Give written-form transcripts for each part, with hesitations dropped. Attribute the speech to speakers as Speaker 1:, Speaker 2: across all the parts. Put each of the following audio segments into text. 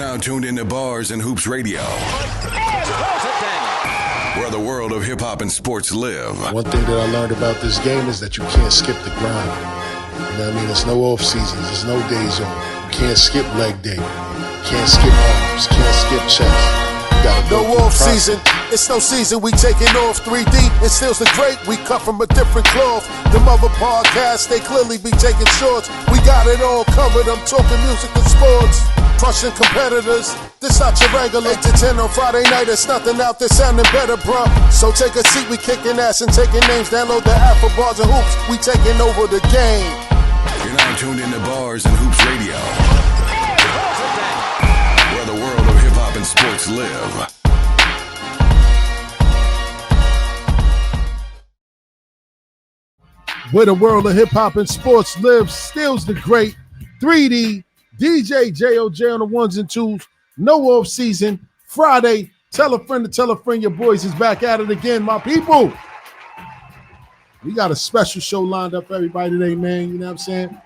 Speaker 1: now tuned into Bars and Hoops Radio, where the world of hip-hop and sports live.
Speaker 2: One thing that I learned about this game is that you can't skip the grind. You know what I mean? There's no off seasons. There's no days off. You can't skip leg day. You can't skip arms. Can't skip chest. No off season, it's no season, we taking off 3D, it still's the great, we cut from a different cloth. Them other podcasts, they clearly be taking shorts. We got it all covered, I'm talking music and sports. Crushing competitors, this not your regular 8 to 10 on Friday night, there's nothing out there sounding better, bruh. So take a seat, we kicking ass and taking names. Download the app for Bars and Hoops, we taking over the game.
Speaker 1: You're now tuned into Bars and Hoops Radio, where the world of hip-hop and sports live.
Speaker 2: Where the world of hip-hop and sports lives, stills the great 3D, DJ JOJ on the ones and twos, no off season, Friday, tell a friend to tell a friend, your boys is back at it again, my people. We got a special show lined up for everybody today, man, you know what I'm saying?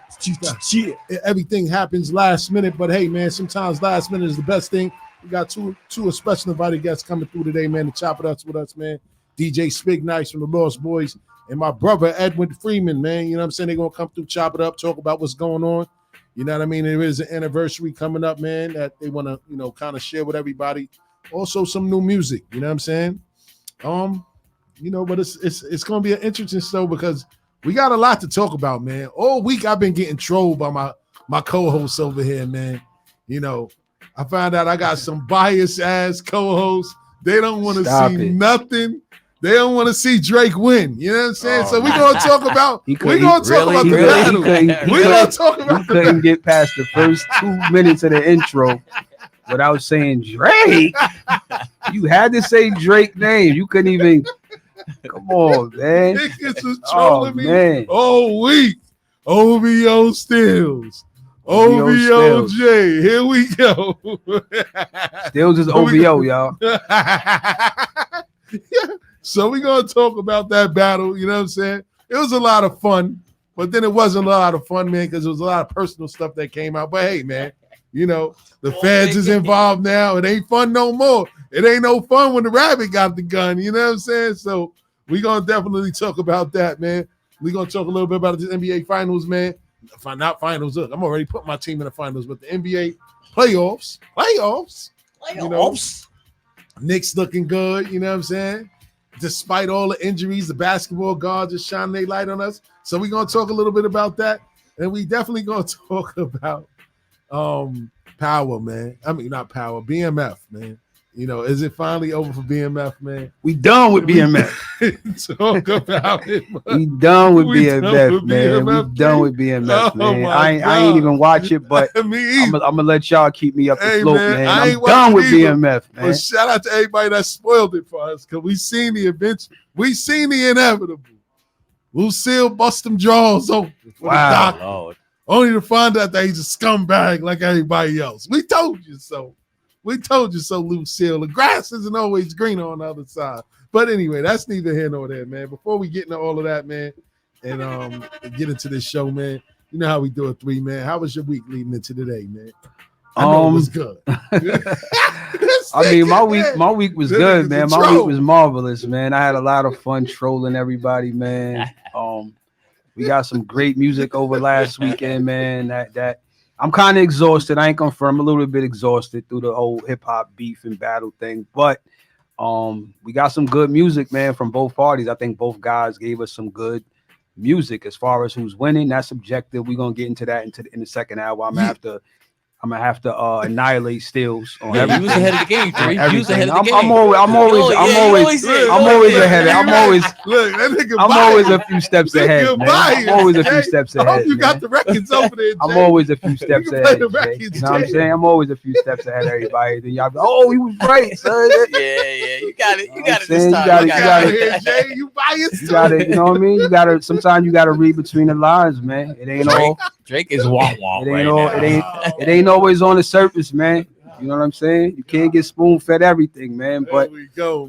Speaker 2: Everything happens last minute, but hey, man, sometimes last minute is the best thing. We got two special invited guests coming through today, man, to chop it up with us, man. DJ Spigg Nice from the Lost Boys and my brother Edwin Freeman, man. You know what I'm saying? They're going to come through, chop it up, talk about what's going on. You know what I mean? There is an anniversary coming up, man, that they want to, you know, kind of share with everybody. Also some new music, you know what I'm saying? You know, but it's going to be an interesting show because we got a lot to talk about, man. All week I've been getting trolled by my co-hosts over here, man. You know, I found out I got some biased ass co-hosts. They don't want to see nothing. They don't want to see Drake win. You know what I'm saying? So we're going to talk about the battle. We're going to talk about
Speaker 3: he couldn't get past the first 2 minutes of the intro without saying Drake. You had to say Drake's name. You couldn't even. Come on, man.
Speaker 2: Niggas was trolling me all week. OVO Stills. OVOJ. Here we go.
Speaker 3: Stills is OVO, y'all.
Speaker 2: Yeah. So we're going to talk about that battle. You know what I'm saying? It was a lot of fun, but then it wasn't a lot of fun, man, because there was a lot of personal stuff that came out. But hey, man, you know, the feds is involved now. It ain't fun no more. It ain't no fun when the rabbit got the gun. You know what I'm saying? So we're going to definitely talk about that, man. We're going to talk a little bit about the NBA Finals, man. Not finals. I'm already putting my team in the finals, but the NBA playoffs. You know, Knicks looking good. You know what I'm saying? Despite all the injuries, the basketball gods are shining their light on us. So we're going to talk a little bit about that. And we definitely going to talk about power, man. I mean, not power, BMF, man. You know, is it finally over for BMF, man?
Speaker 3: We done with BMF.
Speaker 2: Talk about it, man.
Speaker 3: We done with BMF, man. We done with BMF, man. I ain't even watch it, but I'm gonna let y'all keep me up to float, man. I'm done with BMF, man.
Speaker 2: But shout out to everybody that spoiled it for us, because we seen the event, we seen the inevitable. Lucille bust them jaws open for the doctor, Lord. Only to find out that he's a scumbag like everybody else. We told you so. We told you so, Lucille. The grass isn't always greener on the other side. But anyway, that's neither here nor there, man. Before we get into all of that, man, and get into this show, man, you know how we do it, 3, man. How was your week leading into today, man? I know it was good.
Speaker 3: I mean, my week was good, man. My week was marvelous, man. I had a lot of fun trolling everybody, man. We got some great music over last weekend, man. That I'm kind of exhausted. I ain't confirm, a little bit exhausted through the whole hip hop beef and battle thing, but we got some good music, man, from both parties. I think both guys gave us some good music. As far as who's winning, that's subjective. We're gonna get into that in the second hour. I'm gonna have to annihilate Stills on everything.
Speaker 4: You was ahead of the game, You was ahead of the game.
Speaker 3: I'm always ahead. I'm always a few steps ahead, man. I'm always a few steps ahead.
Speaker 2: I hope you got the records over there, Jay.
Speaker 3: I'm always a few steps ahead. You know what I'm saying? I'm always a few steps ahead of everybody. Then y'all be, oh, he was right, son.
Speaker 4: Yeah, you got it. You got it this time.
Speaker 3: You got
Speaker 2: it, Jay. You biased.
Speaker 3: You got it. You know what I mean? Sometimes you gotta read between the lines, man. It ain't all.
Speaker 4: Drake is womp right now.
Speaker 3: It ain't always on the surface, man. You know what I'm saying? You can't get spoon-fed everything, man. But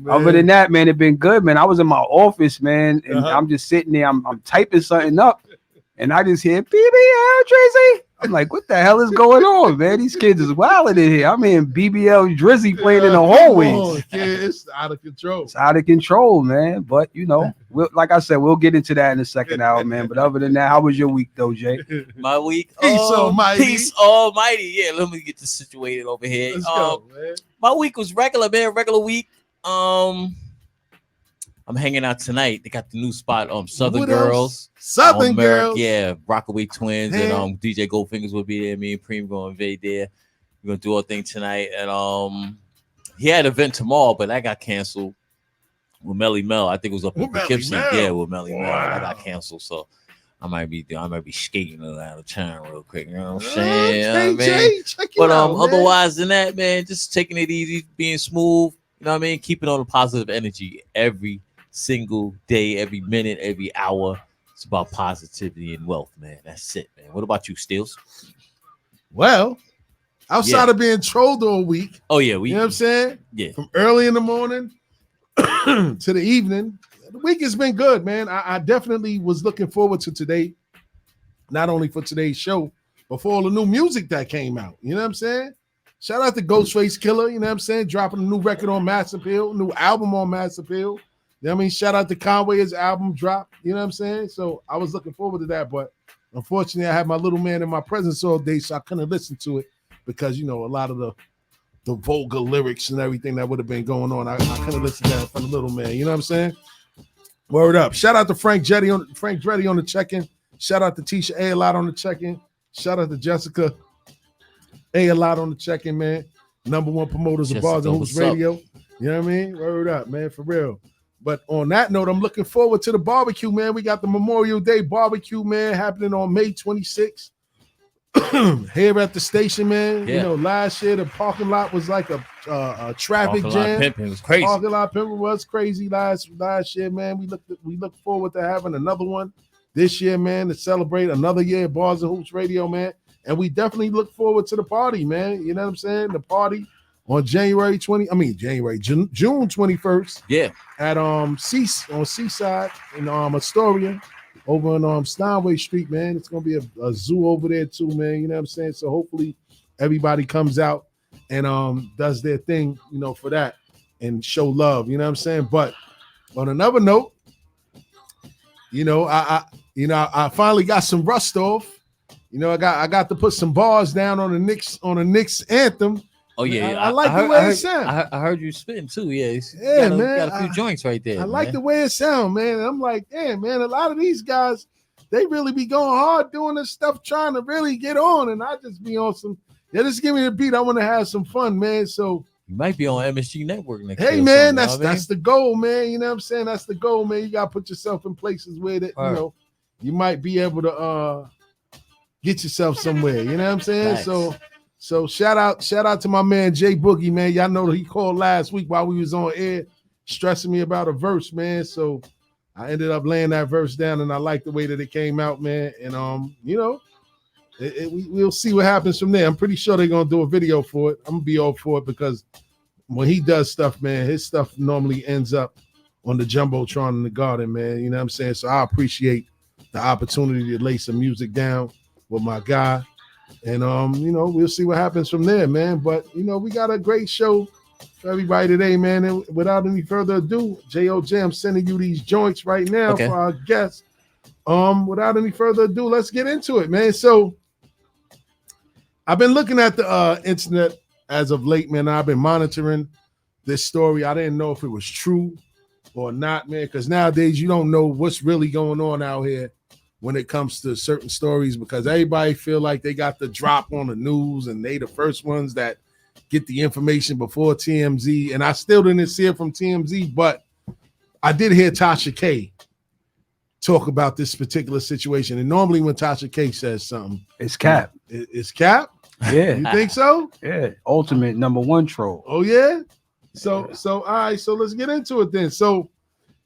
Speaker 3: other than that, man, it been good, man. I was in my office, man, and I'm just sitting there. I'm typing something up, and I just hear BBL Tracy. I'm like, what the hell is going on, man? These kids is wilding in here. I'm in BBL Drizzy playing in the hallways.
Speaker 2: It's out of control.
Speaker 3: It's out of control, man. But like I said, we'll get into that in the second hour, man. But other than that, how was your week, though, Jay?
Speaker 4: My week,
Speaker 2: Peace almighty.
Speaker 4: Peace almighty. Yeah, let me get this situated over here.
Speaker 2: Let's go, man.
Speaker 4: My week was regular, man. Regular week. I'm hanging out tonight. They got the new spot, Southern Girls.
Speaker 2: Southern Girls.
Speaker 4: Yeah, Rockaway Twins and DJ Goldfingers will be there. Me and Preem gonna invade there. We're gonna do our thing tonight. And he had an event tomorrow, but that got canceled with Melly Mel. I think it was up in Poughkeepsie. Yeah, with Melly Mel. That got canceled. So I might be skating around town real quick. You know what I'm saying? But otherwise than that, man, just taking it easy, being smooth. You know what I mean? Keeping on the positive energy every single day, every minute, every hour. It's about positivity and wealth, man. That's it, man. What about you, Steels?
Speaker 2: Well, outside of being trolled all week.
Speaker 4: Oh, yeah.
Speaker 2: You know what I'm saying?
Speaker 4: Yeah.
Speaker 2: From early in the morning to the evening. The week has been good, man. I definitely was looking forward to today. Not only for today's show, but for all the new music that came out. You know what I'm saying? Shout out to Ghostface Killer, you know what I'm saying? Dropping a new record on Mass Appeal, new album on Mass Appeal. You know what I mean? Shout out to Conway, his album dropped. You know what I'm saying? So I was looking forward to that, but unfortunately, I had my little man in my presence all day, so I couldn't listen to it because, a lot of the vulgar lyrics and everything that would have been going on, I couldn't listen to that from the little man. You know what I'm saying? Word up. Shout out to Frank Dreddy on the check-in. Shout out to Tisha A lot on the check-in. Shout out to Jessica A lot on the check-in, man. Number one promoters of Bars and Hoops Radio. You know what I mean? Word up, man, for real. But on that note, I'm looking forward to the barbecue, man. We got the Memorial Day barbecue, man, happening on May 26th here at the station, man.
Speaker 4: Yeah.
Speaker 2: Last year the parking lot was like a traffic jam.
Speaker 4: Pimping was crazy.
Speaker 2: Parking lot pimping was crazy last year, man. We look forward to having another one this year, man, to celebrate another year of Bars and Hoops Radio, man. And we definitely look forward to the party, man. You know what I'm saying? The party on June 21st.
Speaker 4: Yeah.
Speaker 2: At on Seaside in Astoria, over on Steinway Street, man. It's gonna be a zoo over there too, man. You know what I'm saying? So hopefully everybody comes out and does their thing, for that and show love. You know what I'm saying? But on another note, I finally got some rust off. I got to put some bars down on the Knicks anthem.
Speaker 4: Oh yeah,
Speaker 2: I like the way it sounds.
Speaker 4: I heard you spitting too. Yeah,
Speaker 2: man.
Speaker 4: Got a few joints right there.
Speaker 2: I like the way it sounds, man. I'm like, damn, man. A lot of these guys, they really be going hard doing this stuff, trying to really get on, and I just be on some. Yeah, just give me the beat. I want to have some fun, man. So
Speaker 4: you might be on MSG Network next.
Speaker 2: Hey, man, that's the goal, man. You know what I'm saying? That's the goal, man. You gotta put yourself in places where that you might be able to get yourself somewhere. You know what I'm saying?
Speaker 4: Nice.
Speaker 2: So shout out to my man Jay Boogie, man. Y'all know that he called last week while we was on air, stressing me about a verse, man. So I ended up laying that verse down, and I like the way that it came out, man. And we'll see what happens from there. I'm pretty sure they're gonna do a video for it. I'm gonna be all for it because when he does stuff, man, his stuff normally ends up on the Jumbotron in the Garden, man. You know what I'm saying? So I appreciate the opportunity to lay some music down with my guy. And we'll see what happens from there, man. But we got a great show for everybody today, man. And without any further ado, JOJ, I'm sending you these joints right now for our guests. Without any further ado, let's get into it, man. So I've been looking at the internet as of late, man. I've been monitoring this story. I didn't know if it was true or not, man, because nowadays you don't know what's really going on out here when it comes to certain stories, because everybody feel like they got the drop on the news and they the first ones that get the information before TMZ. And I still didn't see it from TMZ, but I did hear Tasha K talk about this particular situation. And normally when Tasha K says something,
Speaker 3: it's cap.
Speaker 2: It's cap?
Speaker 3: Yeah.
Speaker 2: You think so?
Speaker 3: Yeah. Ultimate #1 troll.
Speaker 2: Oh, yeah? So all right, so let's get into it then. So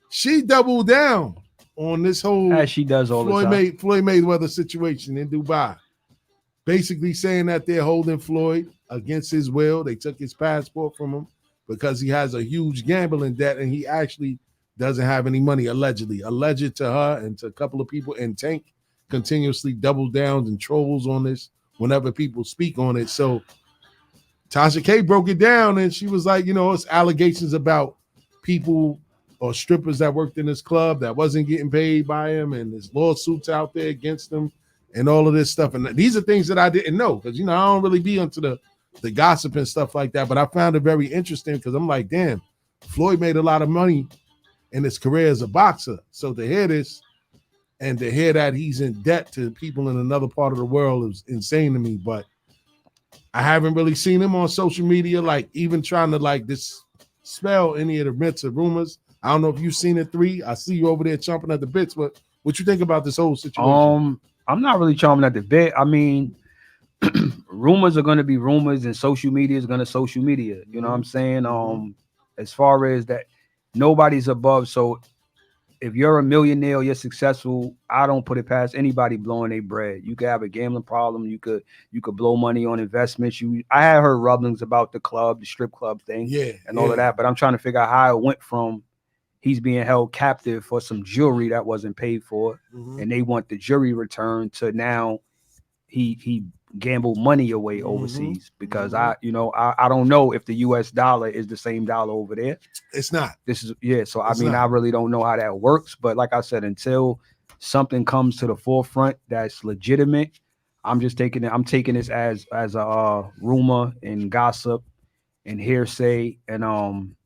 Speaker 2: she doubled down on this whole
Speaker 3: as she does all the time.
Speaker 2: Floyd Mayweather situation in Dubai, basically saying that they're holding Floyd against his will. They took his passport from him because he has a huge gambling debt and he actually doesn't have any money, alleged to her and to a couple of people. And Tank continuously doubles down and trolls on this whenever people speak on it. So Tasha K broke it down, and she was like, it's allegations about people or strippers that worked in this club that wasn't getting paid by him, and there's lawsuits out there against them and all of this stuff. And these are things that I didn't know because, I don't really be into the gossip and stuff like that. But I found it very interesting because I'm like, damn, Floyd made a lot of money in his career as a boxer. So to hear this and to hear that he's in debt to people in another part of the world is insane to me. But I haven't really seen him on social media, like even trying to like dispel any of the myths or rumors. I don't know if you've seen it, 3. I see you over there chomping at the bits. But what you think about this whole situation?
Speaker 3: I'm not really chomping at the bit. I mean, rumors are going to be rumors, and social media is going to social media. You know what I'm saying? As far as that, nobody's above. So if you're a millionaire or you're successful, I don't put it past anybody blowing their bread. You could have a gambling problem. You could blow money on investments. I had heard rumblings about the strip club thing, and all of that. But I'm trying to figure out how it went from he's being held captive for some jewelry that wasn't paid for, and they want the jury returned to now he gambled money away overseas because I don't know if the US dollar is the same dollar over there.
Speaker 2: It's not.
Speaker 3: So I mean, I really don't know how that works, but like I said, until something comes to the forefront that's legitimate, I'm taking this as a rumor and gossip and hearsay. And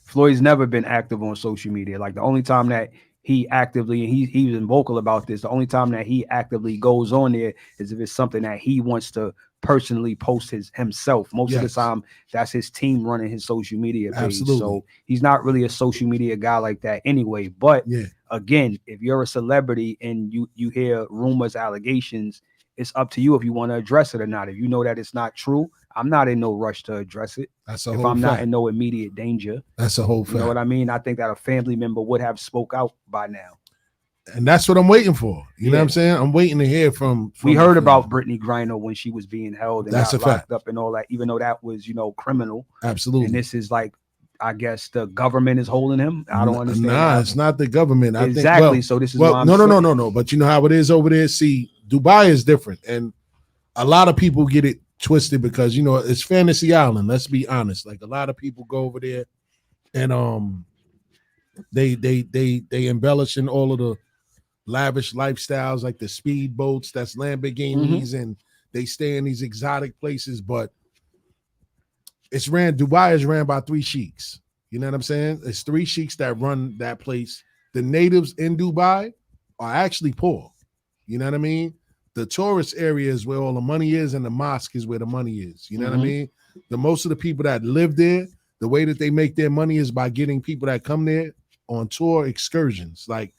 Speaker 3: Floyd's never been active on social media. Like the only time that he actively, and he's been vocal about this, the only time that he actively goes on there is if it's something that he wants to personally post himself. Most of the time, that's his team running his social media page.
Speaker 2: Absolutely.
Speaker 3: So he's not really a social media guy like that anyway. But again, if you're a celebrity and you hear rumors, allegations, it's up to you if you want to address it or not. If you know that it's not true, I'm not in no rush to address it.
Speaker 2: That's a
Speaker 3: if
Speaker 2: whole
Speaker 3: I'm
Speaker 2: fact.
Speaker 3: not in no immediate danger.
Speaker 2: That's a whole fact.
Speaker 3: You know what I mean? I think that a family member would have spoke out by now.
Speaker 2: And that's what I'm waiting for. You know what I'm saying? I'm waiting to hear from
Speaker 3: we heard about Brittany Griner when she was being held and
Speaker 2: that's
Speaker 3: got
Speaker 2: a fact.
Speaker 3: locked up and all that, even though that was, criminal.
Speaker 2: Absolutely.
Speaker 3: And this is like, I guess the government is holding him. I don't understand.
Speaker 2: Nah, it's not the government. I
Speaker 3: exactly.
Speaker 2: Think,
Speaker 3: so this is
Speaker 2: no. But you know how it is over there. See, Dubai is different. And a lot of people get it twisted because it's Fantasy Island. Let's be honest. Like a lot of people go over there and they embellish in all of the lavish lifestyles, like the speed boats, that's Lamborghinis, and they stay in these exotic places. But Dubai is ran by 3 sheiks. You know what I'm saying? It's 3 sheiks that run that place. The natives in Dubai are actually poor. You know what I mean? The tourist area is where all the money is, and the mosque is where the money is. You know what I mean? Most of the people that live there, the way that they make their money is by getting people that come there on tour excursions. Like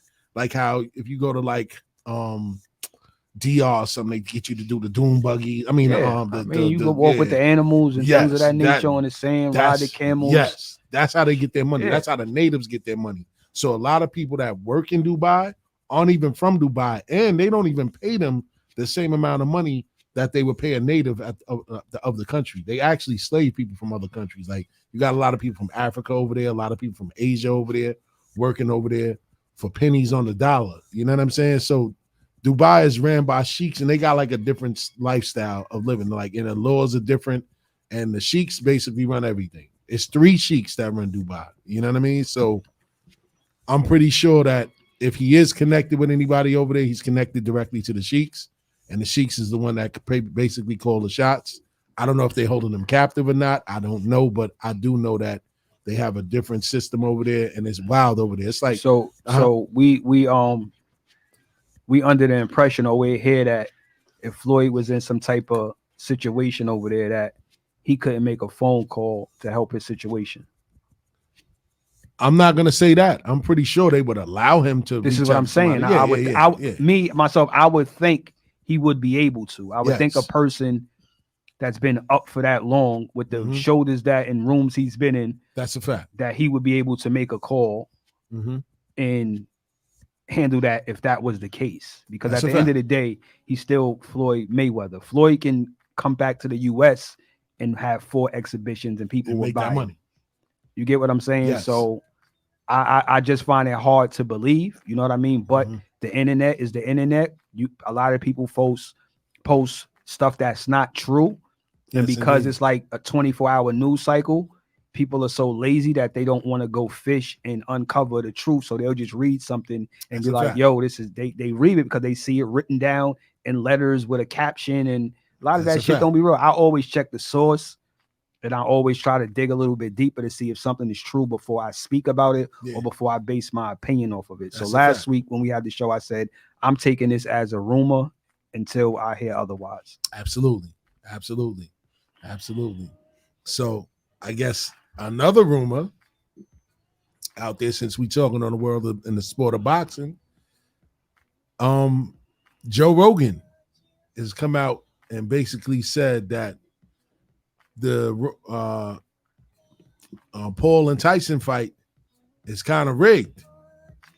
Speaker 2: how if you go to like DR or something, they get you to do the dune buggy. I mean,
Speaker 3: you can walk with the animals and things of that nature on the sand, ride the camels.
Speaker 2: Yes, that's how they get their money. That's how the natives get their money. So a lot of people that work in Dubai aren't even from Dubai, and they don't even pay them the same amount of money that they would pay a native of the country. They actually slave people from other countries. Like you got a lot of people from Africa over there, a lot of people from Asia over there, working over there for pennies on the dollar. You know what I'm saying? So Dubai is ran by sheiks, and they got like a different lifestyle of living. Like, and the laws are different, and the sheiks basically run everything. It's 3 sheiks that run Dubai. You know what I mean? So I'm pretty sure that if he is connected with anybody over there, he's connected directly to the sheiks, and the sheiks is the one that could basically call the shots. I don't know if they're holding them captive or not. I don't know, but I do know that they have a different system over there, and it's wild over there. It's like
Speaker 3: so we under the impression or we hear that if Floyd was in some type of situation over there that he couldn't make a phone call to help his situation.
Speaker 2: I'm not gonna say that. I'm pretty sure they would allow him to.
Speaker 3: This is what I'm saying. I would think he would be able to. I would think a person that's been up for that long with the shoulders that in rooms he's been in.
Speaker 2: That's a fact.
Speaker 3: That he would be able to make a call and handle that if that was the case. Because at the end of the day, he's still Floyd Mayweather. Floyd can come back to the US and have 4 exhibitions and people will buy money. You get what I'm saying?
Speaker 2: Yes.
Speaker 3: So I just find it hard to believe, you know what I mean? But the internet is the internet. A lot of people post stuff that's not true. And because it's like a 24-hour news cycle, people are so lazy that they don't want to go fish and uncover the truth. So they'll just read something and be like, yo, this is they read it because they see it written down in letters with a caption. And a lot of that shit don't be real. I always check the source, and I always try to dig a little bit deeper to see if something is true before I speak about it or before I base my opinion off of it. So last week when we had the show, I said, I'm taking this as a rumor until I hear otherwise.
Speaker 2: Absolutely. So I guess another rumor out there, since we talking on the world in the sport of boxing, Joe Rogan has come out and basically said that the Paul and Tyson fight is kind of rigged,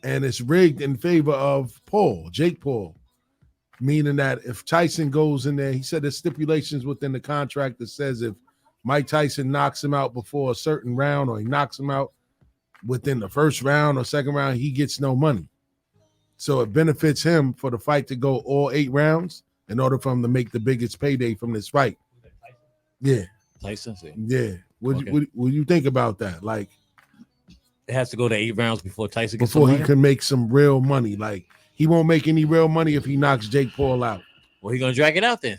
Speaker 2: and it's rigged in favor of Jake Paul. Meaning that if Tyson goes in there, he said there's stipulations within the contract that says if Mike Tyson knocks him out before a certain round, or he knocks him out within the first round or second round, he gets no money. So it benefits him for the fight to go all 8 rounds in order for him to make the biggest payday from this fight. Yeah.
Speaker 4: Tyson?
Speaker 2: Yeah. What do you think about that? Like,
Speaker 4: it has to go to 8 rounds before Tyson gets
Speaker 2: before he can make some real money. Like, he won't make any real money if he knocks Jake Paul out.
Speaker 4: Well, he's gonna drag it out then.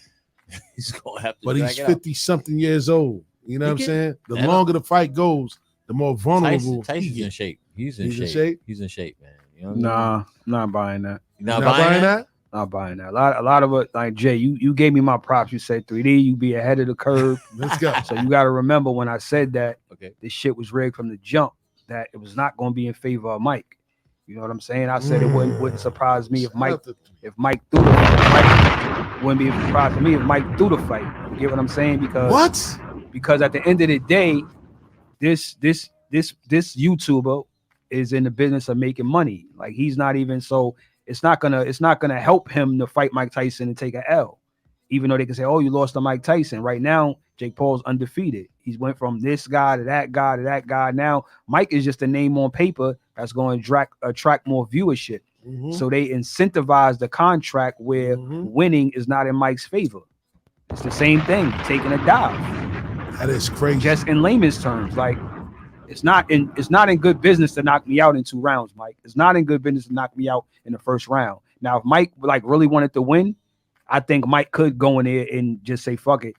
Speaker 4: He's gonna have to.
Speaker 2: But he's 50-something years old. You know what I'm saying? The longer the fight goes, the more vulnerable.
Speaker 4: Tyson's in shape. He's in shape. He's in shape, man. You know
Speaker 3: nah, I'm not buying that.
Speaker 4: Not buying that?
Speaker 3: Not buying that. A lot of it, like Jay, you gave me my props. You said 3D, you be ahead of the curve.
Speaker 2: Let's go.
Speaker 3: So you got to remember when I said that this shit was rigged from the jump, that it was not going to be in favor of Mike. You know what I'm saying? I said it wouldn't surprise me if Mike threw the fight. Wouldn't be a surprise to me if Mike threw the fight. You get what I'm saying? Because at the end of the day, this YouTuber is in the business of making money. Like, he's not even, so it's not gonna help him to fight Mike Tyson and take a L. Even though they can say, oh, you lost to Mike Tyson. Right now, Jake Paul's undefeated. He's went from this guy to that guy to that guy. Now, Mike is just a name on paper that's going to attract more viewership. Mm-hmm. So they incentivize the contract where winning is not in Mike's favor. It's the same thing, taking a dive.
Speaker 2: That is crazy.
Speaker 3: Just in layman's terms, like, it's not in good business to knock me out in 2 rounds, Mike. It's not in good business to knock me out in the first round. Now, if Mike really wanted to win, I think Mike could go in there and just say, fuck it,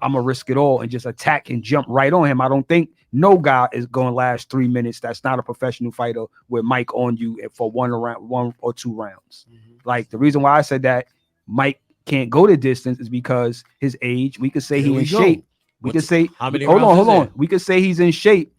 Speaker 3: I'm going to risk it all and just attack and jump right on him. I don't think no guy is going to last 3 minutes. That's not a professional fighter with Mike on you for 1 or 2 rounds. Mm-hmm. Like, the reason why I said that Mike can't go the distance is because his age. We could say he's in shape. We could say, hold on. We could say he's in shape,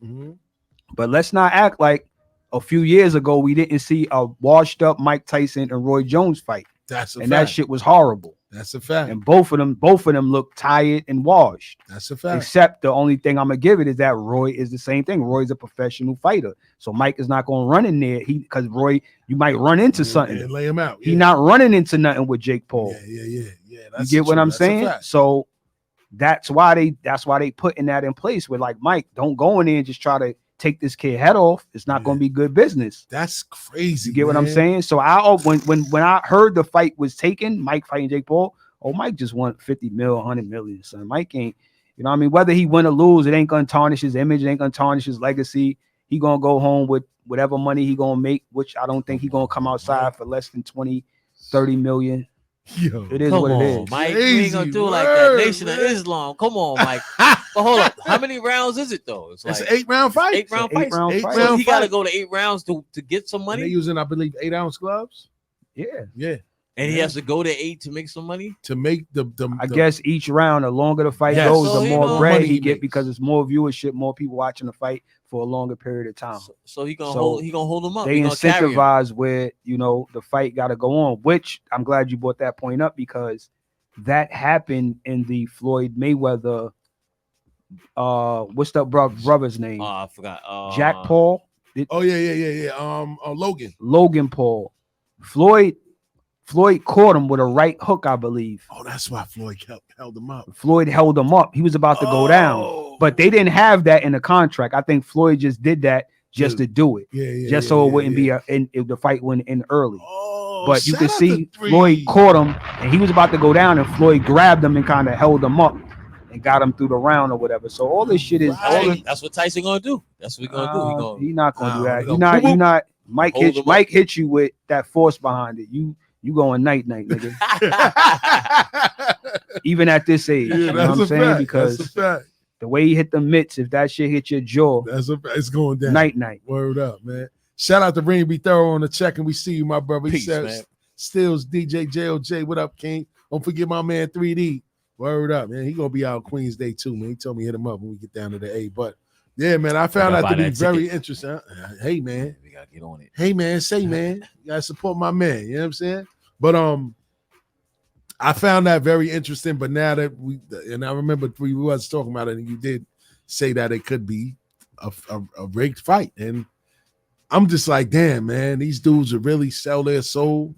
Speaker 3: but let's not act like a few years ago we didn't see a washed up Mike Tyson and Roy Jones fight. That shit was horrible.
Speaker 2: That's a fact.
Speaker 3: And both of them look tired and washed.
Speaker 2: That's a fact.
Speaker 3: Except the only thing I'm gonna give it is that Roy is the same thing. Roy's a professional fighter, so Mike is not gonna run in there. Because Roy, you might run into something.
Speaker 2: And lay him out.
Speaker 3: He's not running into nothing with Jake Paul.
Speaker 2: Yeah.
Speaker 3: You get what I'm saying? So that's why they putting that in place. With like, Mike, don't go in there and just try to take this kid head off. It's not going to be good business.
Speaker 2: That's crazy.
Speaker 3: You get what I'm saying? So when I heard the fight was taken, Mike fighting Jake Paul, Mike just won 50 mil, 100 million. Son, Mike ain't, you know what I mean? Whether he win or lose, it ain't going to tarnish his image. It ain't going to tarnish his legacy. He going to go home with whatever money he going to make, which I don't think he going to come outside for less than 20, 30 million.
Speaker 2: Yo,
Speaker 3: it is what it is.
Speaker 4: Mike, we ain't gonna do it like that. Nation of Islam. Come on, Mike. But hold up. How many rounds is it though? It's
Speaker 2: an 8-round fight.
Speaker 4: 8-round fight. So he got to go to 8 rounds to get some money.
Speaker 2: And they're using, I believe, 8-ounce gloves.
Speaker 3: Yeah.
Speaker 4: And he has to go to 8 to make some money.
Speaker 2: To make
Speaker 3: I guess each round, the longer the fight goes, the more bread he get because it's more viewership, more people watching the fight for a longer period of time.
Speaker 4: So he gonna hold them up.
Speaker 3: They incentivize where the fight got to go on. Which I'm glad you brought that point up because that happened in the Floyd Mayweather. What's that brother's name?
Speaker 4: I forgot.
Speaker 3: Jack Paul. Logan Paul. Floyd caught him with a right hook, I believe.
Speaker 2: Oh, that's why Floyd held him up.
Speaker 3: Floyd held him up. He was about to go down. But they didn't have that in the contract. I think Floyd just did that just to do it. So it wouldn't be the fight went in early. but you could see Floyd caught him, and he was about to go down, and Floyd grabbed him and kind of held him up and got him through the round or whatever. So all this shit is
Speaker 4: that's what Tyson gonna do. That's what he's gonna do.
Speaker 3: He's not gonna do that. You're not. Mike hit you with that force behind it. You going night, nigga. Even at this age, you know what I'm saying? Because the way he hit the mitts, if that shit hit your jaw,
Speaker 2: it's going down.
Speaker 3: Night.
Speaker 2: Word up, man. Shout out to Ring Be Thorough on the check, and we see you, my brother.
Speaker 4: Peace, man.
Speaker 2: Stills, DJ JOJ. What up, King? Don't forget my man 3D. Word up, man. He gonna be out Queens Day too, man. He told me hit him up when we get down to the A. But yeah, man, I found out to be very interesting. Hey, man.
Speaker 4: We gotta get on it.
Speaker 2: Hey, man. Say, man. You gotta support my man. You know what I'm saying? But I found that very interesting. But now that and I remember we was talking about it, and you did say that it could be a rigged fight, and I'm just like, damn, man, these dudes would really sell their soul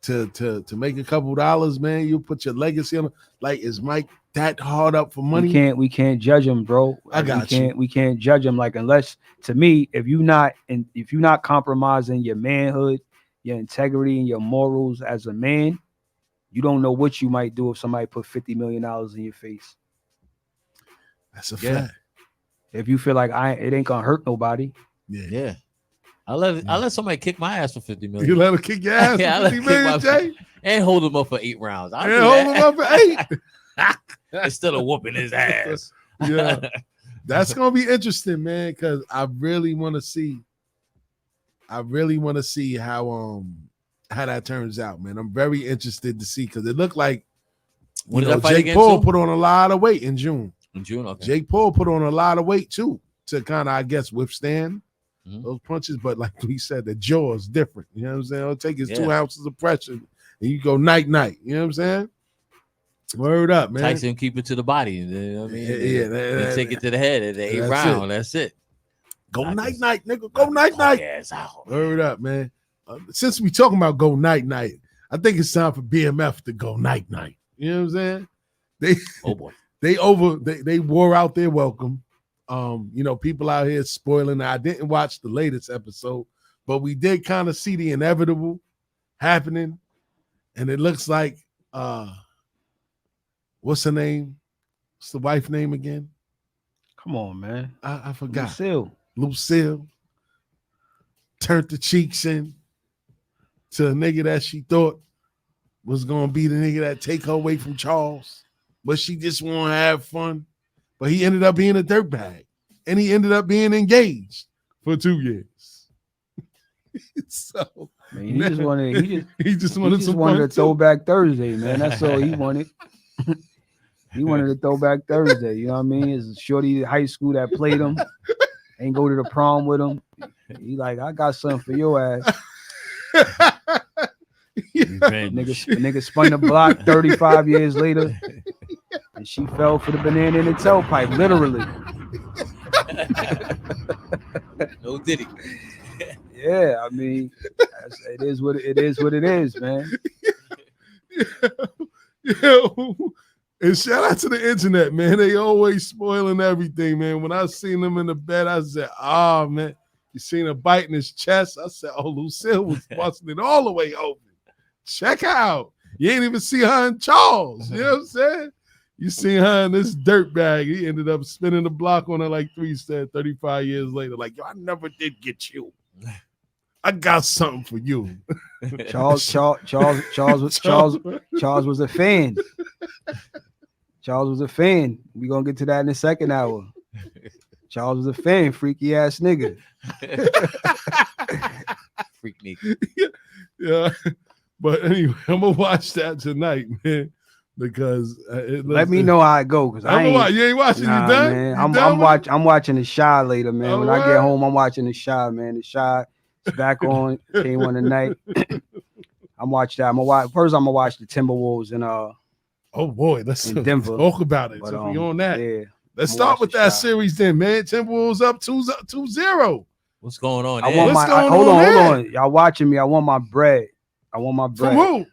Speaker 2: to make a couple dollars, man. You put your legacy on. Like, is Mike that hard up for money?
Speaker 3: We can't judge him, bro. We can't judge him. Like, unless, to me, if you're not compromising your manhood, your integrity, and your morals as a man, you don't know what you might do if somebody put $50 million in your face.
Speaker 2: That's a fact.
Speaker 3: If you feel like it ain't gonna hurt nobody.
Speaker 4: Yeah. I let somebody kick my ass for $50 million.
Speaker 2: You let him kick your ass for $50 million, Jay?
Speaker 4: And hold him up for 8 rounds.
Speaker 2: Hold him up for 8.
Speaker 4: Instead of whooping his ass.
Speaker 2: Yeah. That's gonna be interesting, man, because I really want to see how that turns out, man. I'm very interested to see, because it looked like Jake Paul put on a lot of weight in June. Okay. Jake Paul put on a lot of weight too to kind of, I guess, withstand those punches. But like we said, the jaw is different. You know what I'm saying? It'll take his 2 ounces of pressure and you go night. You know what I'm saying? Word up, man.
Speaker 4: Tyson keep it to the body. You know what I mean? Take it to the head at the 8th round. That's it.
Speaker 2: Go night, nigga. Go night. Word up, man. Since we talking about go night, I think it's time for BMF to go night. You know what I'm saying?
Speaker 4: Oh boy.
Speaker 2: They wore out their welcome. People out here spoiling. I didn't watch the latest episode, but we did kind of see the inevitable happening, and it looks like what's her name? What's the wife name again?
Speaker 3: Come on, man.
Speaker 2: I forgot.
Speaker 3: Lucille
Speaker 2: turned the cheeks in to a nigga that she thought was gonna be the nigga that take her away from Charles. But she just want to have fun. But he ended up being a dirtbag. And he ended up being engaged for 2 years. So
Speaker 3: man, he just wanted
Speaker 2: a
Speaker 3: throwback Thursday, man. That's all he wanted. He wanted a throwback Thursday. You know what I mean? It's a shorty in high school that played him. Ain't go to the prom with him. He like, I got something for your ass. Nigga spun the block 35 years later, and she fell for the banana in the tailpipe, literally.
Speaker 4: No diddy.
Speaker 3: Yeah, I mean, it is what it is, man.
Speaker 2: And shout out to the internet, man. They always spoiling everything, man. When I seen them in the bed, I said, "Oh man, you seen a bite in his chest?" I said, "Oh, Lucille was busting it all the way open." Check out. You ain't even see her and Charles. You know what I'm saying? You seen her in this dirt bag. He ended up spinning the block on her like 35 years later. Like, yo, I never did get you. I got something for you.
Speaker 3: Charles was a fan. Charles was a fan. We're gonna get to that in the second hour. Charles was a fan, freaky ass nigga.
Speaker 4: Freak nigga.
Speaker 2: Yeah. But anyway, I'm gonna watch that tonight, man, because
Speaker 3: let me know how it go. Cause
Speaker 2: you ain't watching. You done?
Speaker 3: Man. I'm watching The Shy later, man. When I get home, I'm watching The Shy, man. The Shy is back on. Came on tonight. I'm watching that. I'm gonna watch the Timberwolves and
Speaker 2: oh boy, let's
Speaker 3: Denver.
Speaker 2: Talk about it.
Speaker 3: But,
Speaker 2: so we on that.
Speaker 3: Yeah.
Speaker 2: Let's start with that series then, man. Timberwolves up 2-0.
Speaker 4: What's going on?
Speaker 3: Hold on. Y'all watching me? I want my bread. From
Speaker 2: who?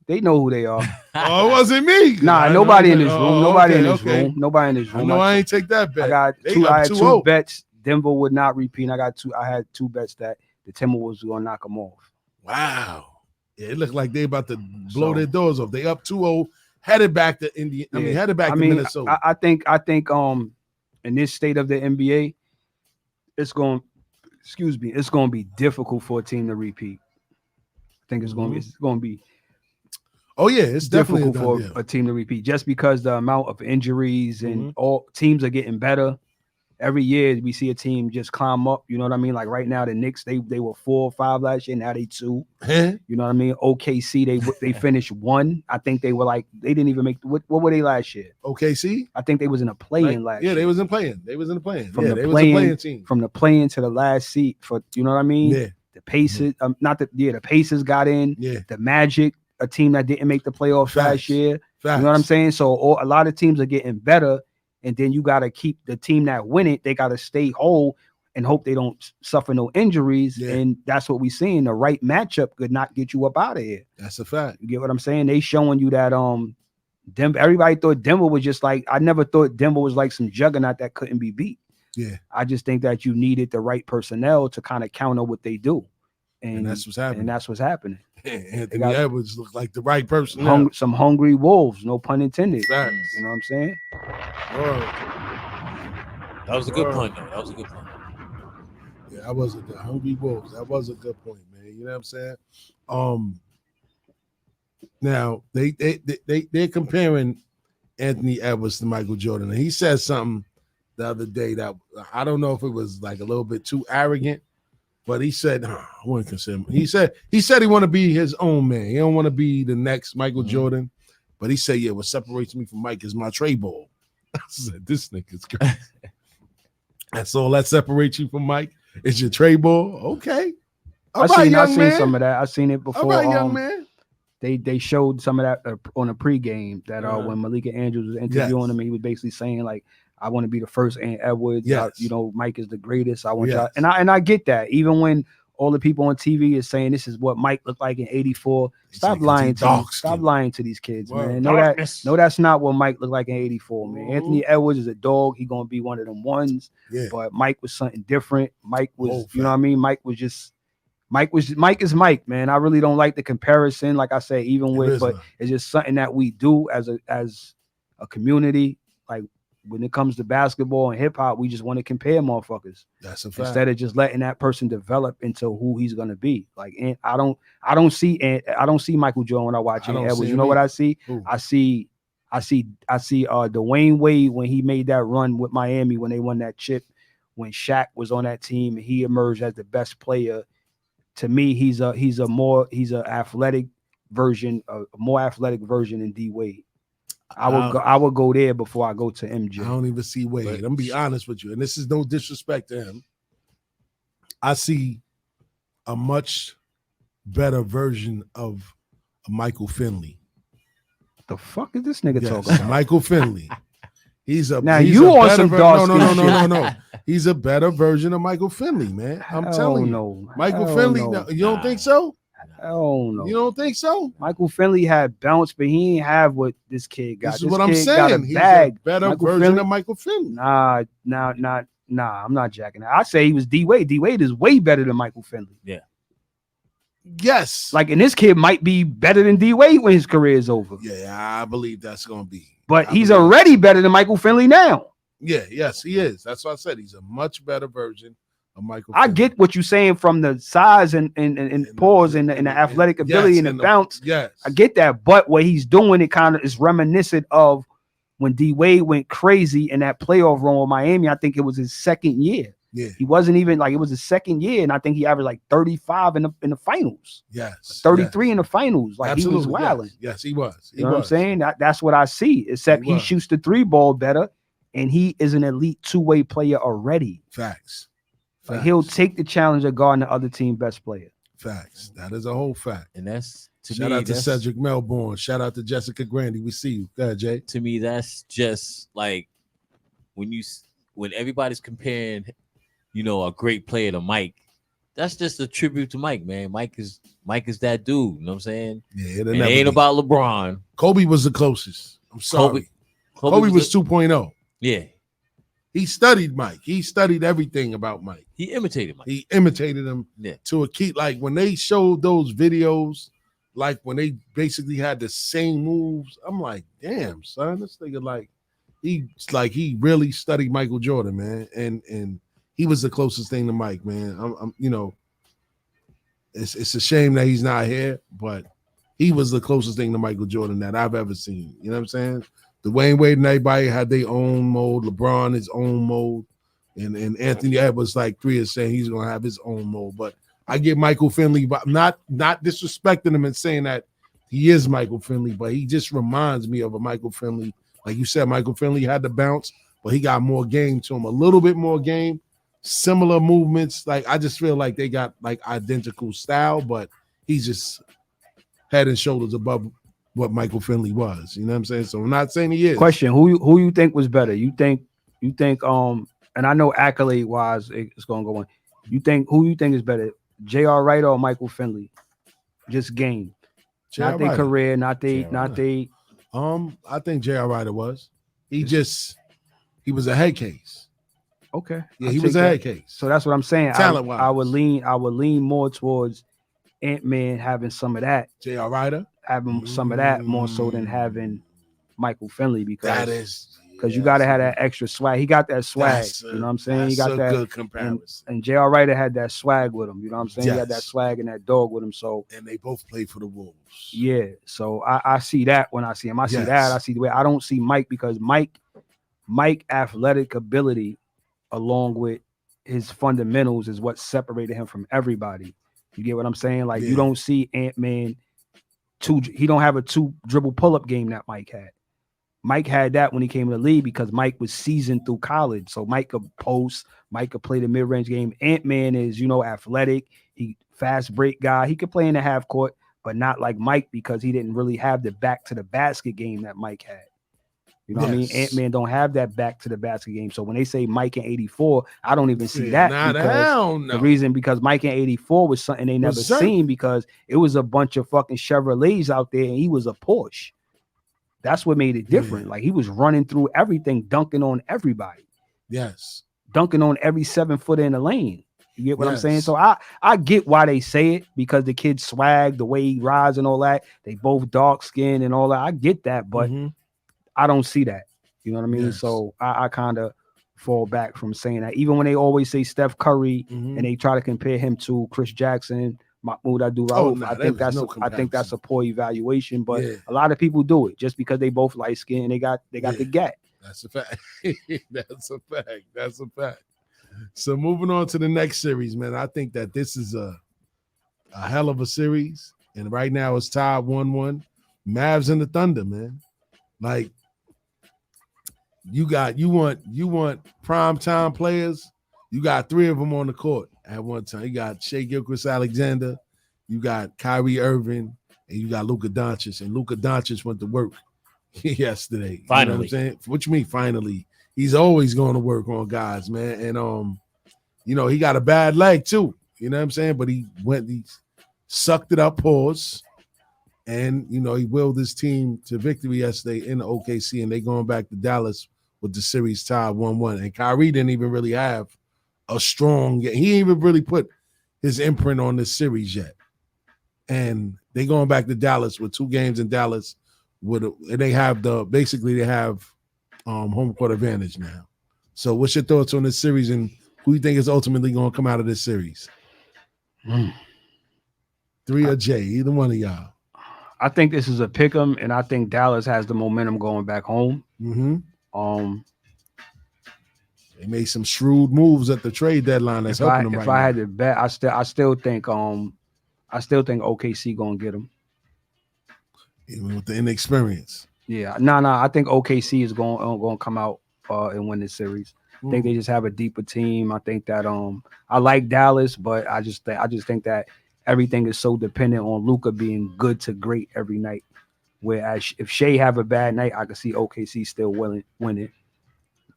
Speaker 3: They know who they are.
Speaker 2: Oh, it wasn't me.
Speaker 3: Nah, nobody in this room. Nobody in this room. Nobody in this room.
Speaker 2: No, I ain't take that bet.
Speaker 3: I had two bets. Denver would not repeat. I had two bets that the Timberwolves were gonna knock them off.
Speaker 2: Wow. Yeah, it looked like they about to blow their doors off. They up 2-0, headed back to India. I mean, headed back to Minnesota.
Speaker 3: I think in this state of the NBA, it's going to be difficult for a team to repeat. I think it's going to be
Speaker 2: Oh yeah, it's
Speaker 3: difficult
Speaker 2: definitely
Speaker 3: for a team to repeat just because the amount of injuries and all teams are getting better. Every year we see a team just climb up. You know what I mean? Like right now, the Knicks they were 4 or 5 last year. Now they 2. You know what I mean? OKC they finished 1. I think they were like they didn't even make what were they last year?
Speaker 2: OKC.
Speaker 3: I think they was in a play-in last year.
Speaker 2: Yeah, they was in playing. They was in the play-in.
Speaker 3: From
Speaker 2: yeah,
Speaker 3: the
Speaker 2: they
Speaker 3: play-in,
Speaker 2: was a playing team.
Speaker 3: From the play-in to the last seat for you know what I mean?
Speaker 2: Yeah.
Speaker 3: The Pacers, the Pacers got in.
Speaker 2: Yeah.
Speaker 3: The Magic, a team that didn't make the playoffs last year.
Speaker 2: Facts.
Speaker 3: You know what I'm saying? So a lot of teams are getting better, and then you got to keep the team that win it. They got to stay whole and hope they don't suffer no injuries. Yeah. And that's what we seen. The right matchup could not get you up out of here.
Speaker 2: That's a fact.
Speaker 3: You get what I'm saying? They showing you that Denver. Everybody thought Denver was just like I never thought Denver was like some juggernaut that couldn't be beat.
Speaker 2: Yeah,
Speaker 3: I just think that you needed the right personnel to kind of counter what they do. And that's what's happening.
Speaker 2: Anthony Edwards looked like the right person.
Speaker 3: Some hungry wolves, no pun intended.
Speaker 2: Facts.
Speaker 3: You know what I'm saying?
Speaker 4: That was a good point, though. That was a good point.
Speaker 2: Yeah, that was the hungry wolves. That was a good point, man. You know what I'm saying? Now they're comparing Anthony Edwards to Michael Jordan, and he said something the other day that I don't know if it was like a little bit too arrogant. But he said, I wouldn't consider him. He said he want to be his own man. He don't want to be the next Michael Jordan. But he said, yeah, what separates me from Mike is my tray ball. I said, this nigga's crazy. That's all that separates you from Mike is your tray ball. Okay.
Speaker 3: I've seen some of that. I've seen it before.
Speaker 2: All right, young man.
Speaker 3: They showed some of that on a pregame that when Malika Andrews was interviewing him, he was basically saying like, I want to be the first Ant Edwards.
Speaker 2: Yes.
Speaker 3: Mike is the greatest. I want y'all. And I get that. Even when all the people on TV is saying this is what Mike looked like in '84. Stop lying to these kids, man. No, that's not what Mike looked like in '84, man. Anthony Edwards is a dog. He gonna be one of them ones.
Speaker 2: Yeah.
Speaker 3: But Mike was something different. Mike was, you know what I mean? Mike is Mike, man. I really don't like the comparison, like I say, it's just something that we do as a community. Like when it comes to basketball and hip hop, we just want to compare motherfuckers.
Speaker 2: That's a fact.
Speaker 3: Instead of just letting that person develop into who he's gonna be. Like, and I don't see Michael Jordan when I watch Ant Edwards. You know what I see?
Speaker 2: Ooh.
Speaker 3: I see Dwayne Wade when he made that run with Miami when they won that chip, when Shaq was on that team and he emerged as the best player. To me, he's a more athletic version than D Wade. I would go there before I go to MJ.
Speaker 2: I don't even see Wade. I'm gonna be honest with you, and this is no disrespect to him. I see a much better version of Michael Finley.
Speaker 3: The fuck is this nigga talking about?
Speaker 2: Michael Finley. He's a No. He's a better version of Michael Finley, man. I'm telling you. Michael Finley. No, you don't think so?
Speaker 3: Hell no.
Speaker 2: You don't think so?
Speaker 3: Michael Finley had bounce, but he ain't have what this kid got.
Speaker 2: This is what I'm saying. He's a better version of Michael Finley.
Speaker 3: Nah. I'm not jacking that. I say he was D Wade. D Wade is way better than Michael Finley.
Speaker 4: Yeah.
Speaker 2: Yes.
Speaker 3: Like, and this kid might be better than D Wade when his career is over.
Speaker 2: Yeah, I believe that's gonna be.
Speaker 3: But he's already better than Michael Finley now.
Speaker 2: Yeah, yes, he is. That's what I said. He's a much better version of Michael Finley.
Speaker 3: I get what you're saying from the size and pause and the athletic ability and the bounce.
Speaker 2: Yes.
Speaker 3: I get that. But what he's doing, it kind of is reminiscent of when D Wade went crazy in that playoff run with Miami. I think it was his second year.
Speaker 2: Yeah.
Speaker 3: He wasn't even like, it was his second year, and I think he averaged like 35 in the finals.
Speaker 2: Yes.
Speaker 3: 33 in the finals. Like,
Speaker 2: absolutely.
Speaker 3: He was wilding.
Speaker 2: Yes, he was.
Speaker 3: You know what I'm saying? That's what I see. Except he shoots the 3-ball better, and he is an elite two-way player already.
Speaker 2: Facts.
Speaker 3: Like, he'll take the challenge of guarding the other team best player.
Speaker 2: Facts. That is a whole fact.
Speaker 4: And that's
Speaker 2: shout out to Cedric Melbourne. Shout out to Jessica Grandy. We see you. Go ahead, Jay.
Speaker 4: To me, that's just like when everybody's comparing, a great player to Mike. That's just a tribute to Mike, man. Mike is that dude. You know what I'm saying?
Speaker 2: Yeah,
Speaker 4: it ain't about LeBron.
Speaker 2: Kobe was the closest. I'm sorry. Kobe was 2.0.
Speaker 4: Yeah.
Speaker 2: He studied Mike. He studied everything about Mike.
Speaker 4: He imitated Mike.
Speaker 2: He imitated him to a key. Like when they showed those videos like when they basically had the same moves, I'm like, damn, son, this nigga he really studied Michael Jordan, man, and he was the closest thing to Mike, man. I'm it's a shame that he's not here, but he was the closest thing to Michael Jordan that I've ever seen. You know what I'm saying? Dwayne Wade and everybody had their own mode. LeBron his own mode, and Anthony Edwards, like three, is saying he's gonna have his own mode. But I get Michael Finley, but not disrespecting him and saying that he is Michael Finley, but he just reminds me of a Michael Finley. Like you said, Michael Finley had the bounce, but he got more game to him, a little bit more game, similar movements. Like I just feel like they got like identical style, but he's just head and shoulders above what Michael Finley was. You know what I'm saying? So I'm not saying he is.
Speaker 3: Question: Who you think was better? You think and I know accolade wise it's gonna go on. Who you think is better? J.R. Wright or Michael Finley? Just game. Not their career, not they.
Speaker 2: I think J.R. Ryder was. He was a head case.
Speaker 3: Okay.
Speaker 2: Yeah, he was a head case.
Speaker 3: So that's what I'm saying.
Speaker 2: Talent-wise.
Speaker 3: I would lean more towards Ant-Man having some of that.
Speaker 2: J.R. Ryder?
Speaker 3: Having some of that more so than having Michael Finley because you got to have that extra swag. He got that swag. You know what I'm saying? He got that
Speaker 2: good comparison.
Speaker 3: And J.R. Ryder had that swag with him. You know what I'm saying?
Speaker 2: Yes.
Speaker 3: He had that swag and that dog with him. So
Speaker 2: and they both played for the Wolves.
Speaker 3: Yeah. So I see that when I see him. I see that. I see the way I don't see Mike because Mike athletic ability along with his fundamentals is what separated him from everybody. You get what I'm saying? Like you don't see Ant-Man he don't have a 2 dribble pull-up game that Mike had. Mike had that when he came to the league because Mike was seasoned through college. So Mike could post, Mike could play the mid-range game. Ant-Man is, athletic. He fast break guy. He could play in the half court, but not like Mike because he didn't really have the back to the basket game that Mike had. You know what I mean? Ant-Man don't have that back to the basket game. So when they say Mike in 84, I don't even see that. The reason because Mike in 84 was something they never seen because it was a bunch of fucking Chevrolets out there and he was a Porsche. That's what made it different. Like he was running through everything, dunking on everybody.
Speaker 2: Yes.
Speaker 3: Dunking on every 7-footer in the lane. You get what I'm saying? So I get why they say it because the kid swag, the way he rides and all that. They both dark skinned and all that. I get that, but I don't see that. You know what I mean? Yes. So I kind of fall back from saying that. Even when they always say Steph Curry and they try to compare him to Chris Jackson, Mahmoud Abdul-Rauf, I think that's a poor evaluation. But a lot of people do it just because they both light skinned and they got the gat.
Speaker 2: That's a fact. That's a fact. So moving on to the next series, man. I think that this is a hell of a series, and right now it's tied 1-1. Mavs and the Thunder, man. Like you want prime time players. You got 3 of them on the court at one time. You got Shai Gilgeous-Alexander, you got Kyrie Irving, and you got Luka Doncic. And Luka Doncic went to work yesterday.
Speaker 4: Finally.
Speaker 2: You know what I'm saying? What you mean finally? He's always going to work on guys, man. And he got a bad leg too. You know what I'm saying? But he sucked it up, pause. And he willed his team to victory yesterday in the OKC, and they going back to Dallas with the series tied 1-1. And Kyrie didn't even really have a strong game. He didn't even really put his imprint on this series yet. And they going back to Dallas with 2 games in Dallas. They have home court advantage now. So what's your thoughts on this series and who you think is ultimately going to come out of this series? 3 or Jay, either one of y'all.
Speaker 3: I think this is a pick 'em, and I think Dallas has the momentum going back home.
Speaker 2: They made some shrewd moves at the trade deadline. That's helping them right now.
Speaker 3: If I had to bet, I still think OKC gonna get them.
Speaker 2: Even with the inexperience.
Speaker 3: Yeah, no, I think OKC is going to come out and win this series. I think they just have a deeper team. I think that I like Dallas, but I just think that everything is so dependent on Luka being good to great every night. Whereas if Shai have a bad night, I can see OKC still winning.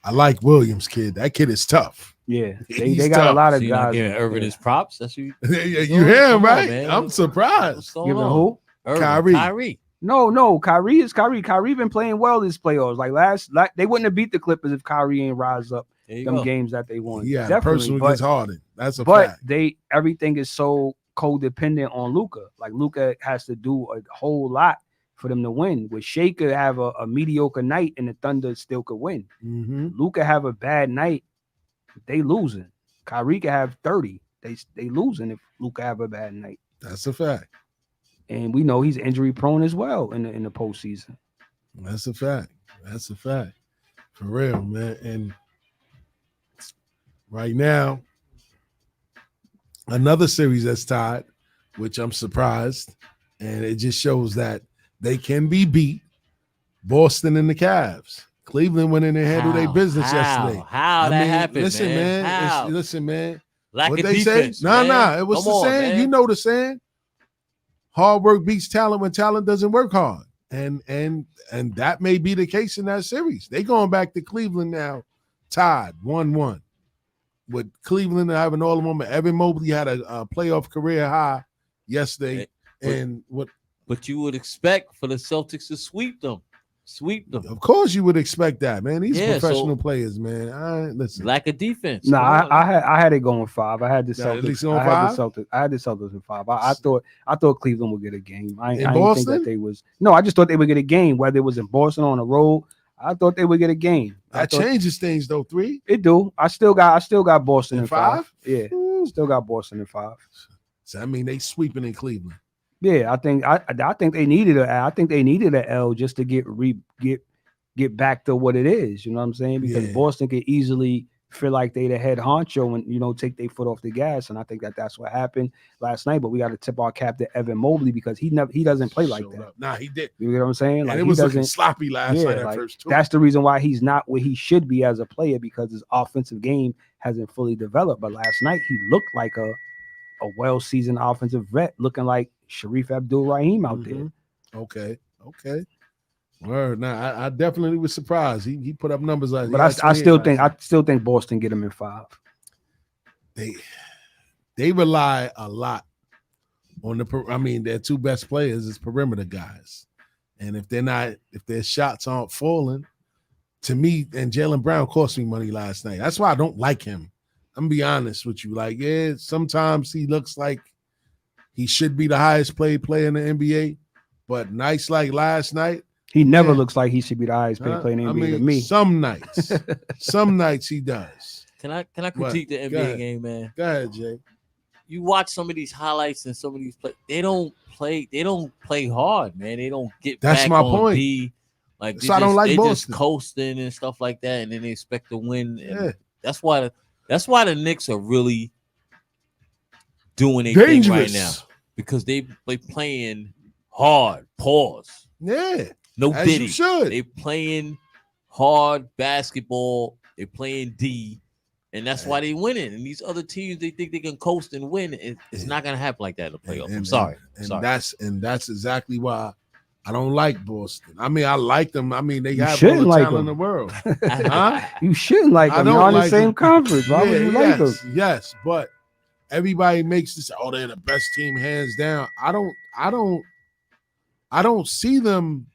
Speaker 3: I
Speaker 2: like Williams, kid. That kid is tough.
Speaker 3: Yeah, they got tough. A lot of guys.
Speaker 4: Giving Irvin his props. That's you.
Speaker 2: You hear him, right? Man. I'm surprised.
Speaker 3: Giving who?
Speaker 2: Kyrie.
Speaker 3: No, Kyrie is Kyrie. Kyrie been playing well this playoffs. Like they wouldn't have beat the Clippers if Kyrie ain't rise up them games that they won.
Speaker 2: Yeah, personally against Harden. That's a
Speaker 3: fact.
Speaker 2: But
Speaker 3: everything is so codependent on Luka. Like Luka has to do a whole lot for them to win. With Shea could have a mediocre night and the Thunder still could win. Luka have a bad night, they losing. Kyrie could have 30. They losing if Luka have a bad night.
Speaker 2: That's a fact.
Speaker 3: And we know he's injury prone as well in the postseason.
Speaker 2: That's a fact. That's a fact. For real, man. And right now, another series that's tied, which I'm surprised, and it just shows that they can be beat. Boston and the Cavs. Cleveland went in and handled their business yesterday.
Speaker 4: How that happened,
Speaker 2: listen,
Speaker 4: man.
Speaker 2: Listen, man.
Speaker 4: Lack
Speaker 2: what
Speaker 4: of
Speaker 2: they
Speaker 4: defense,
Speaker 2: say?
Speaker 4: man.
Speaker 2: Nah. It was
Speaker 4: Come
Speaker 2: the
Speaker 4: on,
Speaker 2: saying.
Speaker 4: man.
Speaker 2: You know the saying. Hard work beats talent when talent doesn't work hard. And that may be the case in that series. They going back to Cleveland now, tied 1-1. With Cleveland having all the moment. Evan Mobley had a playoff career high yesterday.
Speaker 4: But you would expect for the Celtics to sweep them.
Speaker 2: Of course, you would expect that, man. These professional players, man. Listen.
Speaker 4: Lack of defense.
Speaker 3: Nah, I had it going 5. I had the Celtics.
Speaker 2: At least going 5?
Speaker 3: I had the Celtics in 5. I thought Cleveland would get a game. I didn't
Speaker 2: Boston?
Speaker 3: think that they was. No, I just thought they would get a game, whether it was in Boston or on the road. I thought they would get a game.
Speaker 2: That changes things though. 3.
Speaker 3: It do. I still got Boston in 5. Yeah,
Speaker 2: Ooh.
Speaker 3: still got Boston in 5.
Speaker 2: So I mean, they sweeping in Cleveland.
Speaker 3: Yeah, I think they needed an L just to get back to what it is. You know what I'm saying? Because Boston could easily feel like they the head honcho and take their foot off the gas, and I think that's what happened last night. But we got to tip our cap to Evan Mobley because he doesn't play like that.
Speaker 2: Nah, he did.
Speaker 3: You know what I'm saying?
Speaker 2: And
Speaker 3: like
Speaker 2: it was looking sloppy last night. At first too.
Speaker 3: That's the reason why he's not where he should be as a player, because his offensive game hasn't fully developed. But last night he looked like a well-seasoned offensive vet, looking like Sharif Abdul-Rahim out there.
Speaker 2: Okay. Word. Now I definitely was surprised. He put up numbers like.
Speaker 3: But I still think Boston get him in 5.
Speaker 2: They rely a lot on their 2 best players is perimeter guys, and if their shots aren't falling, to me, and Jaylen Brown cost me money last night. That's why I don't like him. I'm gonna be honest with you. Like, sometimes he looks like he should be the highest paid player in the NBA, but nights like last night,
Speaker 3: he never looks like he should be the highest paid player in the NBA to me.
Speaker 2: Some nights he does.
Speaker 4: Can I critique the NBA game, man?
Speaker 2: Go ahead, Jay.
Speaker 4: You watch some of these highlights and some of these they don't play hard, man. They don't get
Speaker 2: That's
Speaker 4: back
Speaker 2: my
Speaker 4: on
Speaker 2: point.
Speaker 4: B. Like
Speaker 2: I don't like Boston.
Speaker 4: Just coasting and stuff like that, and then they expect to win. And that's why the Knicks are really doing their thing right now, because they playing hard. Pause.
Speaker 2: Yeah.
Speaker 4: No
Speaker 2: as
Speaker 4: Diddy.
Speaker 2: You should.
Speaker 4: They playing hard basketball. They playing D, and that's why they winning. And these other teams, they think they can coast and win. It's not gonna happen like that in the playoffs. I'm sorry.
Speaker 2: That's exactly why I don't like Boston. I mean, I like them. I mean, they have all the talent in the world.
Speaker 3: You shouldn't like them. You're on the same conference. Why would you like them?
Speaker 2: Yes, but everybody makes this. Oh, they're the best team, hands down. I don't see them.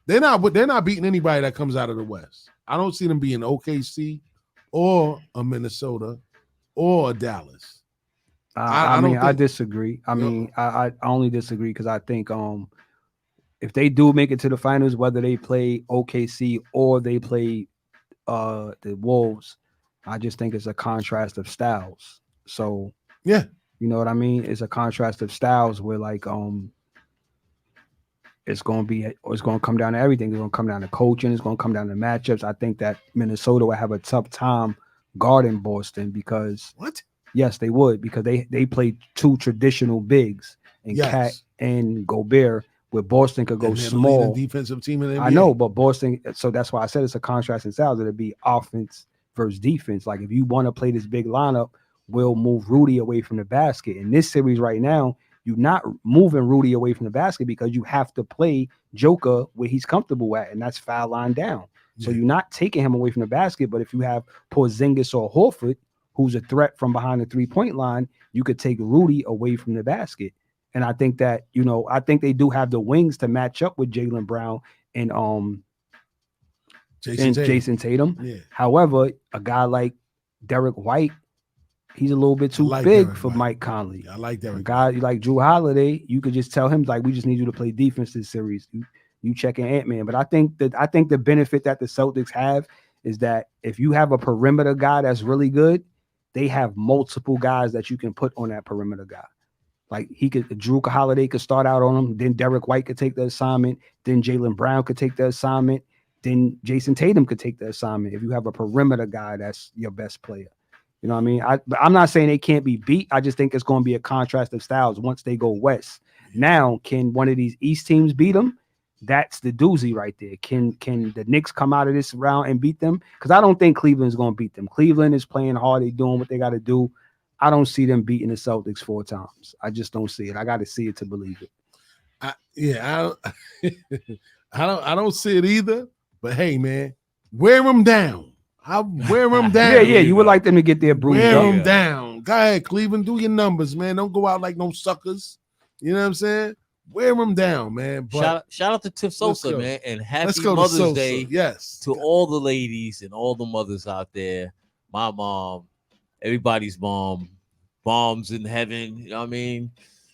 Speaker 2: They're not beating anybody that comes out of the West. I don't see them being OKC or a Minnesota or a Dallas.
Speaker 3: I disagree. I only disagree because I think if they do make it to the finals, whether they play OKC or they play the Wolves, I just think it's a contrast of styles. So
Speaker 2: yeah,
Speaker 3: you know what I mean? It's a contrast of styles where like it's going to come down to everything. It's going to come down to coaching. It's going to come down to matchups. I think that Minnesota will have a tough time guarding Boston because yes, they would, because they play 2 traditional bigs and Cat and Gobert, where Boston could go small.
Speaker 2: Defensive team in the NBA.
Speaker 3: I know, but Boston. So that's why I said it's a contrast in styles. It'll be offense versus defense. Like if you want to play this big lineup, we'll move Rudy away from the basket. In this series right now, you're not moving Rudy away from the basket because you have to play Joker where he's comfortable at, and that's foul line down. So you're not taking him away from the basket. But if you have Porzingis or Horford, who's a threat from behind the 3-point line, you could take Rudy away from the basket. And I think that, I think they do have the wings to match up with Jaylen Brown and Jason Tatum.
Speaker 2: Yeah.
Speaker 3: However, a guy like Derek White he's a little bit too big for Mike Conley.
Speaker 2: I like that.
Speaker 3: A guy like Drew Holiday, you could just tell him like, we just need you to play defense this series. You checking Ant-Man. But I think the benefit that the Celtics have is that if you have a perimeter guy that's really good, they have multiple guys that you can put on that perimeter guy. Like Drew Holiday could start out on him, then Derek White could take the assignment, then Jaylen Brown could take the assignment, then Jason Tatum could take the assignment. If you have a perimeter guy, that's your best player. You know what I mean? But I'm not saying they can't be beat. I just think it's going to be a contrast of styles once they go west. Now, can one of these East teams beat them? That's the doozy right there. Can the Knicks come out of this round and beat them? Because I don't think Cleveland's going to beat them. Cleveland is playing hard. They're doing what they got to do. I don't see them beating the Celtics 4 times. I just don't see it. I got to see it to believe it.
Speaker 2: I don't see it either. But hey, man, wear them down. I'll wear them down.
Speaker 3: Yeah. You would like them to get their bruise.
Speaker 2: Wear them down. Go ahead, Cleveland. Do your numbers, man. Don't go out like no suckers. You know what I'm saying? Wear them down, man. But
Speaker 4: shout out to Tiff Sosa, man, and happy
Speaker 2: to
Speaker 4: Mother's
Speaker 2: Sosa.
Speaker 4: Day,
Speaker 2: yes,
Speaker 4: to all the ladies and all the mothers out there. My mom, everybody's mom, moms in heaven. You know what I mean?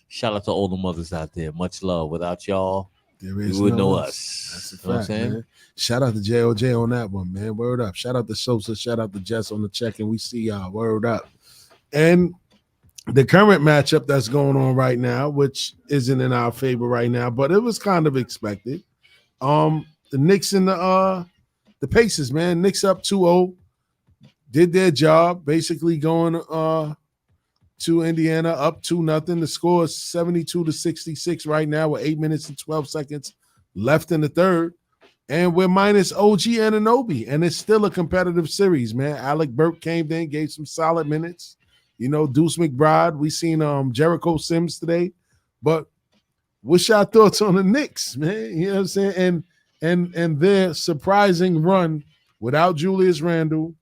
Speaker 4: Shout out to all the mothers out there. Much love. Without y'all, you wouldn't know us.
Speaker 2: That's a fact,
Speaker 4: you know what I'm saying?
Speaker 2: Man. Shout out to JOJ on that one, man. Word up. Shout out to Sosa. Shout out to Jess on the check, and we see y'all. Word up. And the current matchup that's going on right now, which isn't in our favor right now, but it was kind of expected. The Knicks and the Pacers, man. Knicks up 2-0, did their job, basically going to Indiana up 2-0. The score is 72-66 right now with 8 minutes and 12 seconds left in the third. And we're minus OG Anunoby, and it's still a competitive series, man. Alec Burke came in, gave some solid minutes. You know, Deuce McBride. We seen Jericho Sims today. But what's your thoughts on the Knicks, man? You know what I'm saying? And their surprising run without Julius Randle.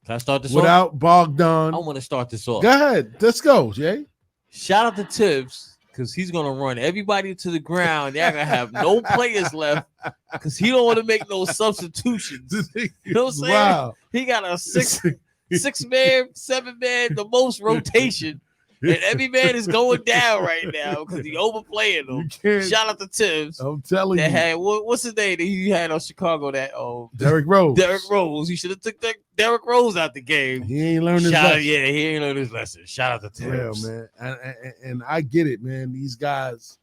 Speaker 4: Can I start this
Speaker 2: without
Speaker 4: off?
Speaker 2: Bogdan.
Speaker 4: I want to start this off.
Speaker 2: Go ahead. Let's go, Jay.
Speaker 4: Shout out to Tibbs, because he's going to run everybody to the ground. They're going to have no players left because he don't want to make no substitutions. You know what I'm saying?
Speaker 2: Wow.
Speaker 4: He got a 6-man, 7-man, the most rotation. And every man is going down right now because he's overplaying them. Shout out to Tibbs.
Speaker 2: I'm telling you.
Speaker 4: Had, what's his name that he had on Chicago? That
Speaker 2: Derrick Rose.
Speaker 4: Derrick Rose. He should have took Derrick Rose out the game.
Speaker 2: He ain't learned his lesson.
Speaker 4: Yeah, he ain't learned his lesson. Shout out to Tibbs.
Speaker 2: Yeah, man. And I get it, man. These guys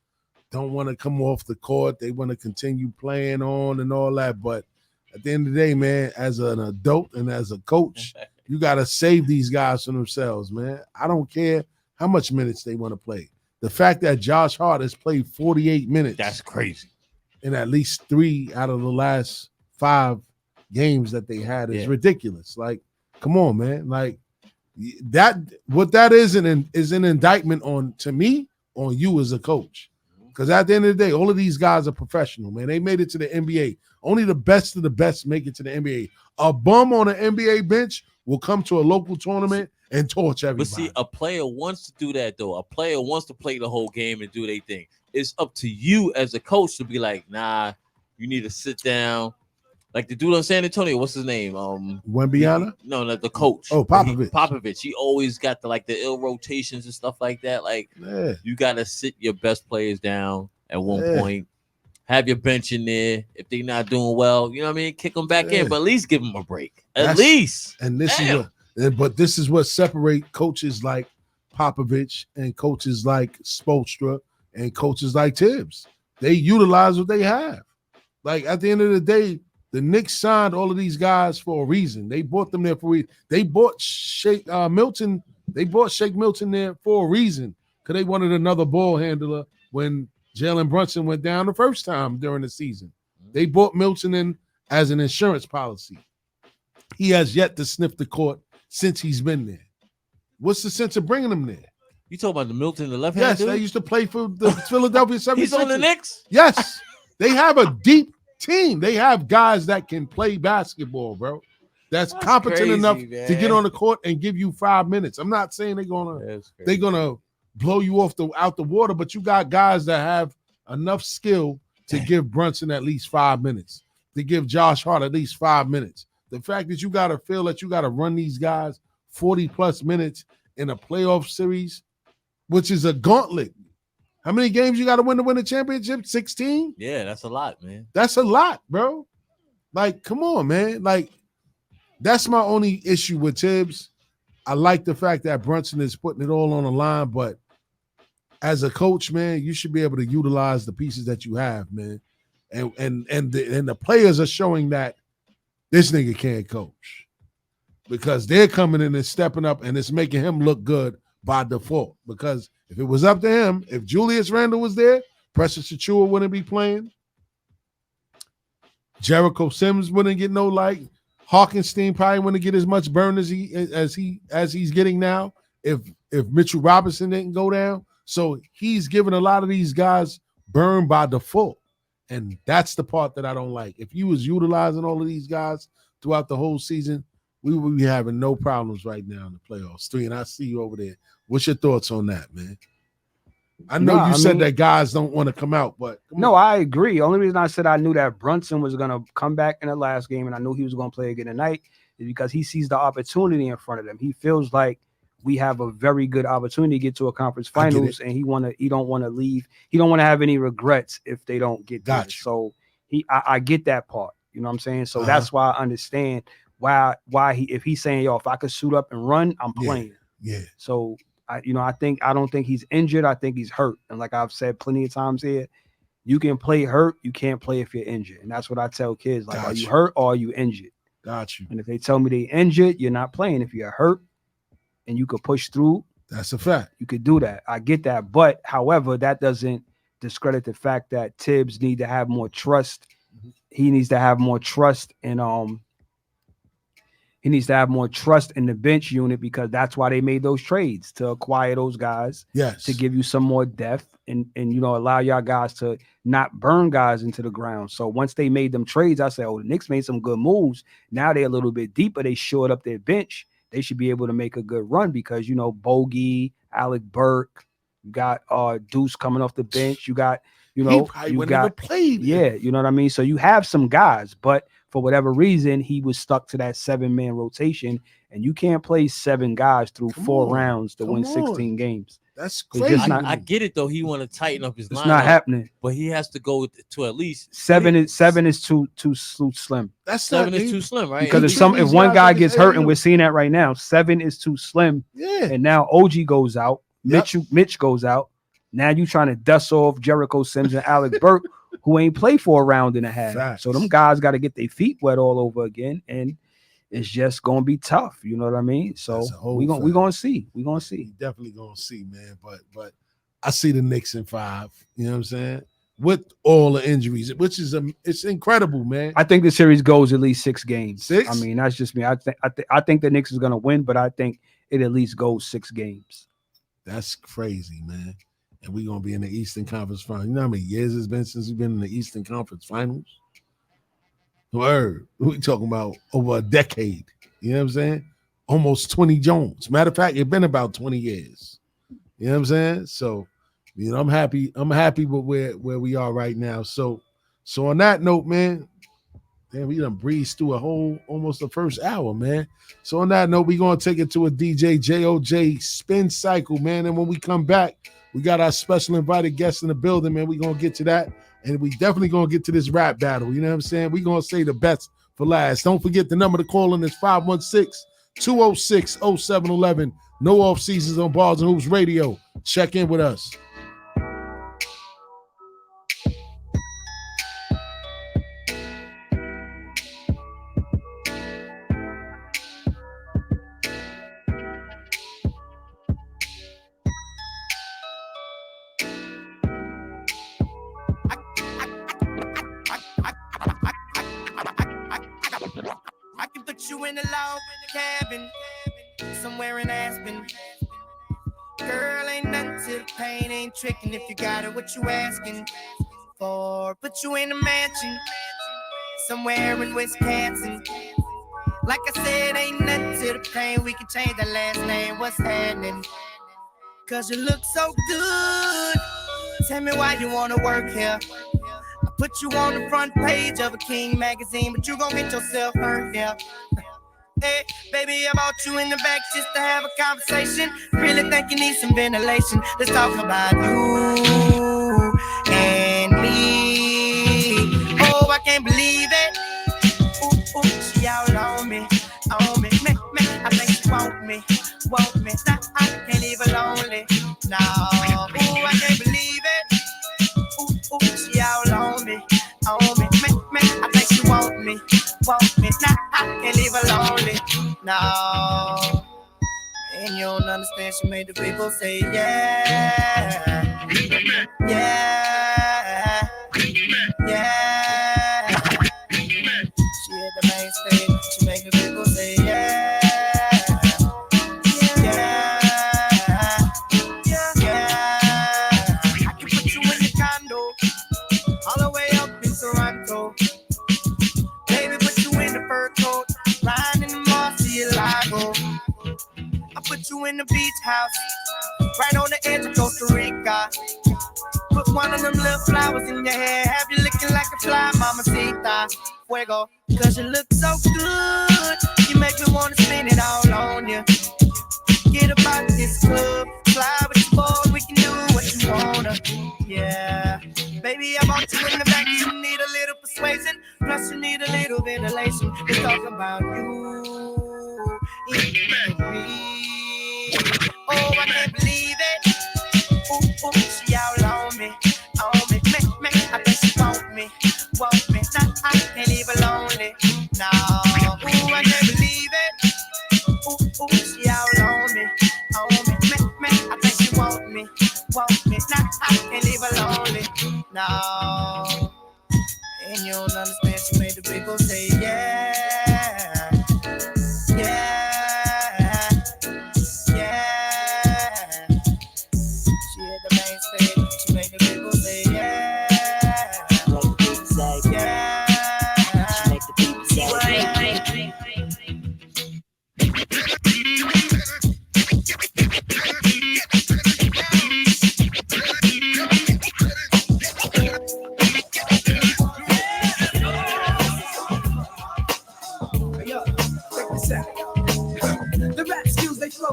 Speaker 2: don't want to come off the court. They want to continue playing on and all that. But at the end of the day, man, as an adult and as a coach, you got to save these guys from themselves, man. I don't care how much minutes they want to play. The fact that Josh Hart has played 48 minutes.
Speaker 4: That's crazy.
Speaker 2: In at least 3 out of the last 5 games that they had is ridiculous. Like, come on, man. Like that, what that is an indictment on, to me, on you as a coach. Because at the end of the day, all of these guys are professional, man. They made it to the NBA. Only the best of the best make it to the NBA. A bum on an NBA bench will come to a local tournament and torch everybody.
Speaker 4: But see, a player wants to do that, though. A player wants to play the whole game and do their thing. It's up to you as a coach to be like, nah, you need to sit down. Like the dude on San Antonio, what's his name?
Speaker 2: Wembyana?
Speaker 4: No, the coach.
Speaker 2: Oh, Popovich.
Speaker 4: Popovich. He always got the ill rotations and stuff like that. Like, you got to sit your best players down at one point. Have your bench in there. If they're not doing well, you know what I mean? Kick them back in, but at least give them a break. At least.
Speaker 2: And this is what separate coaches like Popovich and coaches like Spoelstra and coaches like Tibbs. They utilize what they have. Like at the end of the day, the Knicks signed all of these guys for a reason. They bought them there for a reason. They bought Shake Milton. They bought Shake Milton there for a reason because they wanted another ball handler when Jalen Brunson went down the first time during the season. They bought Milton in as an insurance policy. He has yet to sniff the court since he's been there. What's the sense of bringing him there?
Speaker 4: You talking about the Milton, the left hand?
Speaker 2: Yes, they used to play for the Philadelphia 76ers.
Speaker 4: He's on the Knicks?
Speaker 2: Yes. They have a deep team. They have guys that can play basketball, bro. That's competent
Speaker 4: crazy,
Speaker 2: enough
Speaker 4: man.
Speaker 2: to get on the court and give you 5 minutes. I'm not saying they're gonna blow you out the water, but you got guys that have enough skill to give Brunson at least 5 minutes, to give Josh Hart at least 5 minutes. The fact that you got to feel that you got to run these guys 40+ minutes in a playoff series, which is a gauntlet. How many games you got to win the championship? 16?
Speaker 4: Yeah, that's a lot, man.
Speaker 2: That's a lot, bro. Like, come on, man. Like, that's my only issue with Tibbs. I like the fact that Brunson is putting it all on the line, but as a coach, man, you should be able to utilize the pieces that you have, man. And the players are showing that this nigga can't coach because they're coming in and stepping up, and it's making him look good by default. Because if it was up to him, if Julius Randle was there, Precious Achiuwa wouldn't be playing. Jericho Sims wouldn't get no light. Hawkinstein probably wouldn't get as much burn as he's getting now if Mitchell Robinson didn't go down. So he's giving a lot of these guys burn by default. And that's the part that I don't like. If you was utilizing all of these guys throughout the whole season, we would be having no problems right now in the playoffs. Three, and I see you over there. What's your thoughts on that, man? I know you said that guys don't want to come out, but
Speaker 3: I agree. Only reason I said I knew that Brunson was going to come back in the last game and I knew he was going to play again tonight is because he sees the opportunity in front of him. He feels like we have a very good opportunity to get to a conference finals, and he don't want to leave. He don't want to have any regrets if they don't get there. So I get that part. You know what I'm saying? So that's why I understand why if he's saying, yo, if I could suit up and run, I'm playing.
Speaker 2: Yeah.
Speaker 3: So I don't think he's injured. I think he's hurt. And like I've said plenty of times here, you can play hurt. You can't play if you're injured. And that's what I tell kids. Like, are you hurt or are you injured?
Speaker 2: Got you.
Speaker 3: And if they tell me they injured, you're not playing. If you're hurt and you could push through,
Speaker 2: that's a fact.
Speaker 3: You could do that. I get that. But however, that doesn't discredit the fact that Tibbs need to have more trust. He needs to have more trust in He needs to have more trust in the bench unit because that's why they made those trades to acquire those guys.
Speaker 2: Yes.
Speaker 3: To give you some more depth and allow y'all guys to not burn guys into the ground. So once they made them trades, I said, oh, the Knicks made some good moves. Now they're a little bit deeper. They shored up their bench. They should be able to make a good run because, Bogey, Alec Burke, you got Deuce coming off the bench. You got,
Speaker 2: he probably never played.
Speaker 3: Yeah, you know what I mean? So you have some guys, but for whatever reason, he was stuck to that 7-man rotation, and you can't play 7 guys through 4 rounds to win 16 games.
Speaker 2: That's crazy.
Speaker 4: I get it though. He want to tighten up his lineup.
Speaker 3: It's not happening.
Speaker 4: But he has to go to at least
Speaker 3: 7 is too slim.
Speaker 2: That's
Speaker 4: 7 is too slim, right?
Speaker 3: Because if one guy gets hurt, and we're seeing that right now, 7 is too slim.
Speaker 2: Yeah.
Speaker 3: And now OG goes out. Mitch goes out. Now you trying to dust off Jericho Sims and Alec Burke, who ain't played for a round and a half.
Speaker 2: Facts.
Speaker 3: So them guys got to get their feet wet all over again, and it's just gonna be tough. You know what I mean? So we gonna see. We gonna see.
Speaker 2: Definitely gonna see, man. But I see the Knicks in 5. You know what I'm saying? With all the injuries, which is it's incredible, man.
Speaker 3: I think the series goes at least 6 games.
Speaker 2: 6?
Speaker 3: I mean, that's just me. I think the Knicks is gonna win, but I think it at least goes 6 games.
Speaker 2: That's crazy, man. And we're going to be in the Eastern Conference Finals. You know how many years it's been since we've been in the Eastern Conference Finals? Word. We're talking about over a decade. You know what I'm saying? Almost 20 Jones. Matter of fact, it's been about 20 years. You know what I'm saying? So, I'm happy. I'm happy with where we are right now. So on that note, man, damn, we done breezed through almost the first hour, man. So on that note, we're going to take it to a DJ JOJ spin cycle, man. And when we come back, we got our special invited guest in the building, man. We're going to get to that. And we definitely going to get to this rap battle. You know what I'm saying? We're going to say the best for last. Don't forget the number to call in is 516-206-0711. No off seasons on Bars and Hoops Radio. Check in with us.
Speaker 5: You in a log cabin, somewhere in Aspen. Girl, ain't nothing to the pain, ain't tricking if you got it, what you asking for? Put you in a mansion, somewhere in Wisconsin. Like I said, ain't nothing to the pain, we can change the last name, what's happening? Cause you look so good, tell me why you wanna work here. I put you on the front page of a King magazine, but you gon' get yourself hurt, yeah. Hey, baby, I brought you in the back just to have a conversation. Really think you need some ventilation. Let's talk about you and me. Oh, I can't believe it. Ooh, ooh, she all on me, on me. I think she want me. Nah, I can't leave her lonely. No, ooh, I can't believe it. Ooh, she all on me, on me. I think she want me. Nah, I can't leave her lonely. No, and you don't understand. She made the people say yeah, yeah, yeah. She hit the main stage. She made the people say yeah. Put you in the beach house, right on the edge of Costa Rica. Put one of them little flowers in your hair, have you looking like a fly, mamacita. Fuego, cause you look so good, you make me wanna spend it all on you. Get about this club, fly with your boy, we can do what you wanna. Yeah, baby, I want you in the back, you need a little persuasion, plus you need a little ventilation. Let's talk about you and me. Oh, I can't believe it. Ooh, she all on me, on me. I think she want me. Nah, I can't leave her lonely. No, ooh, I can't believe it. Ooh, she all on me, I think she want me. Nah, I can't leave her lonely. No, and you don't understand. She made the people say yeah, yeah.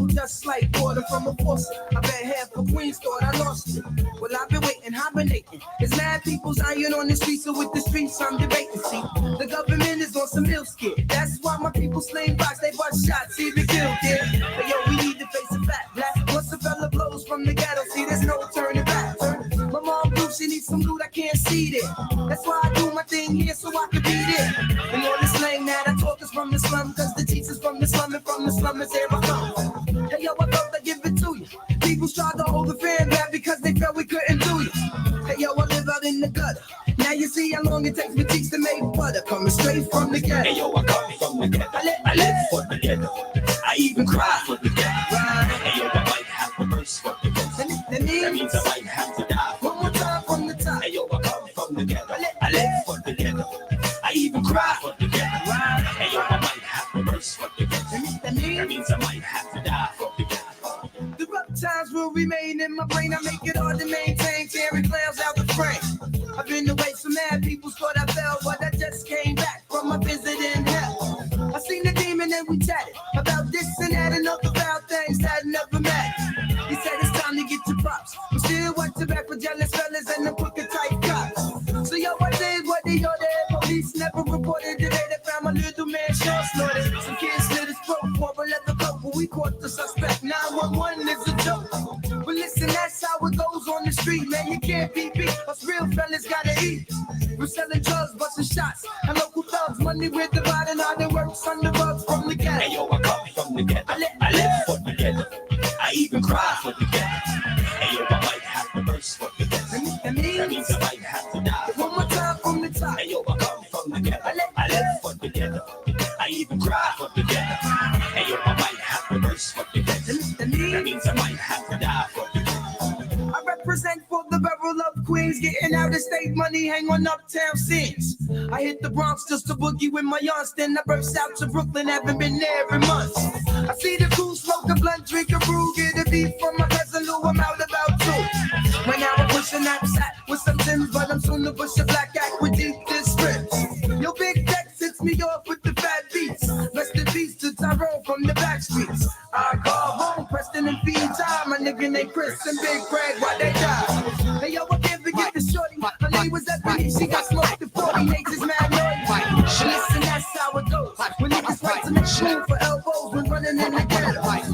Speaker 6: Just like water from a faucet. I bet half of Queens thought I lost it. Well, I've been waiting, hibernating. There's mad people's iron on the streets, so with the streets I'm debating. See, the government is on some ill skit. That's why my people sling rocks, they bust shots, even kill kid. But yo, we need to face a fact. Black, once a fella blows from the ghetto, see, there's no turning back. My mom blue, she needs some loot, I can't see it. That's why I do my thing here, so I can be there. And all this slang that I talk is from the slum, cause the teachers from the slum, and from the slum is here I come. Hey yo, I thought I'd give it to you. People tried to hold the fan back because they felt we couldn't do you. Hey yo, I live out in the gutter. Now you see how long it takes for cheeks to make butter. Coming straight from the ghetto.
Speaker 7: Hey yo, I come from the ghetto. I live for the ghetto. I even cry for the ghetto. Hey yo, I might have to burst for the ghetto. That means I might have to die.
Speaker 6: One more time from the top.
Speaker 7: Hey yo, I come from the ghetto. I live for the ghetto. I even cry for the ghetto. Hey yo, I might have to burst for the ghetto. That means I might have to die for the ghetto.
Speaker 6: The rough times will remain in my brain. I make it hard to maintain, tearing clowns out the frame. I've been away so mad, people thought I fell, but I just came back from my visit in hell. I seen the demon and we chatted about this and that and other foul things that never met. He said it's time to get your props. We still watching back for jealous fellas and the crooked type cops. So yo, I did what they ordered. Police never reported today. They found my little man short snorted. Some kids slit his throat for a leather coat, but we caught the suspect. 911 is a joke. But listen, that's how it goes on the street, man. You can't be beat. Us real fellas gotta eat. We're selling drugs, busting shots, and local thugs. Money we're dividing, how they work on the rugs from the ghetto.
Speaker 7: Hey yo, I come from the ghetto. I live for the ghetto. I even cry for the ghetto. Hey yo, I might have to burst for the ghetto. That means I might have to die.
Speaker 6: One more time from the top.
Speaker 7: Hey yo, I come from the ghetto. I live for the ghetto. I even cry for the ghetto. Hey yo, I might have to burst for the ghetto. That means I might have to die for the ghetto.
Speaker 6: I represent for the barrel of Queens, getting out of state money, hang on uptown scenes. I hit the Bronx just to boogie with my yarns, then I burst out to Brooklyn, haven't been there in months. I see the crew smoke a blunt, drink a brew, get a beat from my cousin Lou, I'm out about two. Right now I'm pushing that sack with some Timbs, but I'm soon to push a black act with deep strips. Yo, Big Dex hits me off with the fat beats. Rest in peace to time. nigga named Chris and Big Craig, why they die? Hey, yo, I can't forget the shorty. Her name was Edwin. She got smoked at 40. Nature's mad noise. Listen, that's how it goes. When niggas fight to make room for elbows when running in the ghetto.
Speaker 8: That's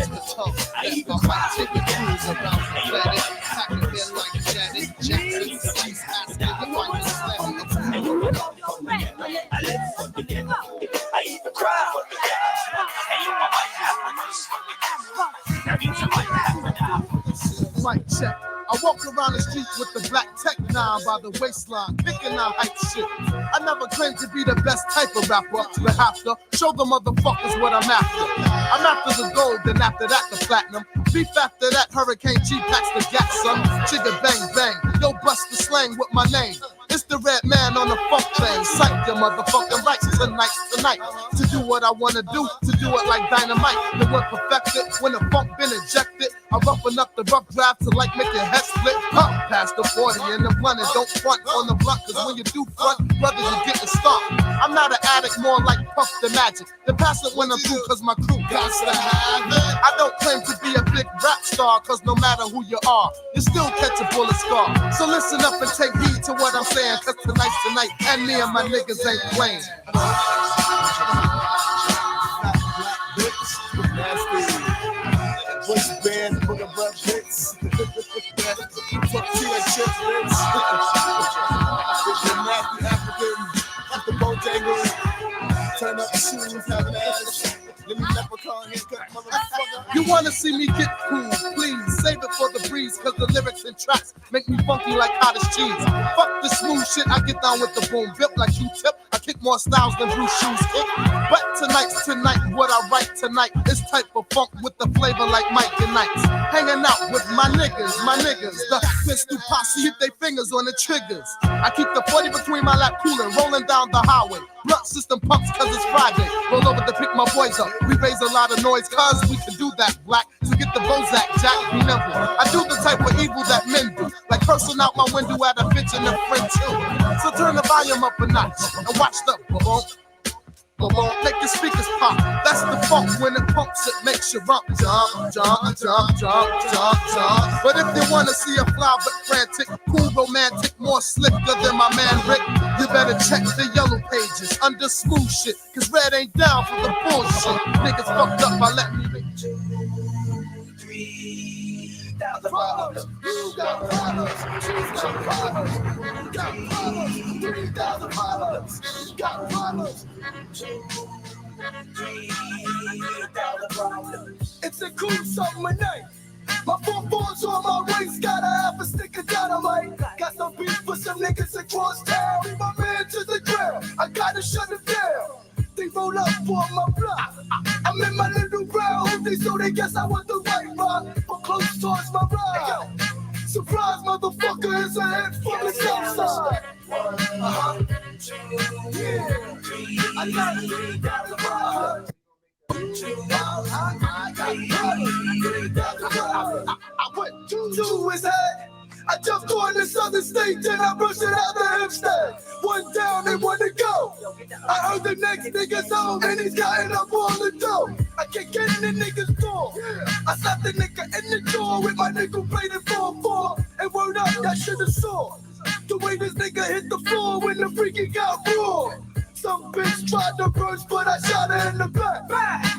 Speaker 8: the tough. I even cry to the crews about the planet. Packing in like Janet Jackson. She's asking the finest
Speaker 7: I live for the ghetto. I even cry for the ghetto. And you might have to miss for the ghetto. That means you might have to die.
Speaker 2: Mic check. I walk around the streets with the black tech 9 by the waistline, kicking out hype shit. I never claimed to be the best type of rapper, but have to show the motherfuckers what I'm after. I'm after the gold, then after that the platinum. Beef after that, Hurricane G packs the gas, son. Chigga bang bang, yo bust the slang with my name. It's the red man on the funk thing. Sight your motherfucking rights tonight. To do what I wanna do, to do it like dynamite. The word perfected when the funk been injected. I roughen up the rough draft to like make your head split. Past the 40 and the blunt, and don't front on the blunt, cause when you do front, brothers, you getting stomped. I'm not an addict, more like Puff the Magic. The pass it when I'm through, cause my crew got to have it. I don't claim to be a big rap star, cause no matter who you are, you still catch a bullet scar. So listen up and take heed to what I'm saying, cause tonight's tonight, and me and my niggas ain't playing.
Speaker 8: Waistband, put a breath hits. Tortilla chips, bitch. The nasty African, with the Bojangle. Turn up the shoes, have an ass. Let me leprechaun haircut, motherfucker.
Speaker 2: You wanna see me get cool, please save it for the breeze, cause the lyrics and tracks make me funky like cottage cheese. Fuck the smooth shit, I get down with the boom, built like Q-tip. I kick more styles than Bruce Shoes kick. But tonight's tonight, what I write tonight is type of funk with the flavor like Mike and Knights. Hanging out with my niggas, the pistol posse, hit they fingers on the triggers. I keep the 40 between my lap cooling, rolling down the highway. Blunt system pumps cause it's Friday. Roll over to pick my boys up. We raise a lot of noise cause we can do that, black. So get the Bozak, Jack, be nimble. I do the type of evil that men do, like cursing out my window at a bitch and a friend too. So turn the volume up a notch and watch the boom. Make the speakers pop. That's the funk. When it pumps, it makes you jump. But if you wanna see a fly but frantic, cool, romantic, more slicker than my man Rick, you better check the yellow pages under smooth shit, cause red ain't down for the bullshit. Niggas fucked up by letting me make
Speaker 8: $3,000. You got problems. You got problems. You got problems. $3,000. You got problems. It's a cool summer night. My 4-4's on my waist, got a half a stick of dynamite. Got some beef for some niggas across town. Leave my man to the ground. I gotta shut it down. They roll up for my block. I'm in my little brown hoodie, so they guess I was the right rock. But close towards my ride. Surprise, motherfucker, is a head from the south side. Yeah, I got $3,000. I went to his head. I jumped on the southern stage and I brushed it out the Hempstead. One down and one to go. I heard the next nigga's home and he's gotten up on the dough. I can't get in the nigga's door. I slapped the nigga in the door with my nigga playing 4-4. And word up, that shit is sore. The way this nigga hit the floor when the freaky got raw. Some bitch tried to burst, but I shot her in the back.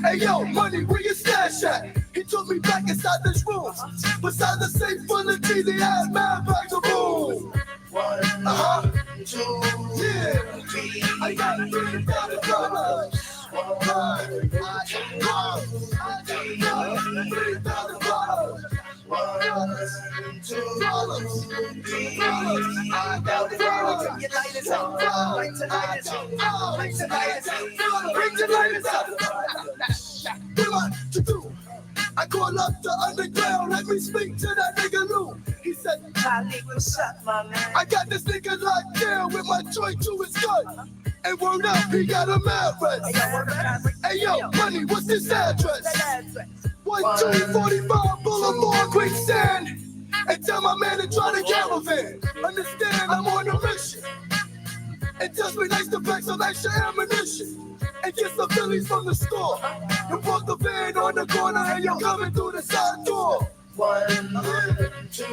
Speaker 8: Hey yo, money, where you stash at? He took me back inside this room. Beside the safe full of cheesy ass mad bags of boom. 1, 2, yeah. 3, I got $3,000. I call up the underground, let me speak to that nigga Lou. He said, Charlie, what's up, my man? I got this nigga locked down with my joint to his gun. And word up, he got a mad rest. Hey yo, money, what's this address? 1245 Boulevard, Quicksand. And tell my man to try the caravan. Understand, I'm on a mission. It just be nice to pack some extra ammunition. And get some Phillies from the store. You put the van on the corner and you're coming through the side door. 1, 2,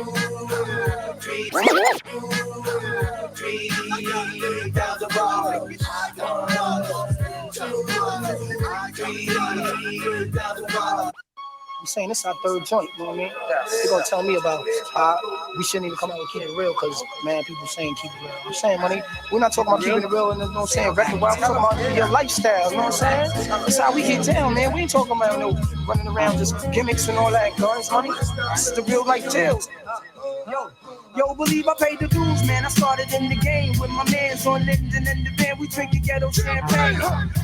Speaker 8: 3, 3,000 bars. 3,000 bars.
Speaker 9: I'm saying this is our third joint, you know what I mean? They're gonna tell me about how we shouldn't even come out and keep it real because man, people saying keep it real. I'm saying, money, we're not talking about keeping it real and you know what I'm saying, record wild, we're talking about your lifestyle, you know what I'm saying? That's how we get down, man. We ain't talking about no running around just gimmicks and all that, guns, money. This is the real life deal. Yo, believe I paid the dues, man. I started in the game with my mans on Linden and the van. We drinking ghetto champagne,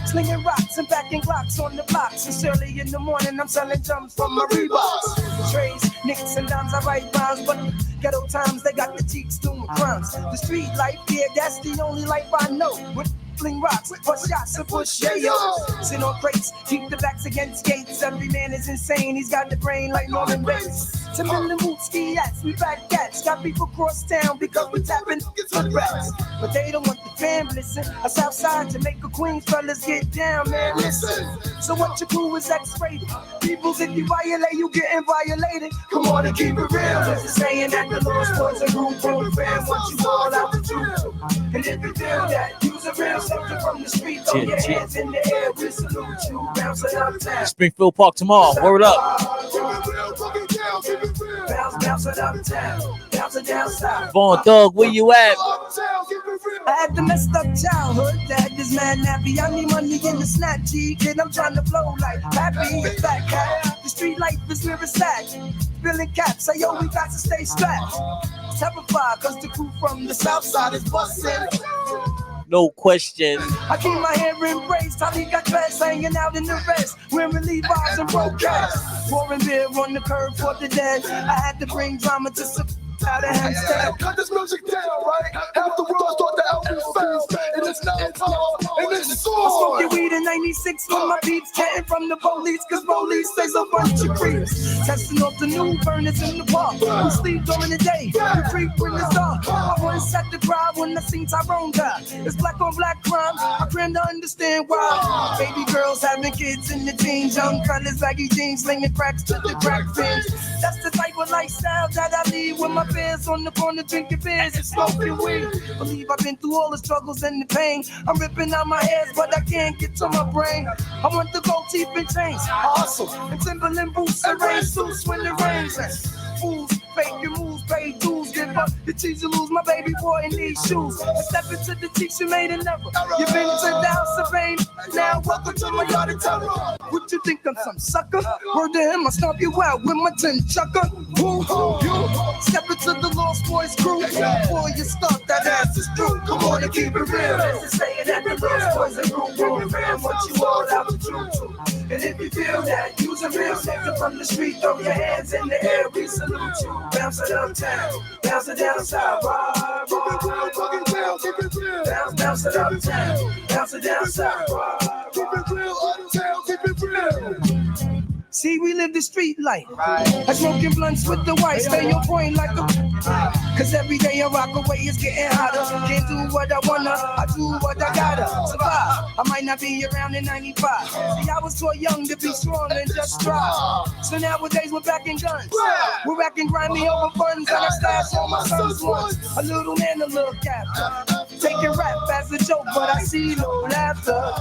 Speaker 9: slinging rocks and backing Glocks on the blocks. It's early in the morning, I'm selling jumps from my Reeboks. Trays, nicks and dimes, I write rhymes, but ghetto times, they got the cheeks doing crimes. The street life, yeah, that's the only life I know. With fling rocks, bust shots and push yayos. Sit on crates, keep the backs against gates. Every man is insane, he's got the brain like Norman Bates. Timberland boots, ski hats, we back cats. Got people cross town because we tapping good rats. But they don't want the fam, listen. Us outside Jamaica, Queens, fellas get down, man, listen. So what you do is X-rated. Peoples, if you violate, you getting violated. Come on and keep it real. This is saying that the Lord's was a group program. Want you all out the truth. And if you feel that, use a real something from the street. Throw your hands in the air, we salute you. Bounce it up town.
Speaker 4: Springfield Park tomorrow. Word up.
Speaker 9: Bounce it up town. Bounce it down south.
Speaker 4: Vaughn Thug, where you at?
Speaker 9: I had the messed up childhood that is mad nappy. I need money in the snap G, kid. I'm trying to flow like happy. Fat cat. The street life is where it's at. Spilling caps, say yo, we got to stay strapped. Terrified, cause the crew from the south side is bustin'.
Speaker 4: No question.
Speaker 9: I keep my hair embraced. I got class hanging out in the rest. Wearing Levi's and broadcast. Pouring beer on the curb for the dead. I had to bring drama to some out of Hempstead.
Speaker 8: Cut this music down, right? Half the world thought the album failed. And it's now time. And it's
Speaker 9: I
Speaker 8: sore.
Speaker 9: smoked weed in 96 with my peeps. Can't from the police, cause police says a bunch of creeps. Testing off the new burners in the park. We sleep during the day, we creep when it's dark. I once set the crowd when I seen Tyrone die. It's black on black crime, I cram to understand why. Baby girls having kids in the teens. Young fellas, baggy jeans, slinging cracks to the crack fins. That's the type of lifestyle that I lead with my beers on the corner, drinking beers and smoking weed. Believe I've been through all the struggles and the pain. I'm ripping out my hairs, but I can't get to my brain. I want to go deep in chains. I hustle and Timberland boots and rain suits when it rains. Fools, fake your moves, pay dues, give up the cheese you lose. My baby boy in these shoes. I step into the cheeks you made an error. You've been to the house of fame. Now welcome to my yard of terror. What you think I'm some sucker? Word to him, I stomp you out with my tin chucker. Who you? Step into the Lost Boys crew. Before you start, that ass is true. Come on and keep it real. This is saying that the Lost Boys and crew program. Want you all out the truth. And if you feel that, use a real nigga from the street. Throw your hands in the air, we salute you. Bounce it uptown, bounce it down south. Bounce it uptown, bounce it down south.
Speaker 8: Keep it real, uptown, keep it real.
Speaker 9: See, we live the street life. I smoking blunts with the white. Stay on point like a. Cause every day I rock away, it's getting hotter. Can't do what I wanna, I do what I gotta survive. I might not be around in 95. See, I was too young to be strong and just strive. So nowadays we're back in guns. We're racking grimy over funds. And I stash all my sons once. A little man to look after. Taking rap as a joke, but I see no laughter.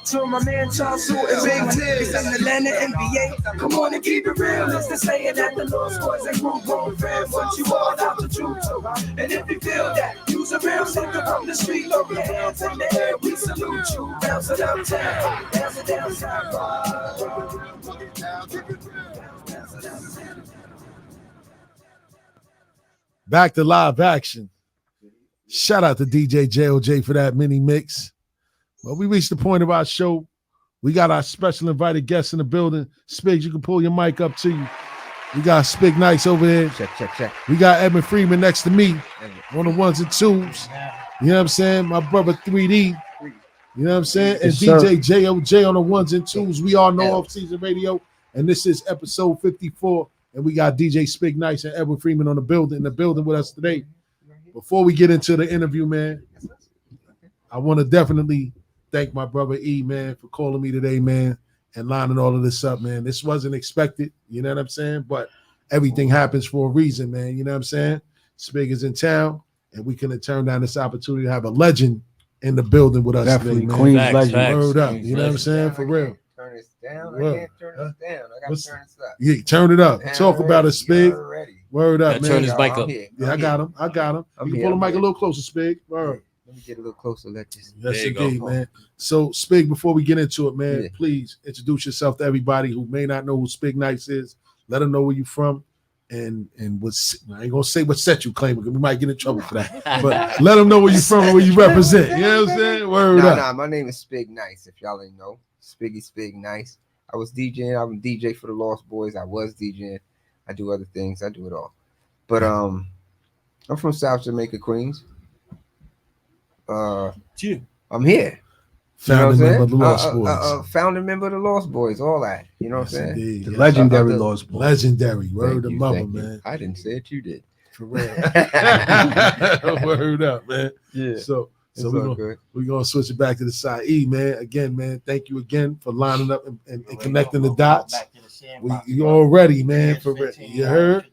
Speaker 9: To my man Charles Sue and Big Tears in the land of NBA. Come on and keep it real. It's the saying that the Lost Boys and group program. Want you all out the truth. And if you feel that, use a real nigga from the street. Throw your hands in the air, we salute you. Bounce it uptown, bounce it down south.
Speaker 2: Back to live action. Shout out to DJ JOJ for that mini mix. Well, we reached the point of our show. We got our special invited guests in the building. Spigg, you can pull your mic up to you. We got Spigg Nice over here.
Speaker 3: Check.
Speaker 2: We got Edwin Freeman next to me on the ones and twos. You know what I'm saying? My brother 3D. You know what I'm saying? And
Speaker 3: Yes,
Speaker 2: DJ JOJ on the ones and twos. We all know Offseason Radio. And this is episode 54. And we got DJ Spigg Nice and Edwin Freeman in the building with us today. Before we get into the interview, man, I want to definitely thank my brother E, man, for calling me today, man, and lining all of this up, man. This wasn't expected, you know what I'm saying? But everything happens for a reason, man. You know what I'm saying? Spigg is in town, and we couldn't turn down this opportunity to have a legend in the building with us.
Speaker 3: Definitely,
Speaker 2: today, man.
Speaker 3: Queen's
Speaker 4: Facts,
Speaker 3: legend.
Speaker 4: facts.
Speaker 2: Word up,
Speaker 4: Queen's
Speaker 2: you know what I'm
Speaker 4: legend.
Speaker 2: saying? For real.
Speaker 10: Turn this down.
Speaker 2: Word.
Speaker 10: I can't turn this down. I got to turn this up.
Speaker 2: Yeah, turn it up.
Speaker 10: Man,
Speaker 2: Talk about it, Spigg.
Speaker 10: Already.
Speaker 2: Word up,
Speaker 4: Now
Speaker 2: man.
Speaker 4: turn his mic
Speaker 10: I'm
Speaker 4: up.
Speaker 10: here.
Speaker 2: Yeah, I got him.
Speaker 10: I'm
Speaker 2: You can
Speaker 10: here,
Speaker 2: pull the
Speaker 10: I'm
Speaker 2: mic a
Speaker 10: here.
Speaker 2: little closer, Spigg. Word.
Speaker 10: Let me get a little closer. Let this.
Speaker 2: Yes,
Speaker 4: There you go.
Speaker 2: indeed, man. So, Spigg, before we get into it, man,
Speaker 10: Yeah.
Speaker 2: please introduce yourself to everybody who may not know who Spigg Nice is. Let them know where you from, and what's, I ain't gonna say what set you claim because we might get in trouble for that. But let them know where you from and where you represent. You know what I'm saying? Word up.
Speaker 10: Nah, my name is Spigg Nice. If y'all ain't know, Spigg Nice. I was DJing. I'm a DJ for the Lost Boys. I was DJing. I do other things. I do it all. But I'm from South Jamaica, Queens. I'm here.
Speaker 2: Founding
Speaker 10: you know
Speaker 2: member of the Lost
Speaker 10: Boys.
Speaker 2: Boys.
Speaker 10: Founding member of the Lost Boys. All that. You know what I'm saying?
Speaker 2: Indeed.
Speaker 3: The
Speaker 2: Yes.
Speaker 3: legendary
Speaker 10: Uh,
Speaker 3: Lost Boys.
Speaker 2: Legendary. Word
Speaker 10: Thank
Speaker 2: of
Speaker 10: you,
Speaker 2: mother,
Speaker 10: thank you.
Speaker 2: man.
Speaker 10: I didn't say it. You did.
Speaker 2: For real. Word up, man.
Speaker 10: Yeah.
Speaker 2: So
Speaker 10: It's
Speaker 2: we're
Speaker 10: all
Speaker 2: gonna,
Speaker 10: good.
Speaker 2: we're gonna switch it back to the side. E, man. Again, man, thank you again for lining up and connecting the dots. You already, man, for real. You heard?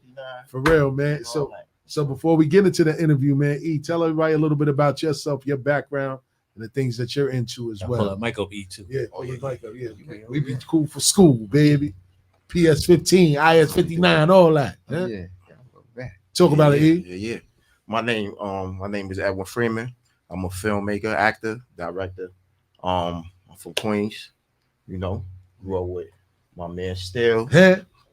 Speaker 2: For real, man. So before we get into the interview, man, E, tell everybody a little bit about yourself, your background, and the things that you're into as
Speaker 4: Pull
Speaker 2: well.
Speaker 4: that mic up, E too.
Speaker 2: Yeah, pull the mic up. Yeah, we be cool for school, baby. PS15, IS59, all that. Huh?
Speaker 10: Yeah.
Speaker 2: Talk about it, E.
Speaker 11: Yeah. My name is Edwin Freeman. I'm a filmmaker, actor, director. I'm from Queens. You know, grew up with my man Still,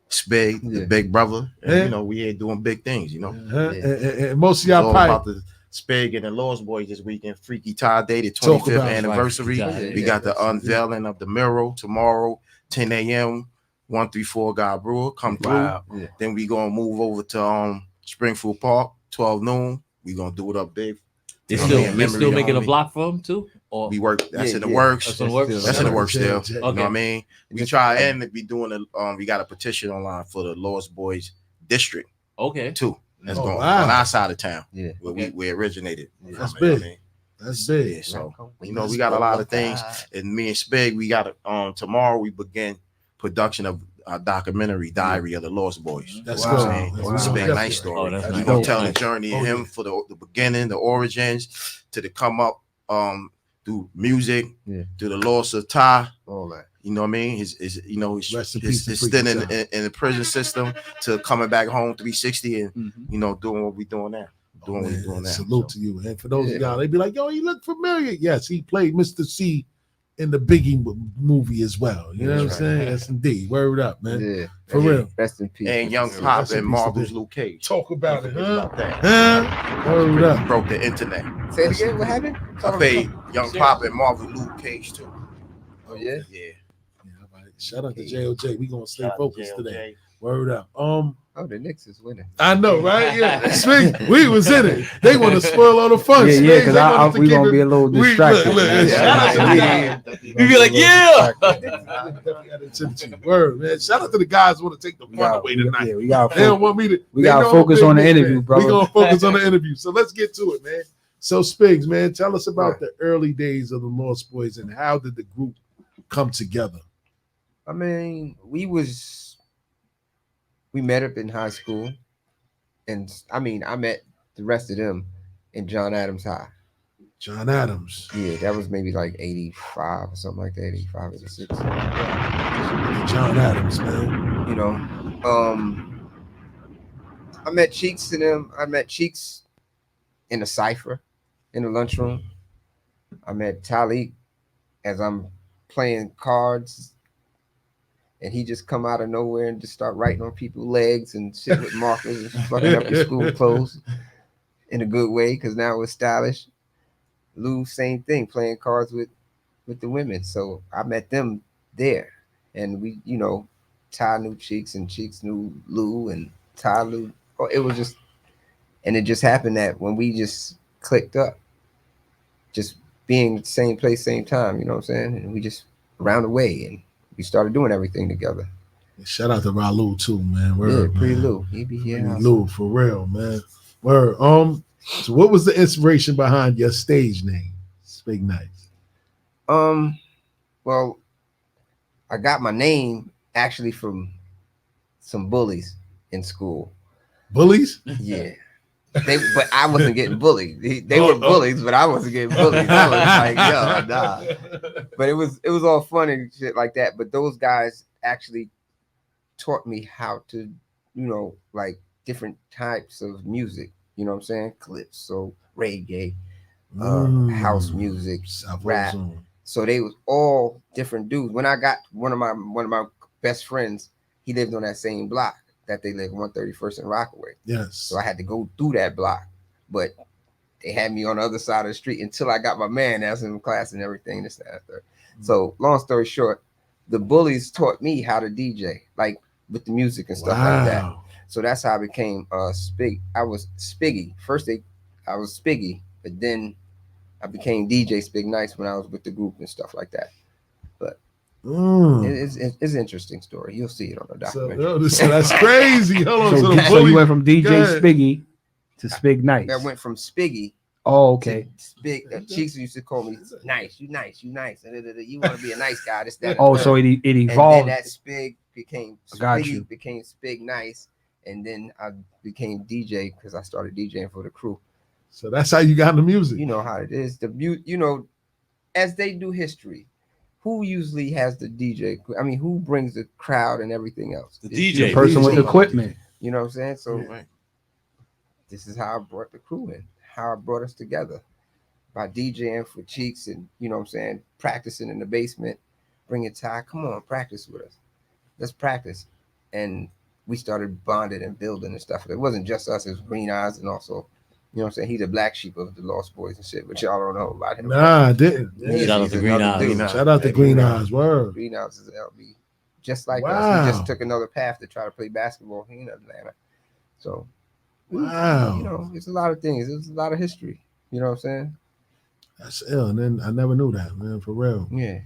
Speaker 11: Spigg, the big brother. And, you know, we here doing big things. You know,
Speaker 2: And most of
Speaker 11: It's
Speaker 2: y'all
Speaker 11: all
Speaker 2: probably
Speaker 11: about the Spigg and the Lost Boys this weekend. Freaky Tie Day, the
Speaker 2: Talk
Speaker 11: 25th
Speaker 2: about it.
Speaker 11: anniversary.
Speaker 4: Freaky Tie,
Speaker 11: We got the unveiling of the mural tomorrow, 10 a.m. 134 God Brewer. Come through.
Speaker 3: Wow.
Speaker 10: Yeah.
Speaker 11: Then we gonna move over to Springfield Park, 12 noon. We gonna do it up big.
Speaker 4: They
Speaker 11: Yeah,
Speaker 4: still
Speaker 11: man,
Speaker 4: they still
Speaker 11: memory,
Speaker 4: making a
Speaker 11: homie.
Speaker 4: block for him too? Or
Speaker 11: We work. That's
Speaker 10: Yeah,
Speaker 11: in the
Speaker 10: yeah.
Speaker 11: works.
Speaker 4: That's in the works?
Speaker 11: That's in the works still.
Speaker 2: Okay.
Speaker 11: You know what I mean? We try and be doing a. We got a petition online for the Lost Boys District
Speaker 4: okay.
Speaker 11: too. That's
Speaker 2: Oh,
Speaker 11: going
Speaker 2: wow.
Speaker 11: on our side of town.
Speaker 10: Yeah.
Speaker 11: Where
Speaker 4: Okay.
Speaker 11: we originated.
Speaker 2: That's
Speaker 11: from, you know
Speaker 2: big.
Speaker 11: what I mean?
Speaker 2: That's big.
Speaker 11: Yeah, so you know we got a lot of things. And me and Spigg, we got tomorrow we begin production of a documentary, Diary of the Lost Boys.
Speaker 2: That's
Speaker 11: You know what
Speaker 2: good.
Speaker 11: I'm saying?
Speaker 2: That's
Speaker 11: It's a
Speaker 2: good.
Speaker 11: big
Speaker 2: That's
Speaker 11: nice
Speaker 2: good.
Speaker 11: story.
Speaker 4: Oh, that's
Speaker 11: We
Speaker 4: nice.
Speaker 11: gonna
Speaker 4: Oh,
Speaker 11: tell the
Speaker 4: nice.
Speaker 11: journey of
Speaker 2: Oh,
Speaker 11: him
Speaker 2: yeah.
Speaker 11: for the beginning, the origins, to the come up through music,
Speaker 10: Yeah.
Speaker 11: to the loss of Ty.
Speaker 10: All that.
Speaker 11: You know what I mean? His you know, his
Speaker 2: Rest in peace to
Speaker 11: his
Speaker 2: Freaky
Speaker 11: stint
Speaker 2: Ty.
Speaker 11: in the prison system to coming back home 360 and
Speaker 4: Mhm.
Speaker 11: you know doing what we doing now. Doing what we
Speaker 2: Man,
Speaker 11: doing now.
Speaker 2: salute
Speaker 11: So,
Speaker 2: to you. And for those of
Speaker 10: Yeah.
Speaker 2: y'all, they be like, yo, he look familiar. Yes, he played Mr. C in the Biggie movie as well. You know what I'm
Speaker 10: That's
Speaker 2: saying? Yes, indeed. Word up, man.
Speaker 10: Yeah.
Speaker 2: For real.
Speaker 10: Rest in peace.
Speaker 11: and Young
Speaker 10: Yeah.
Speaker 11: Pop
Speaker 2: Rest in
Speaker 11: and
Speaker 2: peace to
Speaker 11: Marvel's
Speaker 2: Big.
Speaker 11: Luke Cage.
Speaker 2: Talk about it,
Speaker 11: Don't forget
Speaker 2: huh?
Speaker 11: about that.
Speaker 2: Huh? Word up.
Speaker 11: Broke the internet.
Speaker 10: Say it again. What happened?
Speaker 11: I paid Young Pop and Marvel Luke Cage too.
Speaker 10: Oh yeah.
Speaker 11: Yeah.
Speaker 2: Yeah, all right. Shout out to JOJ. We gonna stay
Speaker 11: Shout out to
Speaker 2: focused
Speaker 11: JLJ.
Speaker 2: today. Word up.
Speaker 10: Oh, the Knicks is winning.
Speaker 2: I know, right? Yeah. Speak. We was in it. They want to spoil all the fun.
Speaker 3: Yeah,
Speaker 2: Spigg.
Speaker 3: because
Speaker 2: They want us to
Speaker 3: we
Speaker 2: keep
Speaker 3: gonna
Speaker 2: it-
Speaker 3: be a little
Speaker 2: we-
Speaker 3: distracted.
Speaker 2: look,
Speaker 3: man.
Speaker 2: shout out to the guys.
Speaker 4: You be like, yeah.
Speaker 2: Word, man. Shout out to the guys who want to take the fun away tonight.
Speaker 3: Yeah, we got
Speaker 2: They don't want me to.
Speaker 3: we
Speaker 2: they
Speaker 3: gotta
Speaker 2: know
Speaker 3: focus
Speaker 2: I'm
Speaker 3: on the
Speaker 2: big,
Speaker 3: interview,
Speaker 2: man.
Speaker 3: brother.
Speaker 2: We gonna focus on the interview. So let's get to it, man. So Spiggs, man, tell us about the early days of the Lost Boys and how did the group come together?
Speaker 10: I mean, we met up in high school, and I mean, I met the rest of them in John Adams High.
Speaker 2: John Adams.
Speaker 10: Yeah, that was maybe like 85 or something like that, 85, 86.
Speaker 2: John Adams, man.
Speaker 10: You know, I met Cheeks and them. I met Cheeks in the cipher in the lunchroom. I met Talik as I'm playing cards, and he just come out of nowhere and just start writing on people's legs and shit with markers and fucking up your school clothes in a good way because now it's stylish. Lou, same thing, playing cards with the women. So I met them there, and we, you know, Ty knew Cheeks and Cheeks knew Lou and Ty knew. Oh, it was just, and it just happened that when we just clicked up, just being the same place, same time, you know what I'm saying? And we just around the way and we started doing everything together.
Speaker 2: Shout out to Ralu too, man. Word,
Speaker 10: yeah, Pretty
Speaker 2: man.
Speaker 10: Lou. He be here.
Speaker 2: Pretty Lou, for real, man. Word. So what was the inspiration behind your stage name, Spigg Nice?
Speaker 10: Well, I got my name actually from some bullies in school.
Speaker 2: Bullies?
Speaker 10: Yeah. But I wasn't getting bullied. They were bullies, but I wasn't getting bullied. I was like, yo, nah. But it was all fun and shit like that. But those guys actually taught me how to, like different types of music. You know what I'm saying? Clips, so reggae, house music, rap. So they was all different dudes. When I got one of my best friends, he lived on that same block that they lived, 131st and Rockaway.
Speaker 2: Yes.
Speaker 10: So I had to go through that block, but they had me on the other side of the street until I got my man that was in class and everything. This, that, and third. So long story short, the bullies taught me how to DJ, like with the music and stuff like that. So that's how I became Spigg. I was Spiggy. First I was Spiggy, but then I became DJ Spigg Nice when I was with the group and stuff like that. But it's an interesting story. You'll see it on the documentary.
Speaker 2: So that's crazy. Hold on.
Speaker 3: So you went from DJ Spiggy to Spigg Nice.
Speaker 10: I went from Spiggy.
Speaker 3: Oh, okay.
Speaker 10: Spigg. Cheeks used to call me nice. You nice. You nice. You want to be a nice guy. This, that,
Speaker 3: oh, so it evolved.
Speaker 10: And then that Spigg became Spiggy, became Spigg Nice, and then I became DJ because I started DJing for the crew.
Speaker 2: So that's how you got into music.
Speaker 10: You know how it is. As they do history, who usually has the DJ? I mean, who brings the crowd and everything else?
Speaker 4: The DJ.
Speaker 3: The person with the equipment.
Speaker 10: You know what I'm saying? So this is how I brought the crew in, how I brought us together. By DJing for Cheeks and, you know what I'm saying, practicing in the basement, bringing Ty, come on, practice with us. Let's practice. And we started bonding and building and stuff. It wasn't just us, it was Green Eyes and also, you know what I'm saying, he's a black sheep of the Lost Boys and shit, but y'all don't know about him.
Speaker 2: Nah, I didn't.
Speaker 4: Shout out to Green Eyes.
Speaker 2: Shout out to Green Eyes. Word.
Speaker 10: Green Eyes is LB. Just like us. He just took another path to try to play basketball in Atlanta. So, it's a lot of things. It's a lot of history. You know what I'm saying?
Speaker 2: That's ill. And then I never knew that, man, for real.
Speaker 10: Yeah.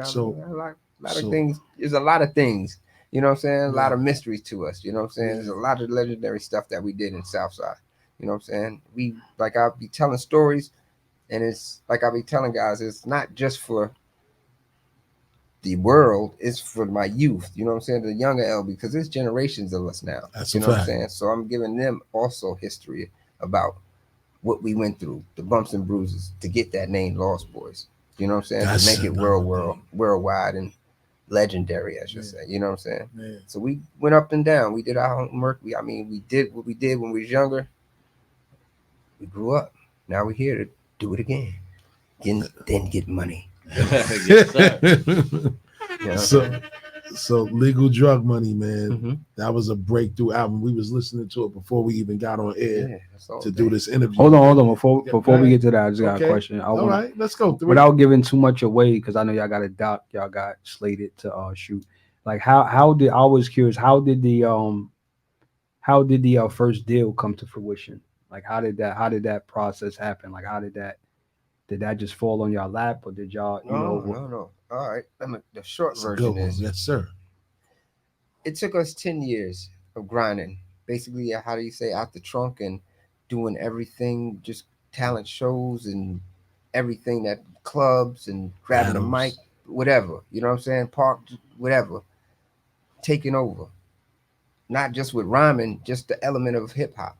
Speaker 2: So,
Speaker 10: a lot of things. There's a lot of things. You know what I'm saying? A lot of mysteries to us. You know what I'm saying? There's a lot of legendary stuff that we did in Southside. You know what I'm saying? I'll be telling stories, and it's like I'll be telling guys, it's not just for the world, it's for my youth. You know what I'm saying? The younger LB, because there's generations of us now.
Speaker 2: That's
Speaker 10: you know what I'm saying? So I'm giving them also history about what we went through, the bumps and bruises to get that name Lost Boys. You know what I'm saying? To make it worldwide and legendary, I should say. You know what I'm saying?
Speaker 2: Man.
Speaker 10: So we went up and down. We did our homework. We did what we did when we was younger. We grew up. Now we're here to do it again. Then get money.
Speaker 4: Yes, sir.
Speaker 2: So Legal Drug Money, man. That was a breakthrough album. We was listening to it before we even got on air to do this interview.
Speaker 3: Hold on. Before we get to that, I just got a question.
Speaker 2: All right, let's go through
Speaker 3: without giving too much away, because I know y'all got a doc, y'all got slated to shoot. Like how did I was curious, how did the first deal come to fruition? Like how did that process happen? Like how did that just fall on y'all lap, or did y'all
Speaker 10: No. All right. The short version is
Speaker 2: yes, sir.
Speaker 10: It took us 10 years of grinding. Basically, how do you say, out the trunk and doing everything, just talent shows and everything, that clubs and grabbing the mic, whatever. You know what I'm saying? Park, whatever. Taking over. Not just with rhyming, just the element of hip hop.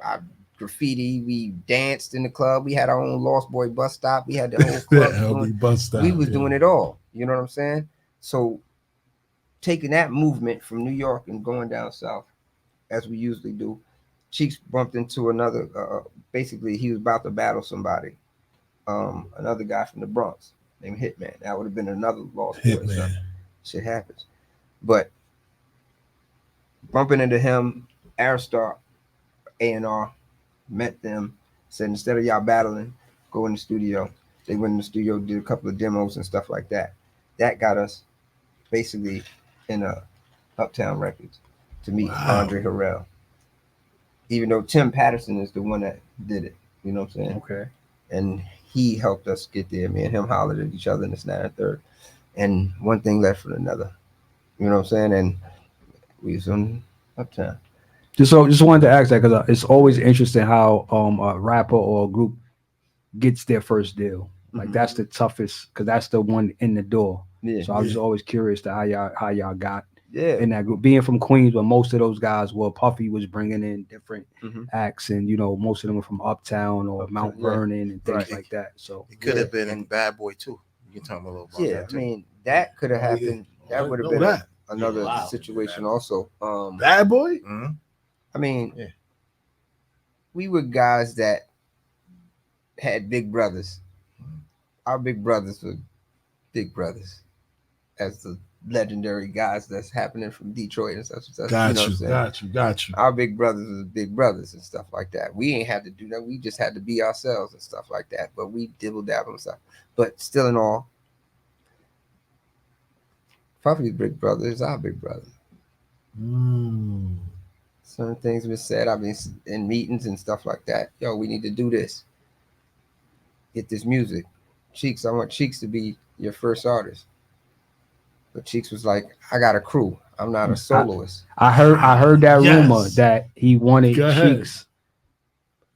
Speaker 10: I graffiti, we danced in the club, we had our own Lost Boy bus stop, we had the whole club
Speaker 2: bus stop,
Speaker 10: we was doing it all, you know what I'm saying? So taking that movement from New York and going down south, as we usually do, Cheeks bumped into another, basically he was about to battle somebody, another guy from the Bronx named Hitman. That would have been another Lost Boy. So shit happens. But bumping into him, Aristar, A&R, met them, said instead of y'all battling, go in the studio. They went in the studio, did a couple of demos and stuff like that. That got us basically in Uptown Records to meet Andre Harrell. Even though Tim Patterson is the one that did it, you know what I'm saying?
Speaker 3: Okay.
Speaker 10: And he helped us get there. Me and him hollered at each other in this 9 and third. And one thing led for another. You know what I'm saying? And we was on Uptown.
Speaker 3: Just wanted to ask that because it's always interesting how a rapper or a group gets their first deal. Like that's the toughest because that's the one in the door.
Speaker 10: Yeah.
Speaker 3: So I was just always curious to how y'all got in
Speaker 10: Yeah.
Speaker 3: that group. Being from Queens, but most of those guys, Puffy was bringing in different acts, and most of them were from Uptown or Mount Vernon and things like that. So
Speaker 11: it could have been Bad Boy too. You can tell me a little about that too.
Speaker 10: I mean that could have happened. That would have been another situation also.
Speaker 2: Bad Boy.
Speaker 10: I mean, we were guys that had big brothers. Our big brothers were big brothers, as the legendary guys that's happening from Detroit and stuff.
Speaker 2: Got you.
Speaker 10: Our big brothers was big brothers and stuff like that. We ain't had to do that. We just had to be ourselves and stuff like that. But we dibble dabble and stuff. But still in all, Puffy's big brother is our big brother. Certain things were said. I mean, in meetings and stuff like that. Yo, we need to do this. Get this music. Cheeks, I want Cheeks to be your first artist. But Cheeks was like, I got a crew. I'm not a soloist.
Speaker 3: I heard that rumor that he wanted Cheeks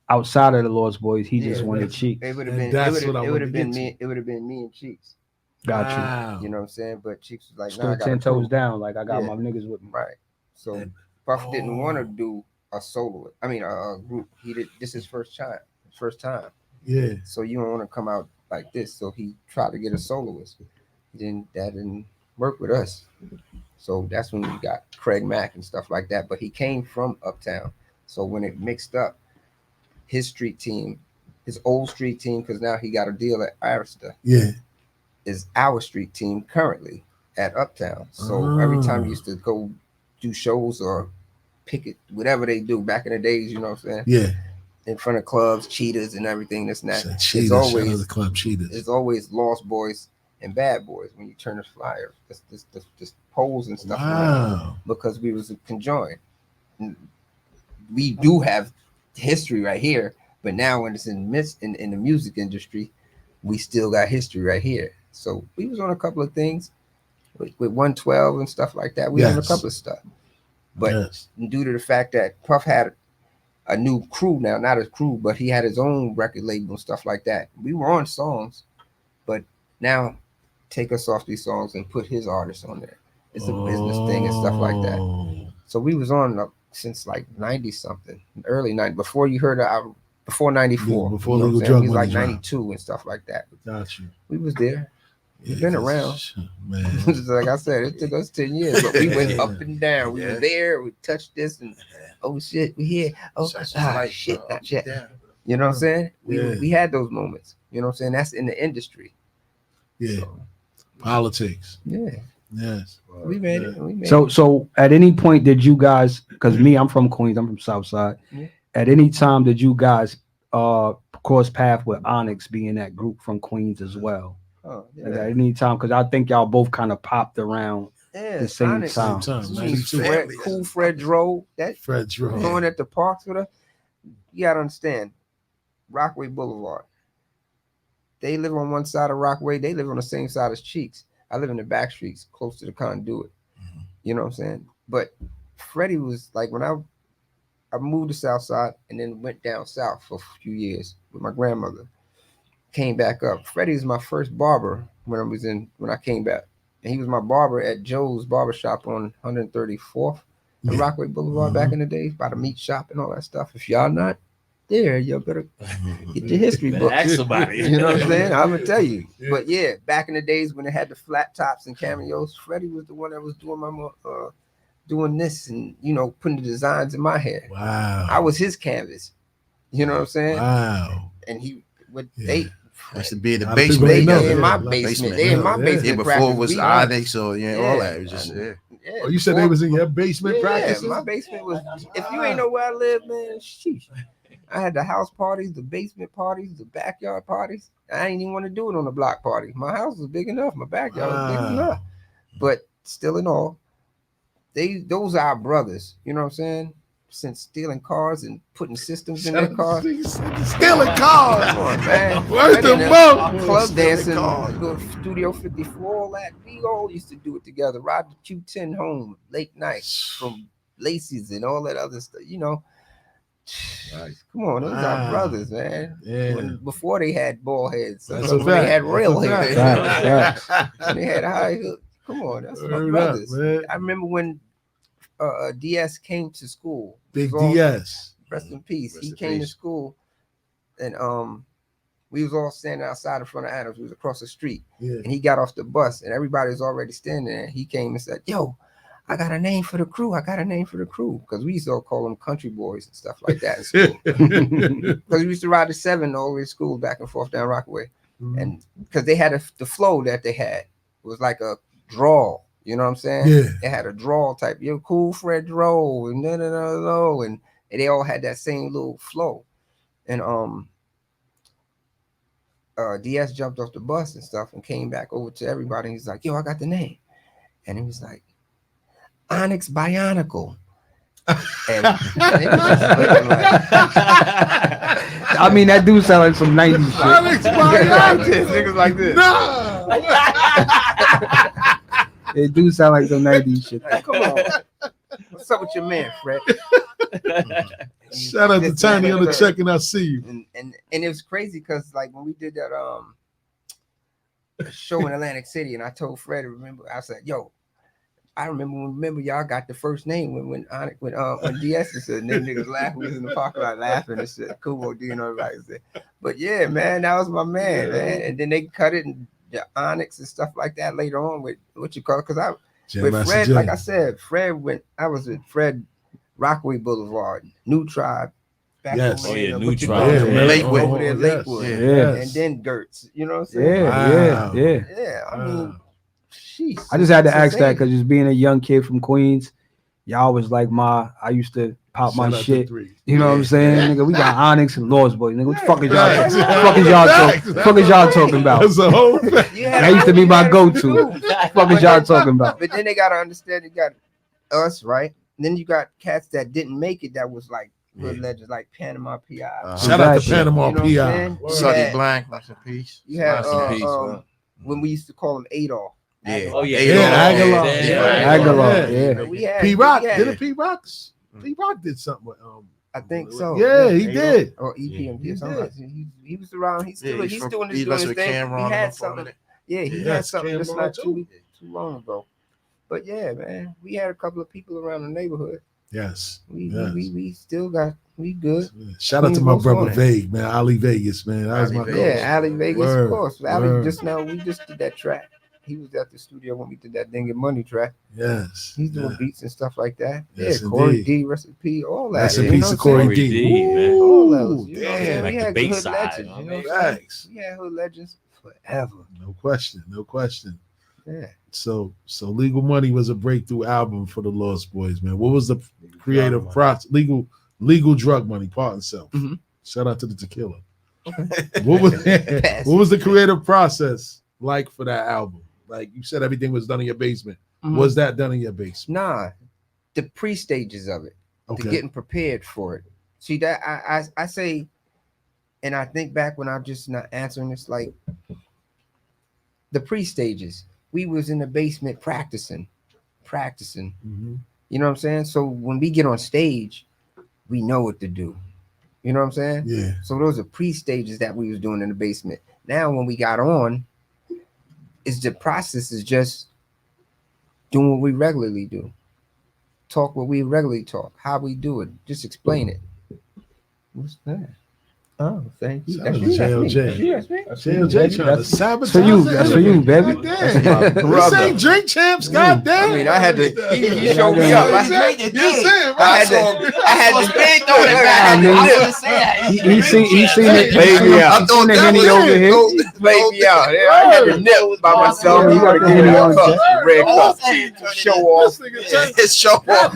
Speaker 3: outside of the Lost Boys. He just wanted Cheeks.
Speaker 10: It would have been me and Cheeks.
Speaker 3: Got you.
Speaker 10: You know what I'm saying? But Cheeks was like,
Speaker 3: still 10 toes down. Like I got my niggas with me.
Speaker 10: Right. So Puff didn't want to do a soloist. I mean, a group. He did. This is first time.
Speaker 2: Yeah.
Speaker 10: So you don't want to come out like this. So he tried to get a soloist. Then that didn't work with us. So that's when we got Craig Mack and stuff like that. But he came from Uptown. So when it mixed up, his street team, his old street team, because now he got a deal at Arista.
Speaker 2: Yeah.
Speaker 10: Is our street team currently at Uptown. So every time we used to go do shows or picket, whatever they do back in the days, you know what I'm saying?
Speaker 2: Yeah.
Speaker 10: In front of clubs, cheetahs and everything, this and that.
Speaker 2: Cheetahs,
Speaker 10: it's always
Speaker 2: the club cheetahs.
Speaker 10: It's always Lost Boys and Bad Boys when you turn the flyer. Just polls and stuff.
Speaker 2: Wow.
Speaker 10: Because we was conjoined. We do have history right here, but now when it's in the music industry, we still got history right here. So we was on a couple of things with 112 and stuff like that. We on a couple of stuff. But due to the fact that Puff had a new crew now, not a crew, but he had his own record label and stuff like that. We were on songs, but now take us off these songs and put his artists on there. It's a business thing and stuff like that. So we was on since like 90 something, early 90, before you heard our, before 94.
Speaker 2: Before
Speaker 10: you know
Speaker 2: Legal
Speaker 10: what I'm saying?
Speaker 2: Drug
Speaker 10: We was like
Speaker 2: Money
Speaker 10: 92 and stuff like that.
Speaker 2: Got you.
Speaker 10: We was there. We've been around.
Speaker 2: Man.
Speaker 10: Like I said, it took us 10 years, but we went up and down. We were there. We touched this and oh shit, we here. Oh shit, not yet. You know what I'm saying? We had those moments. You know what I'm saying? That's in the industry.
Speaker 2: Yeah. So, politics.
Speaker 10: Yeah.
Speaker 2: Yes.
Speaker 10: We made it.
Speaker 3: So at any point did you guys, because me, I'm from Queens, I'm from Southside. Yeah. At any time did you guys cross path with Onyx being that group from Queens as well?
Speaker 10: Oh, yeah.
Speaker 3: Like at any time, because I think y'all both kind of popped around the same time.
Speaker 10: Cool Fred drove that.
Speaker 2: Fred drove
Speaker 10: going at the parks with her. You gotta understand, Rockaway Boulevard. They live on one side of Rockaway. They live on the same side as Cheeks. I live in the back streets, close to the conduit. You know what I'm saying? But Freddie was like, when I moved to Southside and then went down south for a few years with my grandmother. Came back up. Freddie's my first barber when I came back. And he was my barber at Joe's Barbershop on 134th and Rockaway Boulevard back in the day, by the meat shop and all that stuff. If y'all not there, y'all better get your history book.
Speaker 4: Ask somebody.
Speaker 10: You know what I'm saying? I'm gonna tell you. But yeah, back in the days when they had the flat tops and cameos, Freddie was the one that was doing my doing this and putting the designs in my hair.
Speaker 2: Wow.
Speaker 10: I was his canvas. You know what I'm saying?
Speaker 2: Wow.
Speaker 10: And they
Speaker 11: used to be in the basement.
Speaker 10: They in my basement. They in my basement.
Speaker 11: Yeah, before it was Onyx or all that. It was just
Speaker 2: Oh, you said they was in your basement practicing?
Speaker 10: My basement was. If you ain't know where I live, man, sheesh. I had the house parties, the basement parties, the backyard parties. I didn't even want to do it on the block party. My house was big enough. My backyard was big enough. But still in all, those are our brothers. You know what I'm saying? Since stealing cars and putting systems in their cars.
Speaker 2: Stealing cars.
Speaker 10: Come on, man.
Speaker 2: Where's the boat?
Speaker 10: Club dancing, go to Studio 54, all that. We all used to do it together. Ride the Q10 home late night from Lacey's and all that other stuff. Come on, those are brothers, man.
Speaker 2: Yeah.
Speaker 10: Before they had bald heads,
Speaker 2: That's
Speaker 10: when
Speaker 2: a
Speaker 10: they
Speaker 2: fact.
Speaker 10: had real
Speaker 2: That's a
Speaker 10: hair.
Speaker 2: fact.
Speaker 10: And they had high hood. Come on, that's my
Speaker 2: Word up,
Speaker 10: brothers.
Speaker 2: man.
Speaker 10: I remember when DS came to school.
Speaker 2: Big
Speaker 10: He was all-
Speaker 2: DS.
Speaker 10: Rest in peace.
Speaker 11: Rest
Speaker 10: He
Speaker 11: in
Speaker 10: came to
Speaker 11: peace.
Speaker 10: school, and we was all standing outside in front of Adams. We was across the street,
Speaker 2: Yeah.
Speaker 10: and he got off the bus, and everybody was already standing there. He came and said, "Yo, I got a name for the crew. I got a name for the crew," because we used to all call them country boys and stuff like that in school. Because we used to ride the 7 all the way to school back and forth down Rockaway, and because they had the flow that they had, it was like a drawl. You know what I'm saying?
Speaker 2: Yeah.
Speaker 10: It had a drawl type. You're cool, Fred Drawl, and no, and they all had that same little flow. And DS jumped off the bus and stuff and came back over to everybody. And he's like, "Yo, I got the name," and he was like, "Onyx Bionicle." And it was just looking like,
Speaker 3: I mean, that do sound like some 90s shit.
Speaker 2: Onyx
Speaker 10: niggas like this.
Speaker 2: No.
Speaker 3: It do sound like some 90s shit.
Speaker 10: Hey, come on. What's up with your man, Fred?
Speaker 2: Shout out to Tiny on the check, and I see you.
Speaker 10: And it was crazy because like when we did that show in Atlantic City, and I told Fred, I said, "Yo, I remember y'all got the first name when DS said, and them niggas laughed. We was in the parking lot laughing and said, "Cool, do you know everybody said?" But yeah, man, that was my man, man. And then they cut it and the Onyx and stuff like that later on with what you call it, because I with Fred, like I said, I was with Fred Rockaway Boulevard, New Tribe. Back
Speaker 2: Yes.
Speaker 10: over
Speaker 4: Oh, yeah,
Speaker 10: there,
Speaker 4: New
Speaker 10: what you
Speaker 4: Tribe.
Speaker 10: call it,
Speaker 2: Yeah,
Speaker 10: Lakewood.
Speaker 2: man.
Speaker 10: Over there,
Speaker 2: Oh,
Speaker 10: Lakewood.
Speaker 2: yes.
Speaker 3: Yes.
Speaker 10: And then Gertz. You know what I'm saying?
Speaker 2: Wow.
Speaker 10: Yeah, I mean, sheesh.
Speaker 3: I just had to
Speaker 10: It's
Speaker 3: ask that
Speaker 10: insane.
Speaker 3: because just being a young kid from Queens, y'all was like I used to pop my
Speaker 2: Shout out to
Speaker 3: shit.
Speaker 2: 3.
Speaker 3: You know what I'm saying? Nigga, we got Onyx and Lost Boys. Nigga, what the fuck is y'all
Speaker 2: Facts.
Speaker 3: fuck is y'all talking? Fuck is y'all talking about?
Speaker 2: That's a whole fact.
Speaker 3: That used to be my go-to. Fuck is y'all talking about?
Speaker 10: But then they gotta understand, you got us, right? And then you got cats that didn't make it that was like good legends, like Panama PI.
Speaker 2: Shout out to Panama
Speaker 10: You know what I'm
Speaker 2: PI.
Speaker 10: saying?
Speaker 11: Sonny Blank, rest in peace.
Speaker 10: You had
Speaker 4: Rest in peace,
Speaker 10: when we used to call him Adolf.
Speaker 11: Yeah.
Speaker 4: Oh, yeah.
Speaker 2: Yeah, Aguilar.
Speaker 3: Aguilar, yeah.
Speaker 10: But we had
Speaker 2: P Rock
Speaker 10: we had-
Speaker 2: did it. P Rock's. P Rock did something with
Speaker 10: I think so.
Speaker 2: Yeah, he did.
Speaker 10: Or EPMD
Speaker 2: He
Speaker 10: or something.
Speaker 2: did.
Speaker 10: He was around. He's still he's doing
Speaker 11: he
Speaker 10: his
Speaker 11: with
Speaker 10: thing.
Speaker 11: Cameron
Speaker 10: He
Speaker 11: on
Speaker 10: had
Speaker 11: him for a
Speaker 10: something.
Speaker 11: minute.
Speaker 10: Yeah, he had
Speaker 2: Yes,
Speaker 10: something just
Speaker 2: Cameron
Speaker 10: not too long ago. But yeah, man, we had a couple of people around the neighborhood.
Speaker 2: Yes.
Speaker 10: We still got we good.
Speaker 2: Shout out to my brother Vague, man. Ali Vegas, man. That was
Speaker 11: Ali
Speaker 2: my
Speaker 11: Vegas.
Speaker 2: goal.
Speaker 10: Yeah, Ali Vegas,
Speaker 2: Word,
Speaker 10: of course. Ali
Speaker 2: word.
Speaker 10: we just did that track. He was at the studio when we did that Ding and Money track.
Speaker 2: Yes.
Speaker 10: He's doing beats and stuff like that.
Speaker 2: Yes,
Speaker 10: yeah, Corey
Speaker 2: indeed.
Speaker 10: D, recipe, all that.
Speaker 2: Rest in
Speaker 10: you
Speaker 2: peace
Speaker 10: know
Speaker 2: to
Speaker 10: what I'm
Speaker 2: Corey
Speaker 10: saying?
Speaker 2: D.
Speaker 4: man.
Speaker 10: All those, you know what I'm
Speaker 2: Damn.
Speaker 10: saying?
Speaker 4: Like
Speaker 10: We
Speaker 4: the
Speaker 10: had
Speaker 4: bass
Speaker 10: hood
Speaker 4: side,
Speaker 10: legends,
Speaker 4: you know
Speaker 10: you
Speaker 4: what
Speaker 10: know
Speaker 4: I mean?
Speaker 10: what I'm saying?
Speaker 2: Facts.
Speaker 10: We had hood legends forever.
Speaker 2: No question. No question.
Speaker 10: Yeah.
Speaker 2: So Legal Money was a breakthrough album for the Lost Boys, man. What was the creative process? Legal Drug Money, part and self.
Speaker 10: Mhm.
Speaker 2: Shout out to the tequila. what was the creative process like for that album? Like you said, everything was done in your basement.
Speaker 10: Mhm.
Speaker 2: Was that done in your basement?
Speaker 10: Nah, the pre-stages of it,
Speaker 2: Okay.
Speaker 10: to getting prepared for it. See that I say, and I think back when I'm just not answering this, like the pre-stages, we was in the basement practicing.
Speaker 2: Mhm.
Speaker 10: You know what I'm saying? So when we get on stage, we know what to do. You know what I'm saying?
Speaker 2: Yeah.
Speaker 10: So those are pre-stages that we was doing in the basement. Now when we got on, the process is just doing what we regularly do. Talk what we regularly talk. How we do it. Just explain it. What's that? Oh, thank you.
Speaker 2: Shout
Speaker 10: That's
Speaker 2: out to
Speaker 10: you. That's me.
Speaker 2: JLJ.
Speaker 10: That's you. That's me.
Speaker 2: JLJ trying to sabotage.
Speaker 3: for you. That's for you, baby.
Speaker 2: Goddamn. This ain't drink champs. Goddamn.
Speaker 10: I mean, I had to. He showed me up. I had to. Spigg throw that back.
Speaker 3: He seen it.
Speaker 10: Baby out.
Speaker 3: He seen the Henny over here.
Speaker 10: Played me out. Yeah, I had to nip by myself.
Speaker 3: Yeah,
Speaker 10: You gotta
Speaker 3: you
Speaker 10: give me
Speaker 3: got
Speaker 10: a
Speaker 3: the
Speaker 10: cup, red cup. Show off.
Speaker 11: His show off.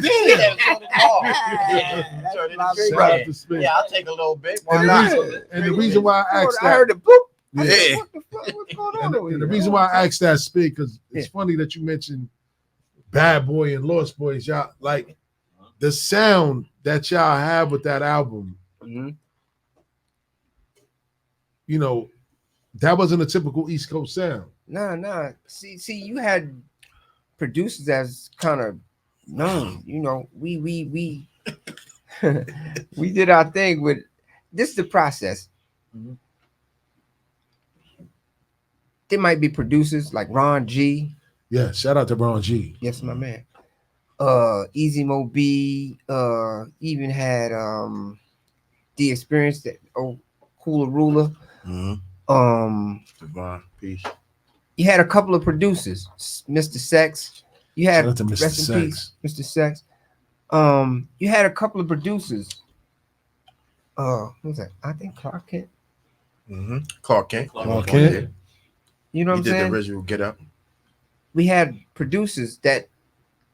Speaker 2: Shout out to Spigg.
Speaker 11: Yeah, I'll take a little bit.
Speaker 2: And the reason why I asked
Speaker 10: I heard
Speaker 2: that,
Speaker 10: the boop.
Speaker 2: yeah.
Speaker 10: What the fuck? What's going on over
Speaker 2: And the
Speaker 10: here?
Speaker 2: reason why I asked that Spigg, because it's funny that you mentioned Bad Boy and Lost Boys. Y'all like the sound that y'all have with that album.
Speaker 10: Mhm.
Speaker 2: You know, that wasn't a typical East Coast sound.
Speaker 10: Nah. See, you had producers that's kind of known. You know, we we did our thing with this. Is the process.
Speaker 2: Mhm.
Speaker 10: There might be producers like Ron G.
Speaker 2: Yeah, shout out to Ron G.
Speaker 10: Yes, my man. Easy Mo B. Even had the experience that Cooler Ruler.
Speaker 11: Devon, peace.
Speaker 10: You had a couple of producers, Mr. Sex. You had
Speaker 2: Shout out to Mr.
Speaker 10: rest in
Speaker 2: Sex.
Speaker 10: peace, Mr. Sex. You had a couple of producers. What was that? I think Clark Kent.
Speaker 11: Clark Kent.
Speaker 2: Clark Kent.
Speaker 10: You know what I'm
Speaker 11: He did
Speaker 10: saying?
Speaker 11: the original Get Up.
Speaker 10: We had producers that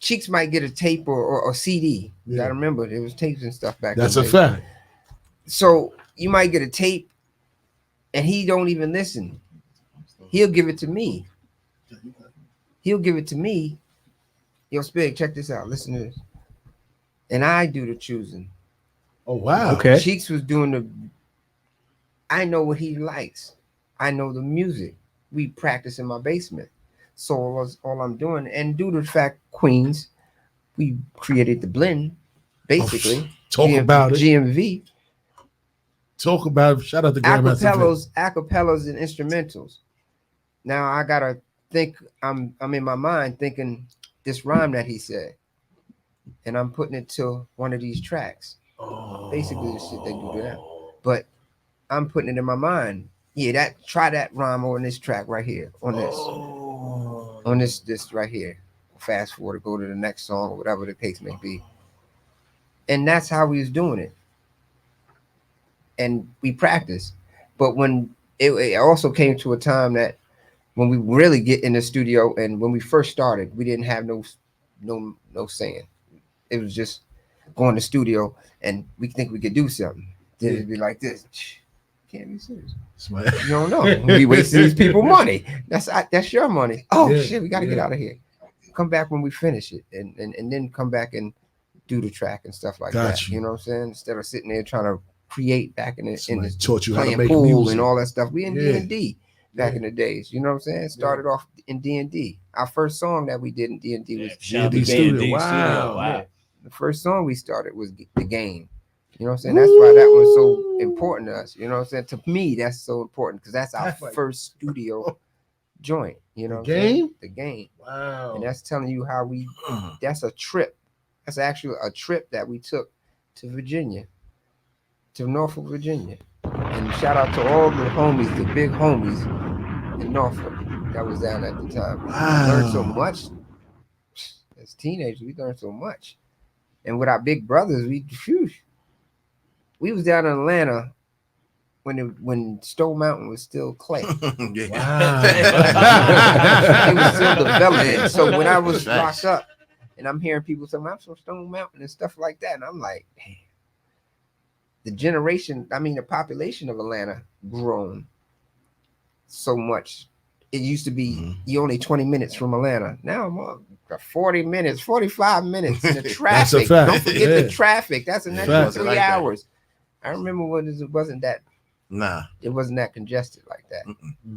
Speaker 10: Cheeks might get a tape or CD. You
Speaker 2: Yeah.
Speaker 10: gotta remember there was tapes and stuff back
Speaker 2: That's
Speaker 10: then.
Speaker 2: a fact.
Speaker 10: So you might get a tape and he don't even listen. He'll give it to me. Yo, Spigg, check this out. Listen to this. And I do the choosing.
Speaker 2: Oh wow.
Speaker 3: Okay.
Speaker 10: Cheeks was doing I know what he likes. I know the music. We practice in my basement. So all I'm doing, and due to the fact Queens, we created the blend, basically.
Speaker 2: Talk about it.
Speaker 10: GMV.
Speaker 2: Talk about it. Shout out to Grandmaster Vic.
Speaker 10: Acapellas and instrumentals. Now I gotta think. I'm in my mind thinking this rhyme that he said, and I'm putting it to one of these tracks. Basically, the shit they do that. But I'm putting it in my mind. Yeah, try that rhyme on this track right here. On this right here. Fast forward, go to the next song or whatever the case may be. And that's how we was doing it. And we practiced. But when it also came to a time that when we really get in the studio and when we first started, we didn't have no saying. It was just going to the studio and we think we could do something. Then it'd be like this. Can't be serious. You don't know. We wasting these people money. That's your money. Oh shit, we gotta get out of here. Come back when we finish it and then come back and do the track and stuff like that. You know what I'm saying? Instead of sitting there trying to create back in the
Speaker 2: taught you how to
Speaker 10: playing
Speaker 2: make
Speaker 10: pool
Speaker 2: music
Speaker 10: and all that stuff. We in D&D back in the days. You know what I'm saying? Started off in D&D. Our first song that we did in D&D was
Speaker 2: D&D Studio. Wow.
Speaker 10: Yeah. The first song we started was The Game. You know what I'm saying? That's why that one's so important to us. You know what I'm saying? To me, that's so important because that's our first studio joint. You know, The Game.
Speaker 2: Wow.
Speaker 10: And that's telling you how that's a trip. That's actually a trip that we took to Virginia, to Norfolk, Virginia. And shout out to all the homies, the big homies in Norfolk that was down at the time.
Speaker 2: Wow.
Speaker 10: We learned so much. As teenagers, we learned so much. And with our big brothers, we was down in Atlanta when Stone Mountain was still clay.
Speaker 2: Wow.
Speaker 10: It was still developing. So when I was locked up and I'm hearing people say, I'm from Stone Mountain and stuff like that, and I'm like, damn. The population of Atlanta grown so much. It used to be you're only 20 minutes from Atlanta. Now I'm 40 minutes, 45 minutes in the traffic. Don't forget the traffic. That's an extra 3 hours. I remember when it wasn't that. It wasn't that congested like that.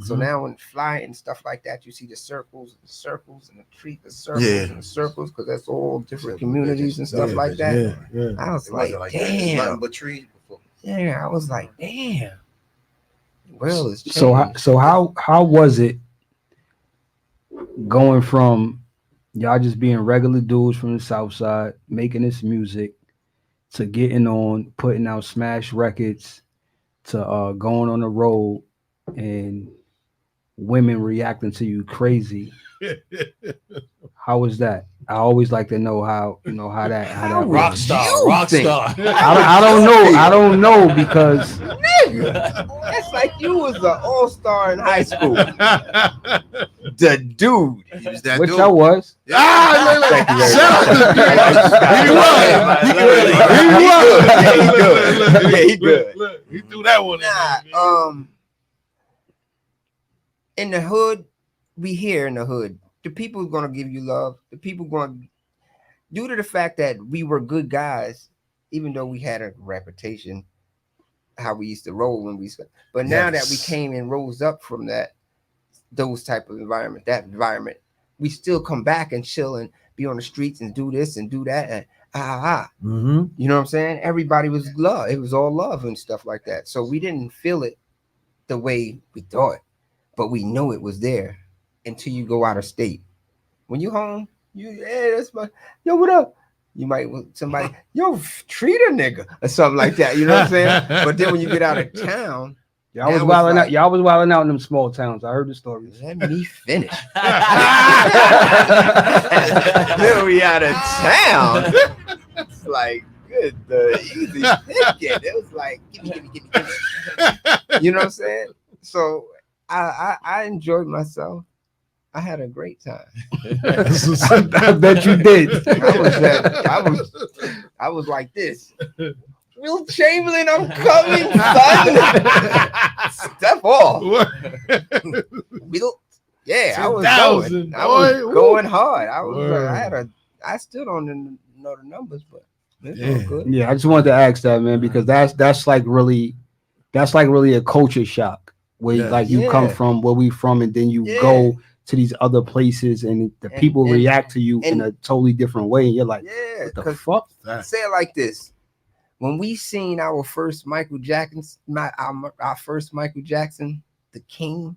Speaker 10: So now when flying and stuff like that, you see the circles and the circles and the circles because that's all different communities and stuff like that. I was like, damn.
Speaker 11: But trees before.
Speaker 10: Yeah, I was like, damn. Well, it's changed.
Speaker 3: So how was it going from y'all just being regular dudes from the South Side making this music to getting on, putting out smash records, to going on the road and women reacting to you crazy? How was that? I always like to know how that
Speaker 4: rock star.
Speaker 3: I don't know because
Speaker 10: nigga, that's like you was an all-star in high school. The dude.
Speaker 11: He was that
Speaker 3: which
Speaker 11: dude.
Speaker 3: I was.
Speaker 2: He good. Look, he threw that one in.
Speaker 10: In the hood, we here in the hood. The people are gonna give you love. The people due to the fact that we were good guys, even though we had a reputation, how we used to roll when but now that we came and rose up from those type of environment, we still come back and chill and be on the streets and do this and do that. And
Speaker 2: Mm-hmm.
Speaker 10: You know what I'm saying? Everybody was love. It was all love and stuff like that. So we didn't feel it the way we thought, but we know it was there until you go out of state. When you home, that's my, yo, what up? You might want somebody, yo, treat a nigga or something like that. You know what I'm saying? But then when you get out of town,
Speaker 3: y'all was wilding out. Y'all was wilding out in them small towns. I heard the stories.
Speaker 10: Let me finish. Then we out of town. It's like good, easy thinking. It was like, give me. You know what I'm saying? So I enjoyed myself. I had a great time.
Speaker 3: I bet you did.
Speaker 10: I was like this. Will Chamberlain, I'm coming, son. Step off. I was going hard. I still don't know the numbers, but it's all good.
Speaker 3: Yeah, I just wanted to ask that, man, because that's like really a culture shock where you come from where we from, and then you go to these other places, and the people react to you in a totally different way, and you're like, what the fuck?
Speaker 10: Say it like this. When we seen our first Michael Jackson, our first Michael Jackson, the King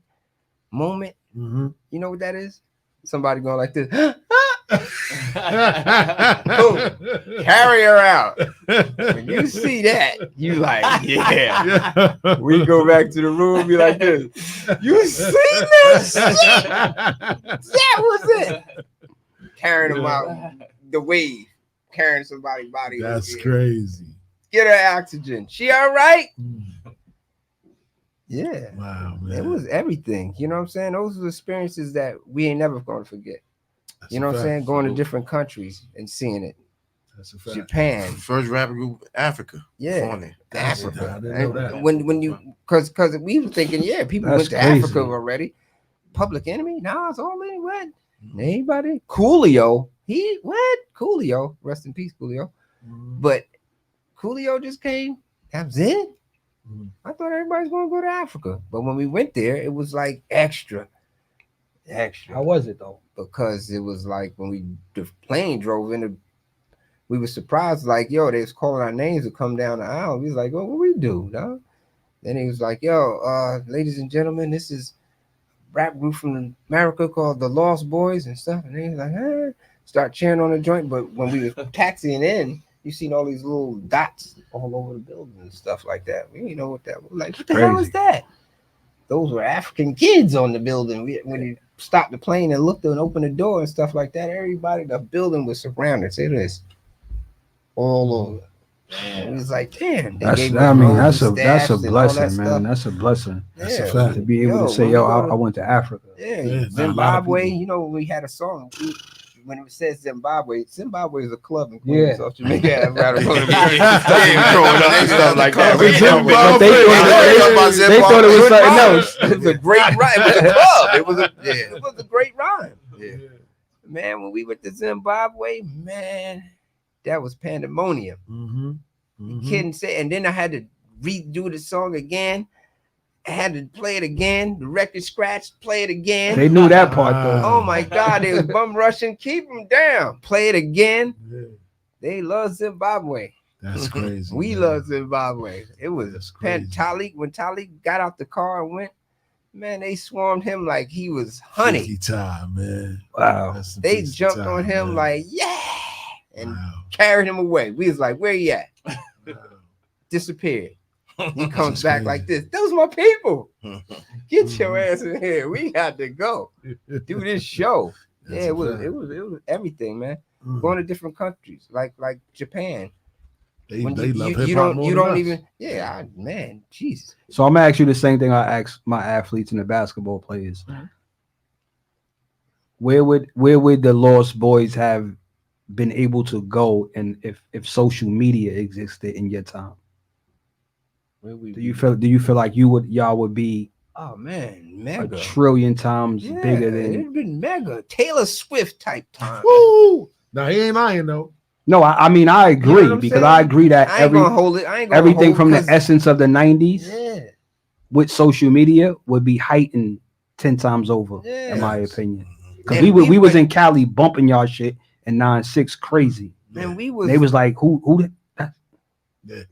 Speaker 10: moment, you know what that is? Somebody going like this. Boom. Carry her out. When you see that, you like, yeah. We go back to the room, be like this. You see this shit? That was it. Carrying them out the wave, carrying somebody's body.
Speaker 2: That's crazy.
Speaker 10: Get her oxygen. She all right? Yeah.
Speaker 2: Wow, man.
Speaker 10: It was everything. You know what I'm saying? Those are experiences that we ain't never going to forget. That's you know what I'm saying? Going to different countries and seeing it. That's a fact. Japan.
Speaker 11: First rapper group, Africa.
Speaker 10: Yeah. Africa. When you, because we were thinking, people went to Africa already. Public Enemy? Nah, it's all in what? Anybody? Coolio. Coolio. Rest in peace, Coolio. But Coolio just came. That was it. I thought everybody's going to go to Africa. But when we went there, it was like extra.
Speaker 3: How was it though?
Speaker 10: Because it was like when the plane drove in, we were surprised, like, yo, they was calling our names to come down the aisle. We was like, what we do, dog? Then he was like, yo, ladies and gentlemen, this is a rap group from America called the Lost Boys and stuff. And he was like, start cheering on the joint. But when we were taxiing in, you seen all these little dots all over the building and stuff like that. We didn't know what that was. Like, what the hell is that? Those were African kids on the building. When you stopped the plane and looked and opened the door and stuff like that, everybody, the building was surrounded. Say this, all over. And it was like, damn.
Speaker 3: That's a blessing, man. That's a blessing. That's a fact. To be able to say, I went to Africa.
Speaker 10: Zimbabwe. You know, we had a song. When it says Zimbabwe is a club in Queens, South Jamaica. They thought it was something else. It was a great rhyme. It was a club. It was a great rhyme. Yeah. Man, when we went to Zimbabwe, man, that was pandemonium. Kidding say, and then I had to redo the song again. I had to play it again. The record scratched, play it again.
Speaker 3: They knew that part though.
Speaker 10: Oh my God, they was bum rushing. Keep them down. Play it again. They love Zimbabwe.
Speaker 2: That's crazy.
Speaker 10: We love Zimbabwe. It was Talik. When Talik got out the car and went, man, they swarmed him like he was honey.
Speaker 2: Time, man.
Speaker 10: Wow. They jumped on him like, and carried him away. We was like, where he at? Disappeared. He comes back like this. Those my people. Get your ass in here. We got to go do this show. It was everything, man. Going to different countries like Japan.
Speaker 2: They love hip hop more than us.
Speaker 10: Man, jeez.
Speaker 3: So I'm gonna ask you the same thing I ask my athletes and the basketball players. Where would the Lost Boys have been able to go, and if social media existed in your time? Do you feel like y'all would be
Speaker 10: mega
Speaker 3: a trillion times bigger than
Speaker 10: it'd been mega Taylor Swift type time?
Speaker 2: Woo! Now he ain't lying though.
Speaker 3: No, I mean I agree, you know because saying? I agree that everything from the essence of the 90s with social media would be heightened 10 times over, in my opinion. Because we was in Cali bumping y'all shit and 9-6 crazy.
Speaker 10: Man, we was.
Speaker 3: They was like, who?
Speaker 2: Yeah.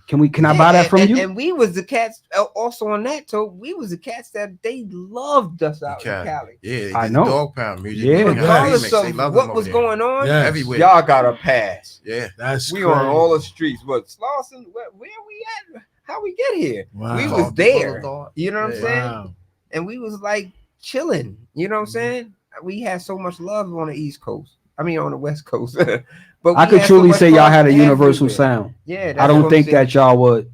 Speaker 3: Can I buy that from you?
Speaker 10: And we was the cats also on that. So we was the cats that they loved us out in Cali.
Speaker 11: Yeah, they
Speaker 3: I
Speaker 11: did
Speaker 3: know.
Speaker 11: the Dog Pound music.
Speaker 3: Yeah.
Speaker 10: Regardless of what was going on,
Speaker 11: everywhere.
Speaker 10: Y'all got a pass.
Speaker 11: Yeah,
Speaker 2: that's
Speaker 10: we
Speaker 2: crazy.
Speaker 10: on all the streets. But Slauson, where we at? How we get here?
Speaker 2: Wow.
Speaker 10: We was there. You know what I'm saying?
Speaker 2: Wow.
Speaker 10: And we was like chilling. You know what I'm saying? We had so much love on the East Coast. I mean, on the West Coast. But
Speaker 3: I could truly say y'all had a universal
Speaker 10: everywhere.
Speaker 3: sound.
Speaker 10: Yeah,
Speaker 3: I don't think that y'all were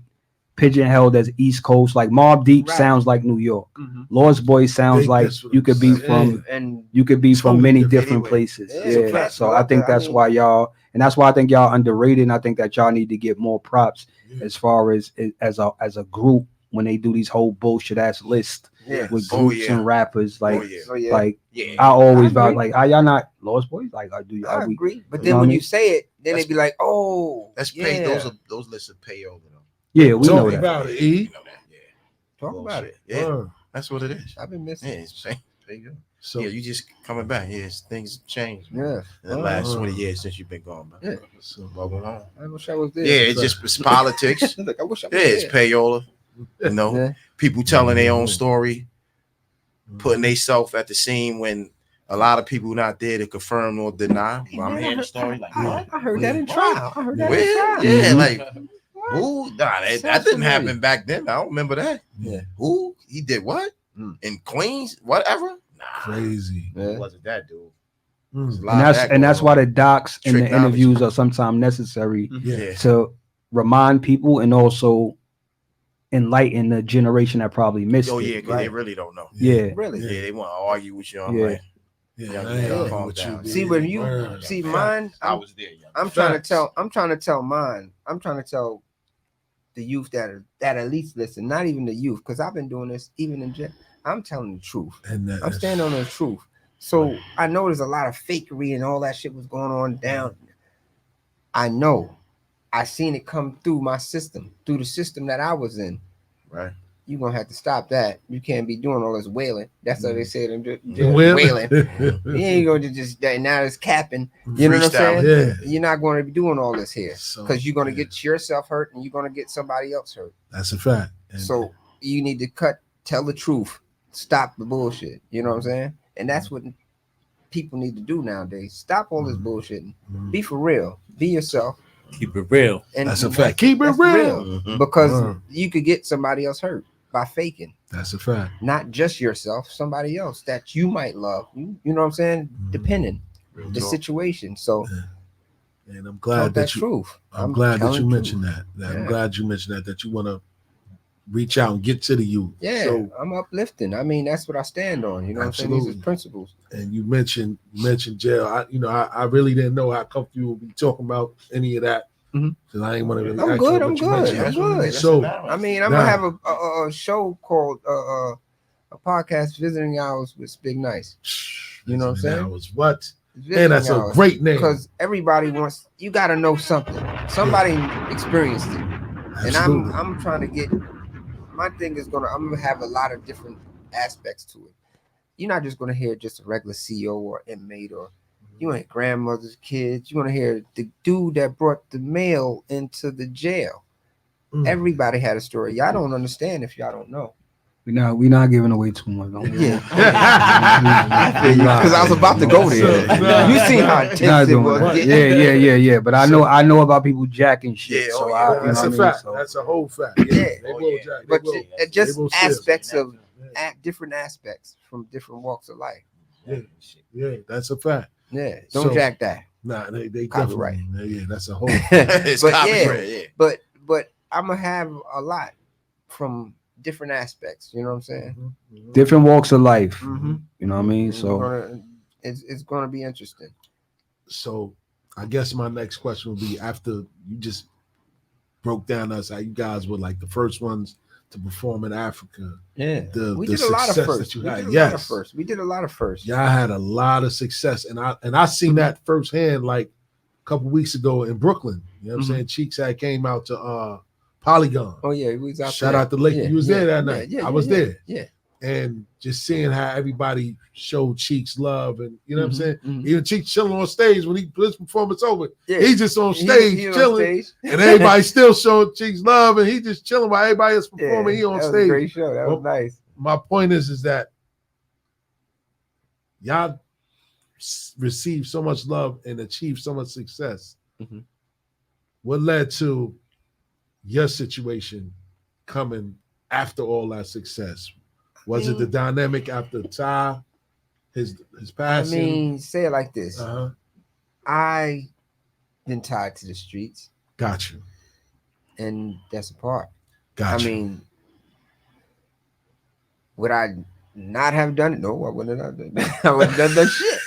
Speaker 3: pigeonholed as East Coast. Like Mobb Deep sounds like New York. Lost Boys sounds like you could be from many different places. Yeah. So I think that's why y'all, and that's why I think y'all underrated. And I think that y'all need to get more props as far as a group when they do these whole bullshit ass lists with groups and rappers. Like I always about like how y'all not Lost Boys? Like I
Speaker 10: agree. But then when you say it, then they be like, oh,
Speaker 11: that's pay. Those lists of payola.
Speaker 3: Yeah, we know that.
Speaker 2: About it, E.
Speaker 10: Talk about it.
Speaker 11: Yeah, that's what it is.
Speaker 10: I've been missing.
Speaker 11: Yeah, same. There you go.
Speaker 2: So
Speaker 11: you just coming back. Yes, things changed.
Speaker 10: Yeah,
Speaker 11: in the last 20 years since you've been gone. Man.
Speaker 10: Yeah,
Speaker 11: so welcome home.
Speaker 10: I wish I was there.
Speaker 11: Yeah, it's politics.
Speaker 10: Look, I wish I was
Speaker 11: it's
Speaker 10: there.
Speaker 11: payola. You know, people telling their own story, putting themselves at the scene when a lot of people not there to confirm or deny. Well, I'm hearing the story. Like,
Speaker 10: I heard that in trial. I heard that in trial.
Speaker 11: Yeah, like. Who? Nah, that didn't happen back then. I don't remember that.
Speaker 2: Yeah.
Speaker 11: Who? He did what? In Queens? Whatever? Nah.
Speaker 2: Crazy.
Speaker 11: It wasn't that dude.
Speaker 3: And that's why the docs and the interviews are sometimes necessary to remind people and also enlighten the generation that probably missed
Speaker 11: it.
Speaker 3: Yeah,
Speaker 11: because they really don't know.
Speaker 3: Yeah.
Speaker 10: Really?
Speaker 11: Yeah, they want to argue with you. I'm
Speaker 3: Yeah.
Speaker 11: like, calm down.
Speaker 10: See, when you see mine, I was there. I'm trying to tell mine. I'm trying to tell the youth that at least listen, not even the youth, because I've been doing this even in jail. I'm telling the truth.
Speaker 2: And
Speaker 10: I'm standing on the truth. So I know there's a lot of fakery and all that shit was going on down. I know. I seen it come through my system, through the system that I was in.
Speaker 11: Right.
Speaker 10: You're gonna have to stop that. You can't be doing all this wailing. That's how they say it.
Speaker 2: Wailing.
Speaker 10: You ain't gonna just now it's capping. You know what I'm saying?
Speaker 2: Yeah.
Speaker 10: You're not going to be doing all this here because you're gonna get yourself hurt and you're gonna get somebody else hurt.
Speaker 2: That's a fact.
Speaker 10: So you need to tell the truth, stop the bullshit. You know what I'm saying? And that's what people need to do nowadays. Stop all this bullshitting. Be for real. Be yourself.
Speaker 4: Keep it real.
Speaker 10: And
Speaker 2: that's a fact. Keep it real.
Speaker 10: Because you could get somebody else hurt by faking.
Speaker 2: That's a fact.
Speaker 10: Not just yourself, somebody else that you might love. You know what I'm saying? Depending the situation. So,
Speaker 2: and I'm glad that you.
Speaker 10: Truth.
Speaker 2: I'm glad that you mentioned that. I'm glad you mentioned that you want to reach out and get to the youth.
Speaker 10: Yeah, so, I'm uplifting. I mean, that's what I stand on. You know what I'm saying? These are principles.
Speaker 2: And you mentioned jail. I really didn't know how comfortable you would be talking about any of that. Because I ain't want to really.
Speaker 10: I'm good. I'm good.
Speaker 2: So
Speaker 10: I mean, I'm gonna have a show called a podcast, Visiting Hours with Spigg Nice. You know what I'm saying?
Speaker 2: Hours. What? Man, that's a great name.
Speaker 10: Because everybody wants. You got to know something. Somebody experienced it, and I'm trying to get. My thing is I'm gonna have a lot of different aspects to it. You're not just gonna hear just a regular CEO or inmate, or you want grandmother's kids. You want to hear the dude that brought the mail into the jail. Everybody had a story. Y'all don't understand if y'all don't know.
Speaker 3: We not giving away too much.
Speaker 10: Yeah, because I was about to go there. You see how intense it was.
Speaker 3: Yeah. But I know about people jacking shit.
Speaker 2: That's a fact. That's a whole fact.
Speaker 10: But just aspects of different aspects from different walks of life.
Speaker 2: Yeah, that's a fact.
Speaker 10: Yeah, don't jack that.
Speaker 2: Nah, they
Speaker 10: copyright.
Speaker 2: Yeah, that's a whole.
Speaker 11: It's copyright.
Speaker 10: But I'm gonna have a lot from different aspects. You know what I'm saying?
Speaker 3: Different walks of life. You know what I mean? So
Speaker 10: it's gonna be interesting.
Speaker 2: So I guess my next question would be, after you just broke down us how you guys were like the first ones to perform in Africa.
Speaker 10: Yeah, we did
Speaker 2: a lot of firsts.
Speaker 10: We did a lot of firsts.
Speaker 2: Y'all had a lot of success, and I seen that firsthand like a couple weeks ago in Brooklyn. You know what I'm saying? Cheeks had came out to Polygon.
Speaker 10: Oh yeah, we was out.
Speaker 2: Shout out to Lake. You was there that night. I was there.
Speaker 10: Yeah.
Speaker 2: and just seeing how everybody showed Cheeks love, and you know what I'm saying. Even Cheeks chilling on stage when his performance over.
Speaker 10: Yeah.
Speaker 2: He's just on stage
Speaker 10: He
Speaker 2: chilling,
Speaker 10: on stage.
Speaker 2: and everybody still showing Cheeks love, and he just chilling while everybody else performing.
Speaker 10: Yeah,
Speaker 2: He on
Speaker 10: that was
Speaker 2: stage.
Speaker 10: a great show. That was nice.
Speaker 2: My point is that y'all received so much love and achieved so much success. What led to your situation coming after all that success? Was it the dynamic after Ty, his passing?
Speaker 10: I mean, say it like this. I been tied to the streets.
Speaker 2: Got you.
Speaker 10: And that's a part.
Speaker 2: Got you.
Speaker 10: I mean, would I not have done it? No, I wouldn't have done it. I wouldn't have done shit.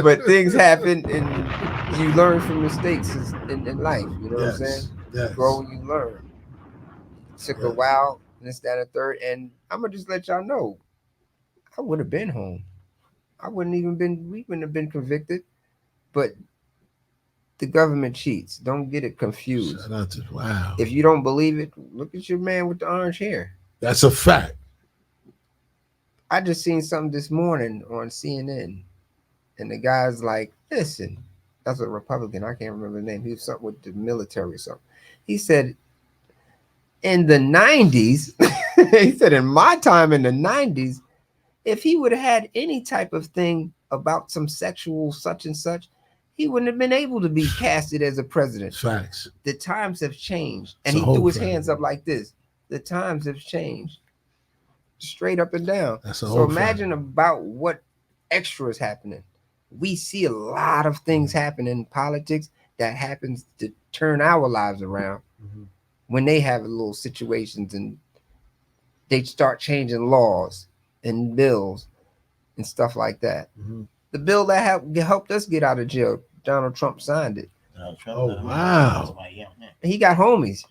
Speaker 10: but things happen, and you learn from mistakes in life. You know what I'm saying?
Speaker 2: Yes.
Speaker 10: You grow, you learn. It took a while, this, that, and third. And I'm gonna just let y'all know, I would have been home. We wouldn't have been convicted. But the government cheats. Don't get it confused.
Speaker 2: Wow.
Speaker 10: If you don't believe it, look at your man with the orange hair.
Speaker 2: That's a fact.
Speaker 10: I just seen something this morning on CNN, and the guy's like, listen, that's a Republican. I can't remember the name. He was something with the military or something. He said, in the 90s, he said, in my time in the 90s, if he would have had any type of thing about some sexual such and such, he wouldn't have been able to be casted as a president.
Speaker 2: Facts.
Speaker 10: The times have changed. And he threw his hands up like this. The times have changed. Straight up and down. So imagine about what extra is happening. We see a lot of things happen in politics that happens to turn our lives around when they have little situations and they start changing laws and bills and stuff like that. The bill that helped us get out of jail, Donald Trump signed it.
Speaker 2: Oh, wow.
Speaker 10: He got homies.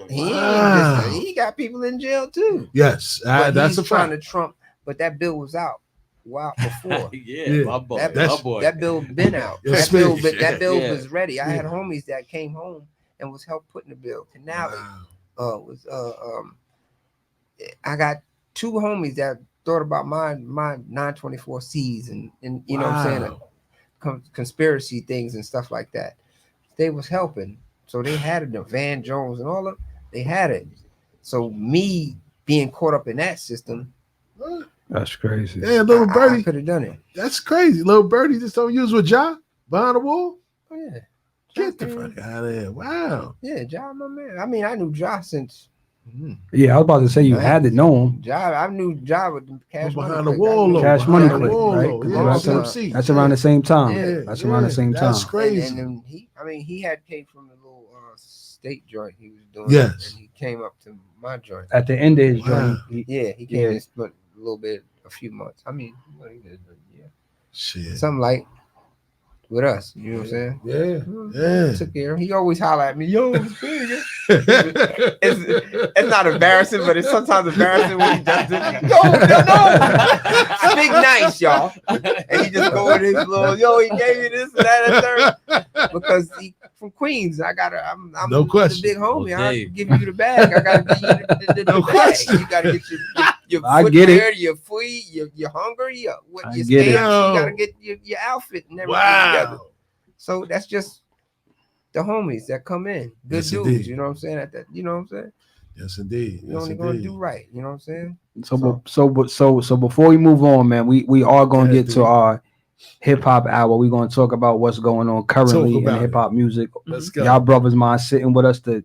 Speaker 2: Wow.
Speaker 10: He got people in jail too.
Speaker 2: Yes, that's a
Speaker 10: trying
Speaker 2: fact.
Speaker 10: to Trump, but that bill was out wow before.
Speaker 4: My boy.
Speaker 10: That bill been out. That bill was ready. I had homies that came home and was help putting the bill. And now I got two homies that thought about my 924Cs and you know what I'm saying, conspiracy things and stuff like that. They was helping. So they had it, the Van Jones and all of they had it. So me being caught up in that system.
Speaker 3: That's crazy.
Speaker 2: Yeah, little birdie
Speaker 10: could have done it.
Speaker 2: That's crazy. Little birdie just told you was with Ja behind the wall.
Speaker 10: Oh yeah.
Speaker 2: Get the fuck out of here. Wow.
Speaker 10: Yeah, Ja, my man. I mean, I knew Ja since
Speaker 3: Yeah, I was about to say you had to know him.
Speaker 10: Ja, I knew Ja with the Cash
Speaker 2: behind
Speaker 10: Money
Speaker 2: the wall.
Speaker 3: Cash Money Click,
Speaker 2: right?
Speaker 3: That's around the same time.
Speaker 10: Yeah,
Speaker 3: that's around the same time.
Speaker 2: That's crazy.
Speaker 10: And he had came from the little state joint he was doing.
Speaker 2: Yes.
Speaker 10: And he came up to my joint.
Speaker 3: At the end of his joint.
Speaker 10: He came and spent a little bit, a few months. I mean, what he did,
Speaker 2: shit.
Speaker 10: Something like with us, you know what I'm saying?
Speaker 2: Yeah.
Speaker 10: Took care of him. He always holler at me, yo, Spigg. It's not embarrassing, but it's sometimes embarrassing when he does it. No. Spigg nice, y'all. And he just go with his little, he gave me this and that and third. Because he from Queens. I'm
Speaker 2: no question.
Speaker 10: The big homie. I give you the bag. I gotta give you the
Speaker 2: no
Speaker 10: bag.
Speaker 2: question.
Speaker 10: You gotta get your
Speaker 3: I
Speaker 10: footwear,
Speaker 3: get it.
Speaker 10: your food, your hunger, your
Speaker 3: I
Speaker 10: your
Speaker 3: get it.
Speaker 10: stamps. You gotta get your outfit and everything together. So that's just the homies that come in. Good
Speaker 2: Yes,
Speaker 10: dudes,
Speaker 2: indeed.
Speaker 10: you know what I'm saying? You know what I'm saying?
Speaker 2: Yes, indeed.
Speaker 10: You're only gonna do right, you know what I'm saying?
Speaker 3: So before we move on, man, we are gonna get to our hip hop hour. We're gonna talk about what's going on currently in hip hop music.
Speaker 2: Let's go.
Speaker 3: Y'all brothers mind sitting with us to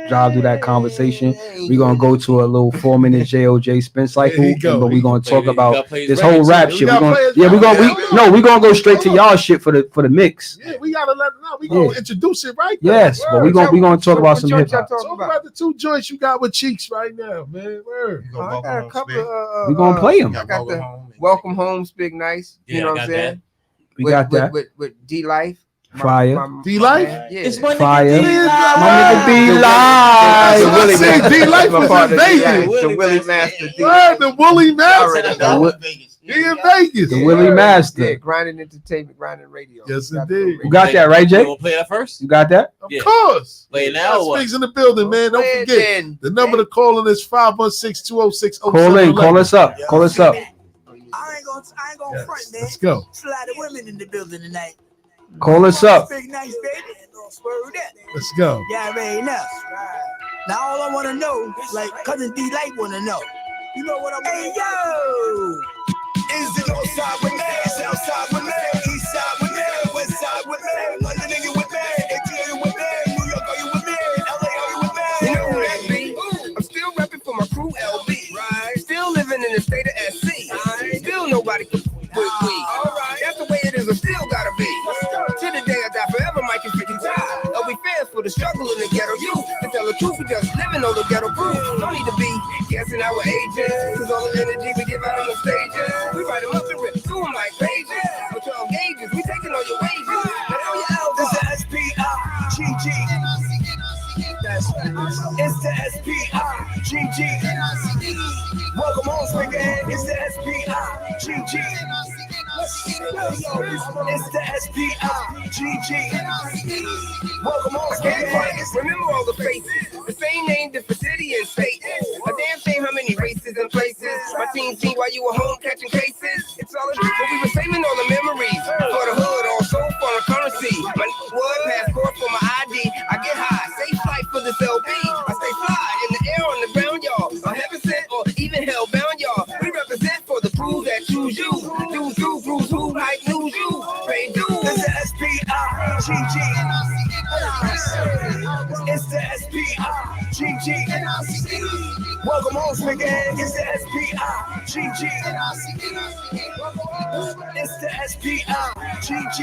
Speaker 3: drive through that conversation. We're gonna go to a little 4-minute JOJ spin cycle, but we're gonna talk about this whole rap shit. We're gonna go straight to y'all shit for the mix.
Speaker 2: Yeah, we gotta let them know. We gonna introduce it right there.
Speaker 3: Yes, but we gonna talk about some hip hop.
Speaker 2: Talk about the two joints you got with Cheeks right now, man. Word.
Speaker 10: I got a couple of
Speaker 3: we gonna play them.
Speaker 10: I got the Welcome Home, Spigg Nice. You know what I'm saying?
Speaker 3: We got that.
Speaker 10: With D Life.
Speaker 3: Fire.
Speaker 2: D Life?
Speaker 10: Yeah.
Speaker 4: It's my
Speaker 3: Fire.
Speaker 4: nigga
Speaker 3: My nigga D Life.
Speaker 2: D Life was in Vegas.
Speaker 10: The Willie Master.
Speaker 2: The Willie Master. He in Vegas.
Speaker 3: The Willie Master.
Speaker 10: Yeah, grinding entertainment, grinding radio.
Speaker 2: Yes, indeed.
Speaker 3: You got that right, Jay?
Speaker 4: We'll play that first.
Speaker 3: You got that?
Speaker 2: Of course.
Speaker 4: Play it now. Or what?
Speaker 2: Spiggs in the building, man. Don't forget the number to call in is 516-206-0711.
Speaker 3: Call in. Call us up. Call us up.
Speaker 6: I ain't gonna front, man.
Speaker 2: Let's go.
Speaker 6: It's a lot of women in the building tonight.
Speaker 3: Call us up.
Speaker 6: Big nice baby. Don't swerve that.
Speaker 2: Let's go.
Speaker 6: Yeah, already know. Now all I wanna know, like cousin D Light wanna know. You know what I'm saying? Hey yo!
Speaker 8: Is it north side with me? South side with me? East side with me? West side with me? London, are you with me? ATL, you with me? New York, are you with me? LA, are you with me?
Speaker 10: You know who that be? I'm still repping for my crew, LB. Right. Still living in the state of SC. Still nobody can with me. Alright. That's the way it is. I still gotta be. To the day I die forever, Mike is freaking tired. I'll be fans for the struggle in the ghetto. You to tell the truth, we just living on the ghetto proof. Don't need to be guessing our ages. Cause all the energy we give out on the stages. We write them up and rip through them like pages. For 12 gauges, we taking all your wages. But all your albums.
Speaker 8: This is SPIGG. It's the SPIGG. Welcome on, Spigg. It's the SPIGG. It's the SPIGG. Welcome on,
Speaker 10: Spigg. Remember all the faces. The same name, different city and state. A damn shame how many races and places. My team seen while you were home catching cases. It's all a dream, but we were saving all the memories. For the hood, all so foreign currency. My wood passport for my ID. I get high, safe flight for this LB. I stay fly in the air, on the ground, y'all. On heaven sent or even hell bound, y'all. We represent for the crew that choose you. Do, cruise, who, like, lose you. Pay dues.
Speaker 8: It's the SPIGG. It's the SPIGG. Welcome on, Spigg. It's the SPIGG. It's the SPIGG.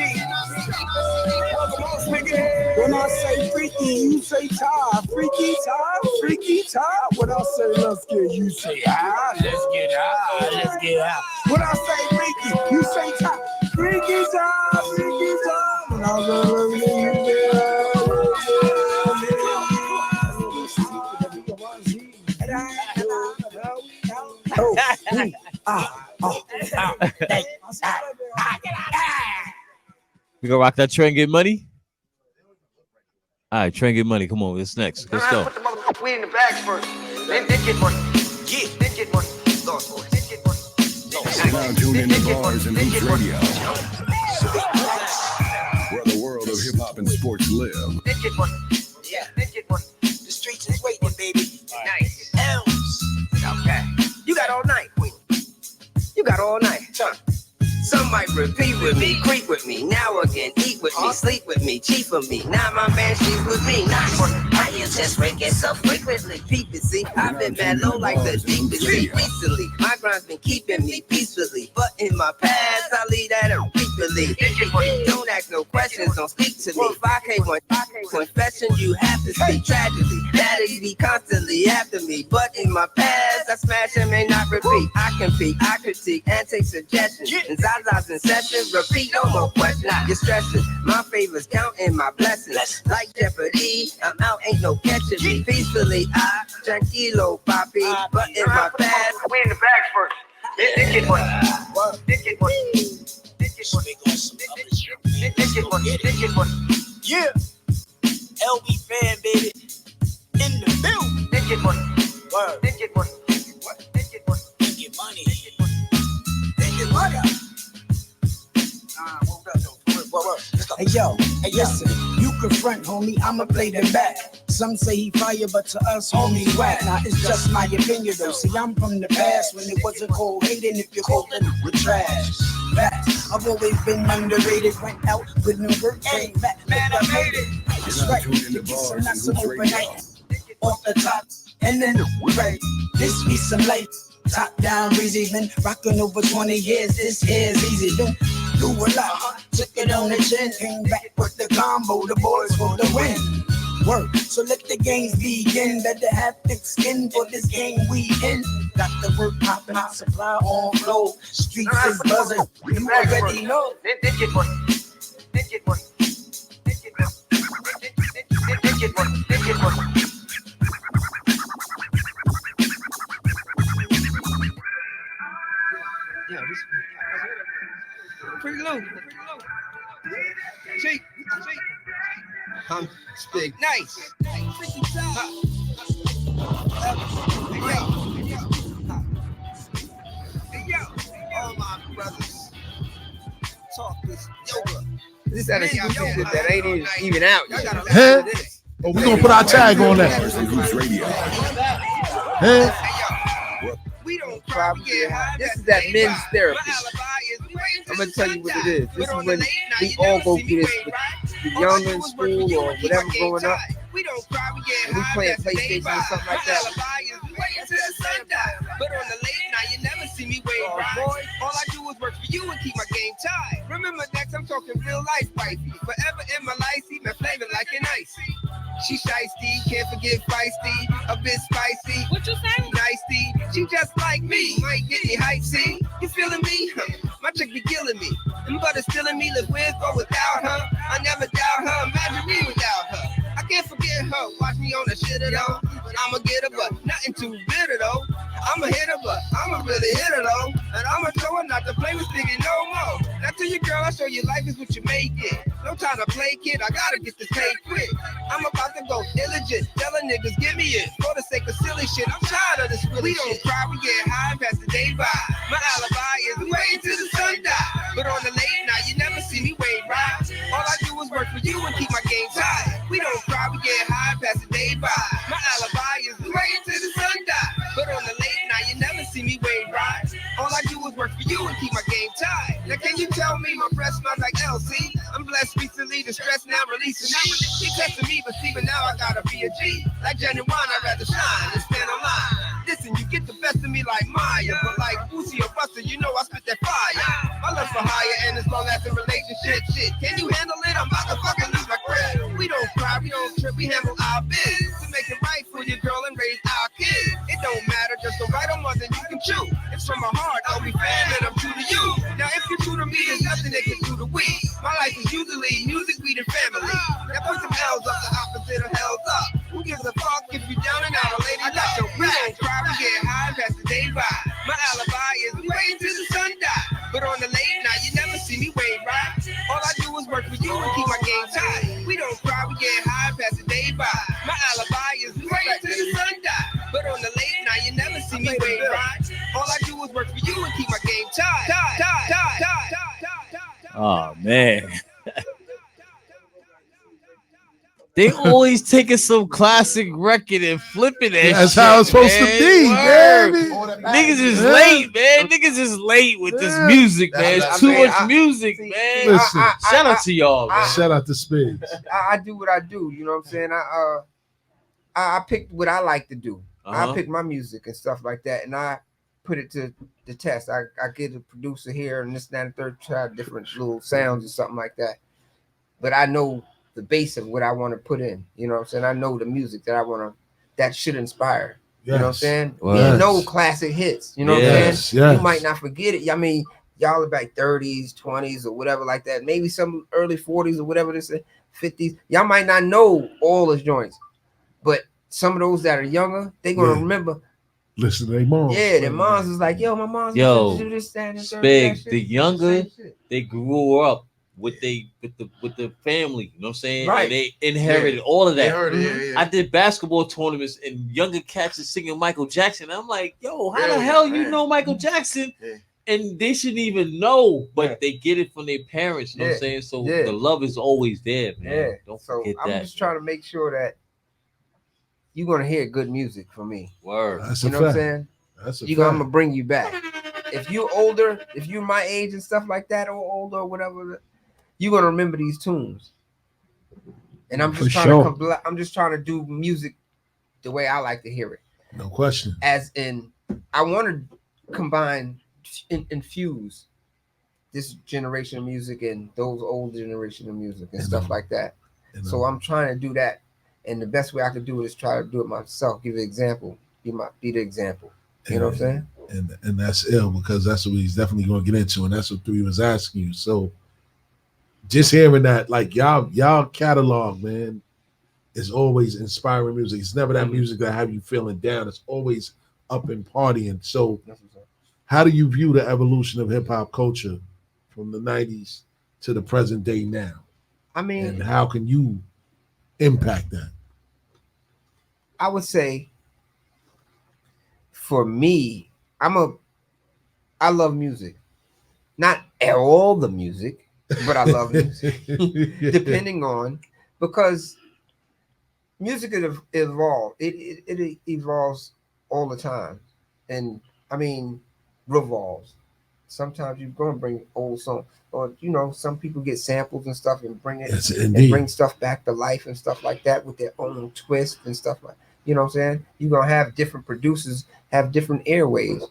Speaker 8: Welcome on, Spigg.
Speaker 9: When I say freaky, you say tie. Freaky tie, freaky tie. When I say let's get, you say ah. Let's get high, let's get high.
Speaker 8: When I say freaky, you say tie.
Speaker 9: Freaky tie, freaky tie. When I say
Speaker 4: We gonna rock that Trend Get Money. All right, Trend Get Money. Come on, what's next? Let's go.
Speaker 10: Put the motherfucking weed in the bags first. Then get money. Yeah, then get money. Then get money.
Speaker 1: Now tuned in to Bars and Hoops Radio, where the world of hip hop and sports live.
Speaker 10: Then get money. Yeah, then get money.
Speaker 6: The streets is waiting, baby.
Speaker 10: Nice.
Speaker 6: Elms.
Speaker 10: Okay. You got all night, Queen. You got all night. Huh. Some might repeat with me, creep with me, now again, eat with me, sleep with me, cheat for me. Now my man, she's with me. Nice. How you just break it so frequently? Peep it, see, I've been bad low like the deepest sea. Recently, my grind's been keeping me peacefully, but in my past, I leave that repeatedly. Don't ask no questions, don't speak to me. 5K1 confession, you have to speak tragedy. Daddy be constantly after me, but in my past, I smash and may not repeat. I compete, I critique, and take suggestions. And Zaza's in session, repeat, no more questions. You're stressing, my favors counting my blessings. Like Jeopardy, I'm out, ain't no catching me. Peacefully, I tranquilo, papi, but in my past, we in the bags first. Then get money. Then get money. Then get money. Then get money. Then get money.
Speaker 6: Yeah. LB fan, baby. In the building.
Speaker 10: Then get money.
Speaker 6: Word.
Speaker 10: Then get money. Then get money.
Speaker 6: Then get money. Then get money. Hey yo, hey listen, you can front, homie, I'ma play the back. Some say he fire, but to us, homie, whack. Now it's just my opinion though. See, I'm from the past when it wasn't cold hating. If you're cold, then we're trash. Back. I've always been underrated. Went out with no work, came back. Man, I made it. That's right. You get some nuts overnight. Off the top, and then right. This be some light. Top down, breezy, been rocking over 20 years. This here's easy. Don't do a lot. Took it on the chin, came back with the combo. The boys for the win. Work, so let the games begin. Better have thick skin for this game we in. Got the work popping, supply on flow. Streets is buzzing. You already know.
Speaker 10: Then get money. Then get money. Then get money. Then get money. Then get money. Pretty low. Cheek. I'm Spigg. Nice. All my brothers. Talk this yoga. This that shit that ain't even out yet.
Speaker 2: Huh? Oh, we're gonna put our tag on that.
Speaker 1: Bars and Hoops Radio.
Speaker 2: Huh?
Speaker 10: We don't cry, we get high. This is that men's therapy. I'm gonna tell you what it is. This is when we all go through this with the young in school or whatever growing up.
Speaker 5: We don't cry, we get
Speaker 10: And we
Speaker 5: high.
Speaker 10: playing
Speaker 5: That's the day
Speaker 10: PlayStation or something like that.
Speaker 5: My alibi is we wait until the sun dies. But on the late night, you never see me wait.
Speaker 10: Oh,
Speaker 5: Right?
Speaker 10: boy.
Speaker 5: All I do is work for you and keep my game tight. Remember next, I'm talking real life, wifey. Forever in my life, see me flavor like an icy. She shiesty, can't forget feisty, a bit spicy. What you say? Nicey, she just like me, might get me hype, see? You feeling me? My chick be killing me. Them butters stealing me, live with or without her. I never doubt her, imagine me without her. I can't forget her, watch me on the shit it though. I'ma get her, but nothing too bitter though. I'ma hit her, but I'ma really hit her though. And I'ma show her not to play with Spiggy no more. Now to your girl, I show you life is what you make it. No time to play, kid, I gotta get this paid quick. I'm about to go illegit, telling niggas give me it. For the sake of silly shit, I'm tired of this really. We don't cry, we get high, pass the day by. My alibi is waiting till the sun die. But on the late night, you never see me wait right. All I do is work for you and keep my game tight. We don't cry, we get high, pass the day by. My alibi is waiting till the sun die. But on the late night, you never see me wait right. All I do is work for you and keep my game tight. Now can you tell me my breath smells like LC? I'm blessed recently, the stress now releasing me. She testing me, but even now I gotta be a G. Like genuine, I'd rather shine than stand online. Listen, you get the best of me like Maya, but like Boosie or Buster, you know I spit that fire. My love for higher and this long-lasting relationship shit. Can you handle it? I'm about to fucking lose my grip. We don't cry, we don't trip, we handle our biz to make it right for your girl and raise our kids. It don't matter, just go right on more than you can chew. It's from my heart, I'll be fan and I'm true to you. Now if you're true to me, there's nothing that can do to we. My life is usually music, weed, and family. Now put some L's up, the opposite of hell's up. Who gives a fuck if you down and out, a lady got your back. We don't cry, we get high, pass the day by. My alibi is waiting till the sun die. But on the late night, you never see me wait right. All I do is work for you and keep my game tight. We don't cry, we get high, pass the day by. My alibi is waiting till the sun die. But on the late night, you never see me wait right. All I do is work for you and keep my game tight.
Speaker 4: Oh man. They always taking some classic record and flipping it.
Speaker 2: That's how it's supposed to be, baby.
Speaker 4: Niggas is late, man. Niggas is late with this music, man. It's too much music, man.
Speaker 2: Listen,
Speaker 4: shout out to y'all, man.
Speaker 2: Shout out to Spigg.
Speaker 10: I do what I do, you know what I'm saying? I picked what I like to do. I pick my music and stuff like that, and I put it to the test. I get a producer here and this, that, and third, try different little sounds or something like that. But I know the base of what I want to put in. You know what I'm saying? I know the music that I want to, that should inspire. You know what I'm saying? You know classic hits. You know what I'm saying?
Speaker 2: Yes.
Speaker 10: You might not forget it. I mean, y'all are back 30s, 20s, or whatever like that. Maybe some early 40s or whatever this is, 50s. Y'all might not know all those joints, but some of those that are younger, they're gonna remember.
Speaker 2: Listen to their moms.
Speaker 10: Yeah, their moms is like, yo, my mom's
Speaker 4: Yo,
Speaker 10: do this, that, and the third,
Speaker 4: Spigg,
Speaker 10: that
Speaker 4: the
Speaker 10: shit.
Speaker 4: younger they grew up with the family, you know what I'm saying?
Speaker 10: Right.
Speaker 4: And they inherited all of that.
Speaker 11: They heard it,
Speaker 4: I did basketball tournaments and younger cats are singing Michael Jackson. I'm like, yo, how the hell you know Michael Jackson? And they shouldn't even know, but they get it from their parents, you know what I'm saying? So the love is always there, man. Don't forget
Speaker 10: I'm
Speaker 4: that.
Speaker 10: just trying to make sure that you're gonna hear good music from me.
Speaker 4: Word.
Speaker 2: That's
Speaker 10: you
Speaker 2: a
Speaker 10: know what I'm
Speaker 2: fact.
Speaker 10: saying?
Speaker 2: That's a
Speaker 10: I'm
Speaker 2: fact.
Speaker 10: gonna bring you back. If you're older, if you're my age and stuff like that, or older, or whatever, you're gonna remember these tunes. And I'm just I'm just trying to do music the way I like to hear it.
Speaker 2: No question.
Speaker 10: As in, I want to combine, infuse this generation of music and those old generation of music and stuff like that. So I'm trying to do that, and the best way I can do it is try to do it myself. Give an example. Be the example. You know what I'm saying?
Speaker 2: And that's ill, because that's what he's definitely going to get into, and that's what Three was asking you. So just hearing that, like y'all catalog, man, is always inspiring music. It's never that music that have you feeling down. It's always up and partying. So how do you view the evolution of hip hop culture from the 90s to the present day now?
Speaker 10: I mean,
Speaker 2: and how can you impact that?
Speaker 10: I would say for me, I love music. Not all the music, but I love music. Depending on, because music evolves. It evolves all the time. And I mean, revolves. Sometimes you're going to bring old songs, or some people get samples and stuff and bring it and bring stuff back to life and stuff like that with their own twist and stuff like. You know what I'm saying? You're gonna have different producers have different airwaves.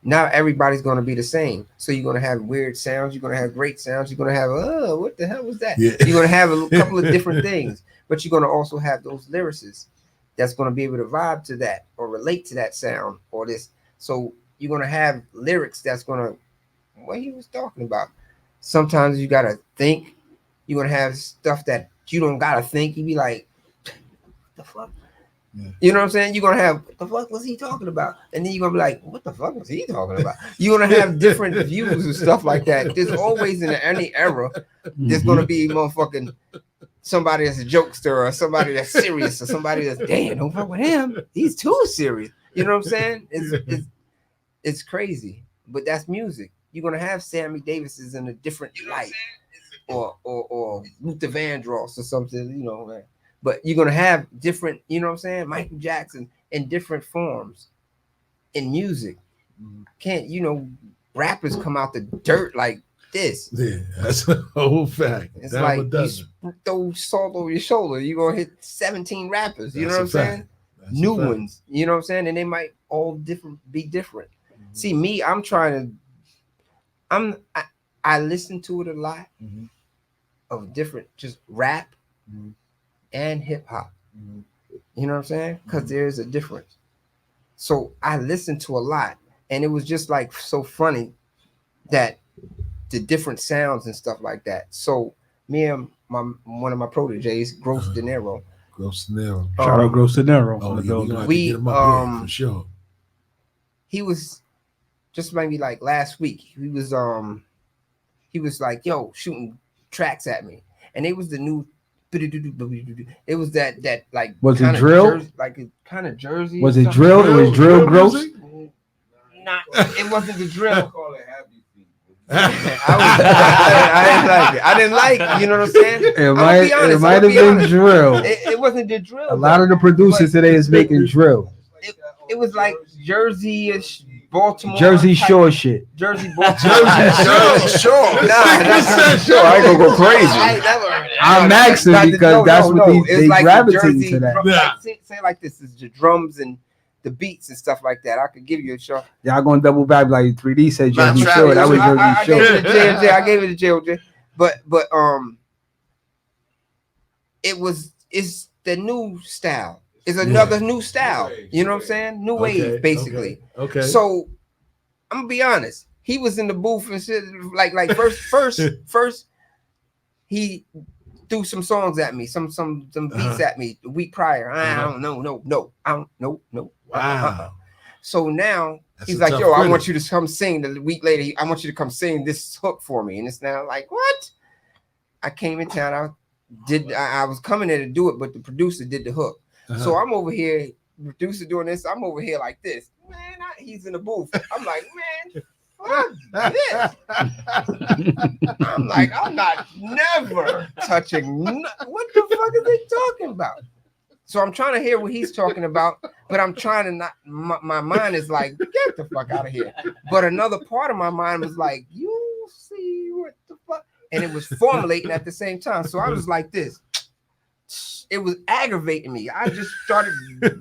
Speaker 10: Not everybody's gonna be the same, so you're gonna have weird sounds. You're gonna have great sounds. You're gonna have what the hell was that? Yeah. You're gonna have a couple of different things, but you're gonna also have those lyricists that's gonna be able to vibe to that or relate to that sound or this. So you're gonna have lyrics that's gonna. What he was talking about. Sometimes you gotta think. You're gonna have stuff that you don't gotta think. You be like, what the fuck? Yeah. You know what I'm saying? You're gonna have what the fuck was he talking about? And then you're gonna be like, what the fuck was he talking about? You're gonna have different views and stuff like that. There's always in any era, there's gonna be motherfucking somebody that's a jokester or somebody that's serious or somebody that's don't fuck with him. He's too serious. You know what I'm saying? It's crazy, but that's music. You're gonna have Sammy Davis's in a different light, or Luther Vandross or something, man. But you're gonna have different, you know what I'm saying, Michael Jackson in different forms in music. Can't rappers come out the dirt like this? Yeah,
Speaker 2: that's a whole fact.
Speaker 10: It's like you throw salt over your shoulder, you're gonna hit 17 rappers. You know what I'm saying? New ones. You know what I'm saying? And they might all be different. See, me, I listen to it a lot of different, just rap and hip hop. You know what I'm saying? Because there's a difference. So I listened to a lot, and it was just like so funny that the different sounds and stuff like that. So me and one of my proteges, Gross De Niro.
Speaker 2: Gross De Niro.
Speaker 3: Shout out Gross De Niro.
Speaker 2: Oh, yeah, we get him up here for sure.
Speaker 10: He was just maybe like last week. He was like, yo, shooting tracks at me, and it was the new. It was that like.
Speaker 3: Was it drill?
Speaker 10: Like a kind of Jersey.
Speaker 3: Was it drill? It was drill Gross.
Speaker 10: Not. It wasn't the drill. I didn't like it. You know what I'm saying?
Speaker 3: It might have been drill.
Speaker 10: It wasn't the drill.
Speaker 3: A lot of the producers today is making drill.
Speaker 10: It was like Jersey-ish, Baltimore,
Speaker 3: Jersey Shore shit.
Speaker 10: Jersey Baltimore.
Speaker 2: Jersey Shore.
Speaker 10: That's
Speaker 11: sure. I ain't gonna go crazy.
Speaker 3: I'm asking because that's what they
Speaker 10: like
Speaker 3: gravitate to that.
Speaker 10: Say like this is the drums and the beats and stuff like that. I could give you a show.
Speaker 3: Y'all gonna double back like 3D said Jersey Shore. That was Jersey Shore.
Speaker 10: I gave it to JLJ. But it's the new style. It's another new style. You know what I'm saying? New wave, basically.
Speaker 2: Okay.
Speaker 10: So I'm gonna be honest. He was in the booth and shit. Like first he threw some songs at me, some beats at me the week prior. I don't know. I don't know.
Speaker 2: Wow.
Speaker 10: So now he's like, yo, I want you to come sing. The week later, I want you to come sing this hook for me. And it's now like, what? I came in town. I was coming there to do it, but the producer did the hook. So I'm over here, producer doing this. I'm over here like this. Man, he's in the booth. I'm like, man, fuck this. I'm like, I'm not never touching. What the fuck are they talking about? So I'm trying to hear what he's talking about, but I'm trying to not. My mind is like, get the fuck out of here. But another part of my mind was like, you see what the fuck? And it was formulating at the same time. So I was like this. It was aggravating me. I just started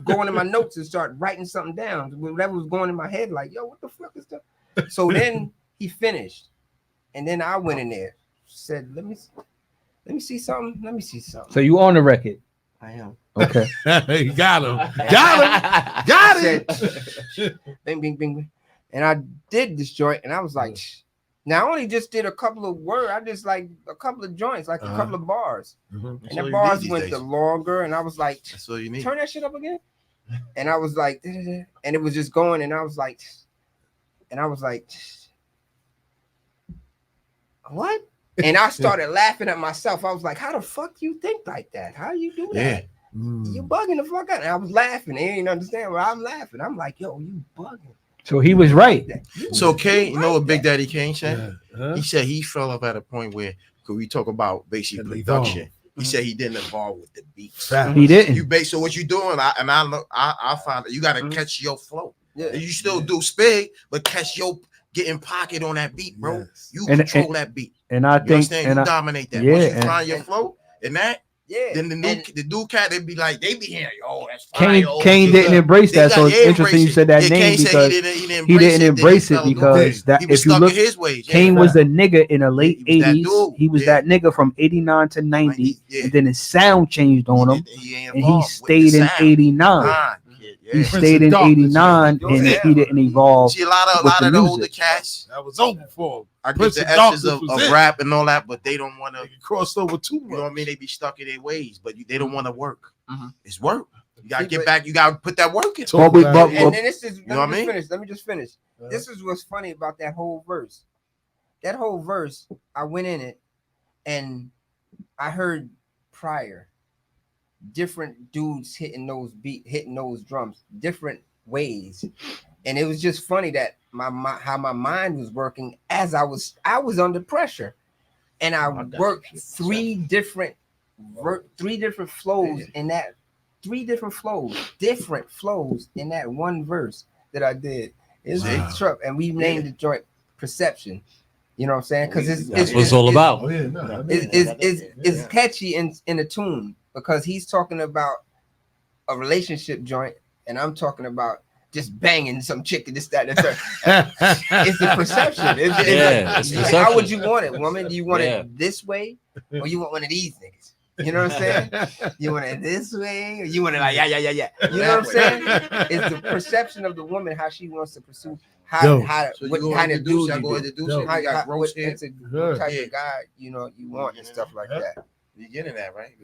Speaker 10: going in my notes and started writing something down. Whatever was going in my head, like, yo, what the fuck is that? So then he finished. And then I went in there, said, let me see something. Let me see something.
Speaker 3: So you on the record?
Speaker 10: I am.
Speaker 3: Okay.
Speaker 2: You got him. Got it.
Speaker 10: Bing, bing, bing, bing. And I did this joint, and I was like, now I only just did a couple of words. I just like a couple of joints, like a couple of bars. And the bars went the longer, and I was like,
Speaker 11: that's all you need.
Speaker 10: Turn that shit up again. And I was like, and it was just going, and I was like, And I was like, what? And I started laughing at myself. I was like, how the fuck you think like that? How you do that? You bugging the fuck out. And I was laughing. They didn't understand why I'm laughing. I'm like, yo, you bugging.
Speaker 3: So he was right.
Speaker 11: So Kane, you know what Big Daddy Kane said? He said he fell up at a point where, because we talk about basically production. He said he didn't evolve with the beats.
Speaker 3: He didn't.
Speaker 11: You base so what you doing? I found that you got to catch your flow. Yeah. You still do Spigg, but catch your get in pocket on that beat, bro.
Speaker 2: Yes.
Speaker 11: You control that beat.
Speaker 3: And I think
Speaker 11: you dominate that.
Speaker 3: Yeah,
Speaker 11: once you find your flow and that.
Speaker 10: Yeah.
Speaker 11: Then the new cat, they be hearing, oh, that's fine.
Speaker 3: Kane didn't embrace that. So it's interesting you said that name because he didn't embrace it because that if you look, Kane was a nigga in the late 80s. He was that nigga from 89 to 90, and then his sound changed on him, and he stayed in 89. He stayed in 89 and he didn't evolve.
Speaker 11: See, a lot of the older cats
Speaker 2: that was over for him.
Speaker 11: I get the essence of rap and all that, but they don't want to
Speaker 2: cross over too much.
Speaker 11: You know what I mean? They be stuck in their ways, but they don't want to work. It's work. You gotta get back. You gotta put that work in.
Speaker 10: And then this is let me just finish. This is what's funny about that whole verse. That whole verse, I went in it and I heard prior different dudes hitting those drums different ways, and it was just funny that how my mind was working as I was under pressure, and I worked three different flows in that different flows in that one verse that I did. It's true, and we named the joint Perception. You know what I'm saying? Because it's
Speaker 4: what it's all about.
Speaker 10: It's catchy in a tune. Because he's talking about a relationship joint, and I'm talking about just banging some chick and this, that, and that. It's the perception. It's perception. How would you want it, woman? Do you want it this way, or you want one of these niggas? You know what I'm saying? You want it this way, or you want it like yeah. You know what I'm saying? It's the perception of the woman, how she wants to pursue. What kind of dude you what type of guy you want and stuff like that.
Speaker 11: You getting that right?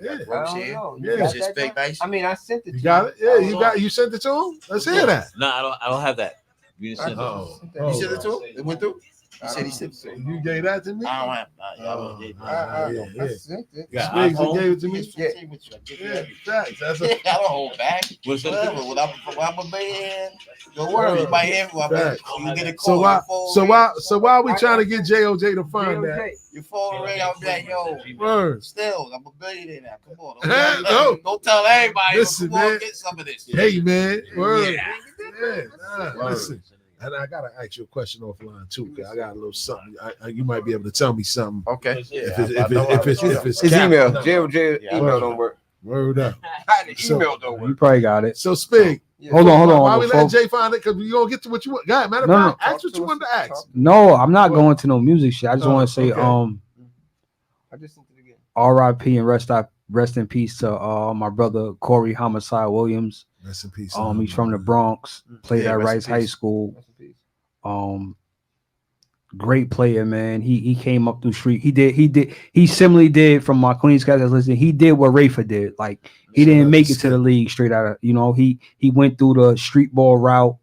Speaker 10: I mean, I sent it.
Speaker 2: You got it? Yeah, you sent it to him. Let's hear that.
Speaker 4: No, I don't have that. You didn't send it.
Speaker 11: You sent it to him? It went through. He said he sent it.
Speaker 2: You gave that to me?
Speaker 11: I don't have.
Speaker 10: I sent it.
Speaker 2: Spiggs gave it to me.
Speaker 11: That's I don't hold back. What's up? I'm a man. Don't worry, you might hear you get a call.
Speaker 2: So why are we trying to get JOJ to find that?
Speaker 11: Your phone ring, I'm like, yo.
Speaker 2: Word.
Speaker 11: Still, I'm a billionaire now. Come on. Don't tell everybody.
Speaker 2: Listen,
Speaker 11: come on,
Speaker 2: man.
Speaker 11: get some of this.
Speaker 2: Hey, man. Word.
Speaker 11: Yeah.
Speaker 2: Listen. And I gotta ask you a question offline too. Cause I got a little something. You might be able to tell me something.
Speaker 11: Okay.
Speaker 2: If it's
Speaker 10: his email, JOJ email don't work.
Speaker 2: Word up.
Speaker 10: Email don't work.
Speaker 3: You probably got it.
Speaker 2: So Spigg.
Speaker 3: Hold on.
Speaker 2: Why we let Jay find it? Because we gonna get to what you want. God, matter of fact, ask what you wanted to ask.
Speaker 3: No, I'm not going to no music shit. I just want to say,
Speaker 10: I just sent it again.
Speaker 3: R.I.P. and rest in peace to my brother Corey Homicide Williams.
Speaker 2: Rest in peace.
Speaker 3: He's from the Bronx. Played at Rice High School. Great player, man. He came up through street. He similarly did from my Queens guys that's listening. He did what Rafa did. Like he didn't make it to the league straight out of, he went through the street ball route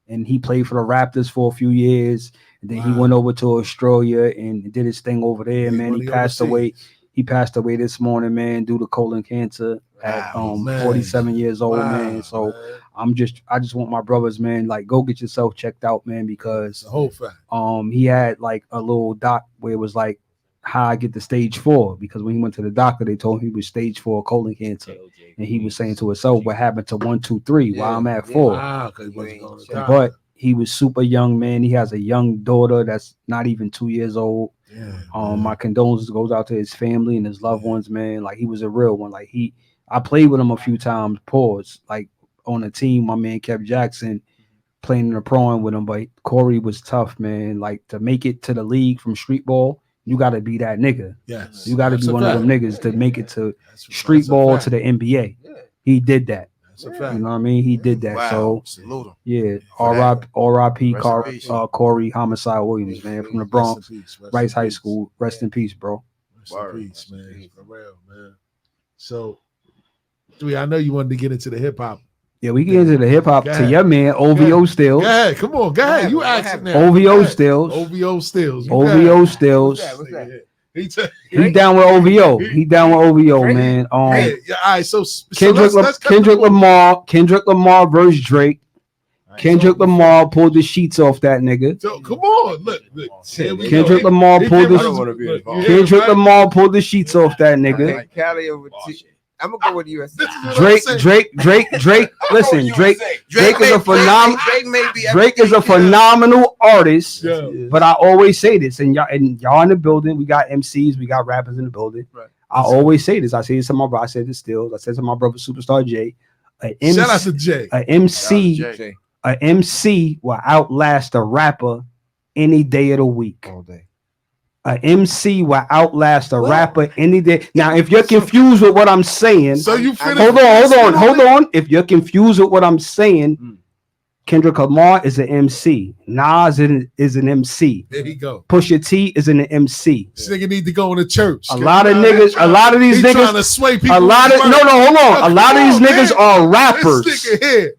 Speaker 3: and he played for the Raptors for a few years. And then he went over to Australia and did his thing over there, man. He passed away. He passed away this morning, man, due to colon cancer at 47 years old, man. So I just want my brothers, man, like go get yourself checked out, man, because
Speaker 2: the whole fact.
Speaker 3: He had like a little doc where it was like how I get to stage 4, because when he went to the doctor, they told him he was stage 4 colon cancer. And he was saying to himself, what happened to 1, 2, 3 while I'm at 4. But he was super young, man. He has a young daughter that's not even 2 years old. My condolences goes out to his family and his loved ones, man. Like he was a real one. Like I played with him a few times, like on a team. My man Kev Jackson playing in the pro with him, but Corey was tough, man. Like to make it to the league from street ball, you got to be that nigga.
Speaker 2: Yes,
Speaker 3: you got to be one of them niggas to make it to street ball to the NBA. He did that. You know what I mean? He did that.
Speaker 11: Wow.
Speaker 3: So yeah, R.I.P. Corey Homicide Williams, man, from the Bronx, Rice High School. Rest in peace, bro.
Speaker 2: Rest in peace, man. For real, man. So, I know you wanted to get into the hip hop
Speaker 3: Yeah, we get into the hip hop to your man OVO Stills.
Speaker 2: Go ahead, come on, go ahead. You asking now?
Speaker 3: OVO Stills.
Speaker 2: OVO Stills.
Speaker 3: OVO Stills.
Speaker 10: What's that?
Speaker 3: He down with OVO. He down with OVO, man.
Speaker 2: All right, so
Speaker 3: Kendrick Lamar versus Drake. Kendrick Lamar pulled the sheets off that nigga.
Speaker 2: So come on, look.
Speaker 3: Kendrick Lamar pulled the sheets off that nigga.
Speaker 10: Cali over I'm gonna go with US.
Speaker 3: Drake. Listen, Drake is a phenomenal. Drake is a phenomenal artist. Yeah. But I always say this, and y'all in the building. We got MCs, we got rappers in the building. Right. I always say this. I say this to my brother. I said this still. I said to my brother Superstar J.
Speaker 2: Shout out to Jay.
Speaker 3: An MC will outlast a rapper any day of the week. All day. An MC will outlast a rapper any day. Now, if you're confused with what I'm saying,
Speaker 2: so you
Speaker 3: hold on. If you're confused with what I'm saying, Kendrick Lamar is an MC. Nas is an MC.
Speaker 2: There you go.
Speaker 3: Pusha T is an MC.
Speaker 2: This nigga need to go to church.
Speaker 3: A lot of these niggas. A lot of these niggas are rappers.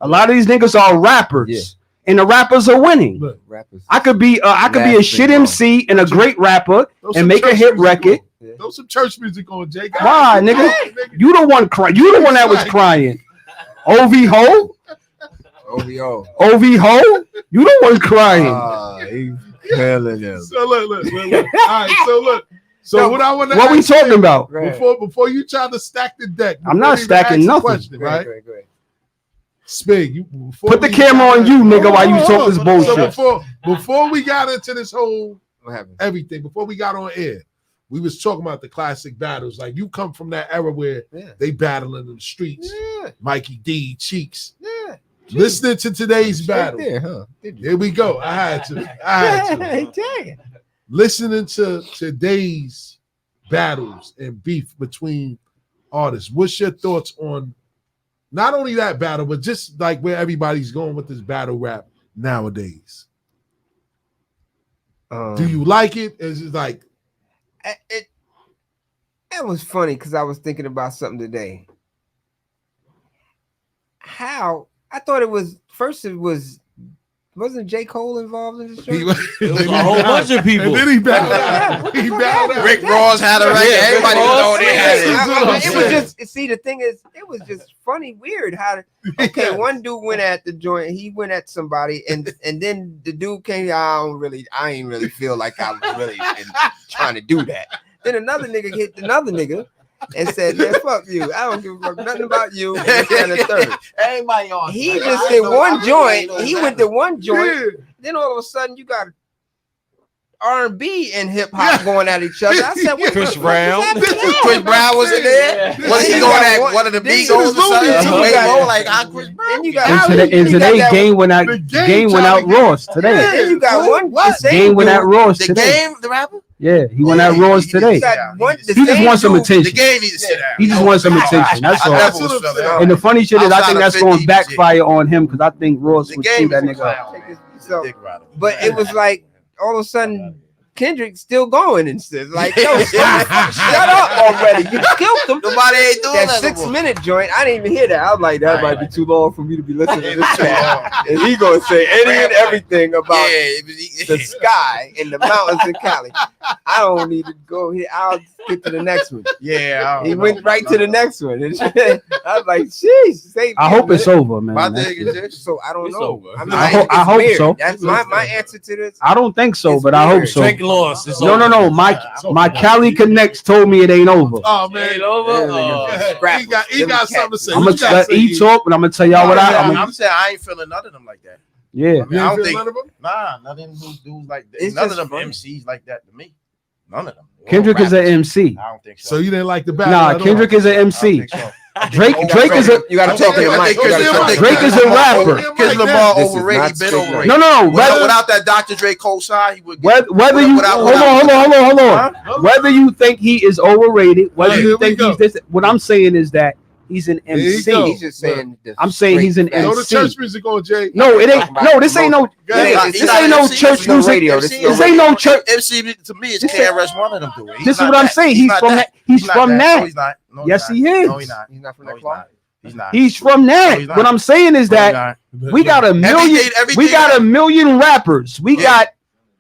Speaker 3: A lot of these niggas are rappers. Yeah. And the rappers are winning. Look, I could be a shit MC and a great rapper and make a hit record.
Speaker 2: Throw some church music on, Jay.
Speaker 3: Why, nigga? You the one crying. You the one that was crying. OVO. You the one crying.
Speaker 2: He's killing him. So look. All right, so look. So what I want to
Speaker 3: what we talking about?
Speaker 2: Before you try to stack the deck.
Speaker 3: I'm not stacking nothing.
Speaker 2: Question, right? Spig, you
Speaker 3: put the camera on you, nigga, while you talk this bullshit.
Speaker 2: So before we got into this whole everything, before we got on air, we was talking about the classic battles. Like you come from that era where they battling in the streets. Yeah. Mikey D, Cheeks. Yeah. Listening to today's battle. Here we go. I had to. Listening to today's battles and beef between artists. What's your thoughts on not only that battle, but just like where everybody's going with this battle rap nowadays? Do you like it? Is it like
Speaker 10: that was funny because I was thinking about something today. How I thought it wasn't J. Cole involved in the show?
Speaker 4: It was a whole bunch of people.
Speaker 2: And then he battled out.
Speaker 11: Rick Ross had a record. Everybody was on
Speaker 10: it. It was just, see, the thing is, it was just funny, weird how, one dude went at the joint, he went at somebody, and then the dude came, I ain't really feel like I was really trying to do that. Then another nigga hit another nigga and said, man, fuck you. I don't give a fuck nothing about you. And the third.
Speaker 11: Everybody on.
Speaker 10: He just did one joint. He went to one joint. Then all of a sudden you got R&B and hip hop going at each other. I said, what
Speaker 11: Chris Brown. Chris Brown was in there. Was he going at one of the Beatles or something? Like Chris Brown.
Speaker 3: And today Game went out Ross today.
Speaker 10: Then you got one.
Speaker 3: Game went out Ross today.
Speaker 11: The rapper.
Speaker 3: Yeah, he went at Ross today. He just wants some attention.
Speaker 11: The game needs to sit down.
Speaker 3: He just wants some attention. That's all. And the funny shit is, I think that's going to backfire on him because I think Ross would see that nigga.
Speaker 10: But it was like all of a sudden Kendrick still going and stuff. Like, yo, shut up already. You killed him.
Speaker 11: Nobody ain't doing
Speaker 10: that 6-minute joint. I didn't even hear that. I was like, that might be too long for me to be listening to this man. And he gonna say any and everything about the sky and the mountains in Cali. I don't need to go here. I'll get to the next one.
Speaker 11: Yeah,
Speaker 10: he went right to the next one. And I was like, jeez.
Speaker 3: I hope it's over, man.
Speaker 10: So I don't know.
Speaker 3: I hope so.
Speaker 10: That's my answer to this.
Speaker 3: I don't think so, but I hope so.
Speaker 4: Lost.
Speaker 3: No. My Cali Connects told me it ain't over.
Speaker 2: Oh man, ain't over. He got something to say.
Speaker 3: I'm gonna let E talk, but I'm gonna tell y'all what
Speaker 11: I'm saying. I ain't feeling none of them like that.
Speaker 3: Yeah,
Speaker 11: I don't think none of them. Nah, none of them dudes like that. None of them MCs like that to me. None of them.
Speaker 3: Kendrick is an MC.
Speaker 11: I don't think so.
Speaker 2: So you didn't like the battle?
Speaker 3: Nah, Kendrick is an MC. Drake is a.
Speaker 10: You gotta talk to your mic.
Speaker 3: Drake is a rapper.
Speaker 11: Kendrick Lamar overrated, been overrated.
Speaker 3: No.
Speaker 11: Without that Dr. Dre co-sign, he would.
Speaker 3: Whether you hold on. Whether you think he is overrated, whether you think he's this, what I'm saying is that he's an MC.
Speaker 10: He's just saying.
Speaker 3: I'm saying he's an MC.
Speaker 2: Go to church music on Jay.
Speaker 3: No, it ain't. No, this ain't no. This ain't no church music. This ain't no church.
Speaker 11: MC to me is KRS One of them do it.
Speaker 3: This is what I'm saying. He's from that. He's from that.
Speaker 11: No, he's not.
Speaker 3: Yes, he is.
Speaker 11: No, he's not.
Speaker 10: He's not from that club.
Speaker 11: He's not.
Speaker 3: He's from that.
Speaker 11: No, he's not.
Speaker 3: What I'm saying is
Speaker 11: No, he's
Speaker 3: that
Speaker 11: not.
Speaker 3: we got a million. We got a million rappers. We got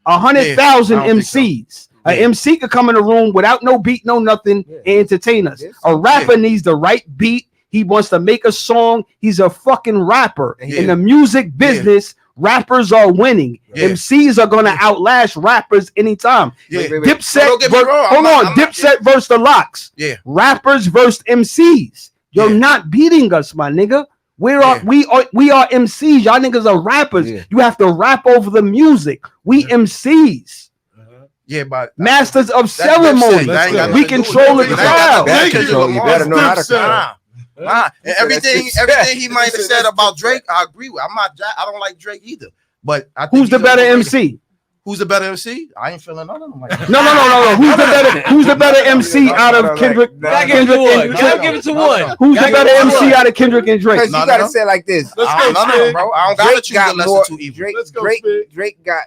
Speaker 3: 100,000 MCs. An MC could come in the room without no beat, no nothing, and entertain us. A rapper needs the right beat. He wants to make a song. He's a fucking rapper. In the music business, rappers are winning. MCs are gonna outlast rappers anytime. Dipset, hold on, Dipset versus the Locks. Rappers versus MCs. You're not beating us, my nigga. We are MCs. Y'all niggas are rappers. You have to rap over the music. We MCs.
Speaker 11: Yeah, but
Speaker 3: masters of ceremony. We control the crowd.
Speaker 10: You better know how to.
Speaker 11: And everything he might have said about Drake, I agree with. I don't like Drake either. But I think
Speaker 3: who's the better MC?
Speaker 11: Who's the better MC? I ain't feeling none of them. Like that.
Speaker 3: No. Who's the better MC out of Kendrick?
Speaker 4: Gotta give it to one.
Speaker 3: Who's the better MC out of Kendrick and Drake?
Speaker 10: Because you gotta say it like this.
Speaker 11: Bro. I don't gotta choose the lesser two evil.
Speaker 10: Drake got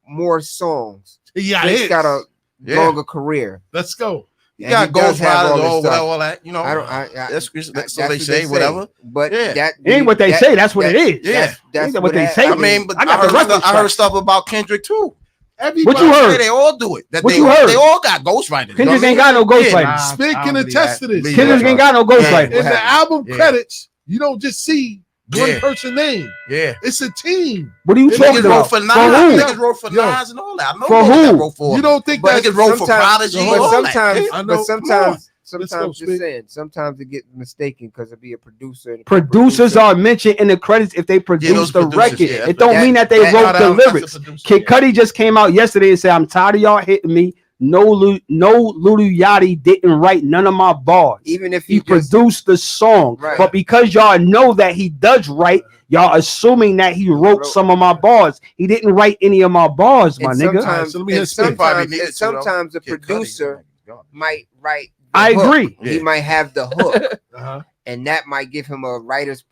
Speaker 10: more songs.
Speaker 2: Yeah,
Speaker 10: Drake's got a longer career.
Speaker 2: Let's go.
Speaker 11: You got Ghost Riders, all that, you know. That's so they say, whatever.
Speaker 10: But that
Speaker 3: ain't what they say. That's what it is.
Speaker 11: Yeah,
Speaker 3: that's what they say.
Speaker 11: I mean, but I heard stuff about Kendrick too.
Speaker 3: What you heard?
Speaker 11: They all do it.
Speaker 3: What you heard?
Speaker 11: They all got ghostwriters.
Speaker 3: Kendrick ain't got no ghostwriters.
Speaker 2: Spigg can attest to this.
Speaker 3: Kendrick ain't got no ghostwriters.
Speaker 2: In the album credits, you don't just see one person name.
Speaker 11: Yeah,
Speaker 2: it's a team.
Speaker 3: What are you talking about?
Speaker 11: For niggas wrote for Nas and all that. I know
Speaker 3: for who?
Speaker 2: You don't think that
Speaker 11: niggas wrote for Prodigy?
Speaker 10: Sometimes just saying. Sometimes it get mistaken because it be a producer.
Speaker 3: Producers are mentioned in the credits if they produce the record. It don't mean that they wrote the lyrics. Kid Cudi just came out yesterday and said, "I'm tired of y'all hitting me. No Lil Yachty didn't write none of my bars.
Speaker 10: Even if
Speaker 3: he produced the song, but because y'all know that he does write, y'all assuming that he wrote some of my bars. He didn't write any of my bars, my nigga.
Speaker 10: Sometimes a producer might write.
Speaker 3: I agree.
Speaker 10: He might have the hook, and that might give him a writer's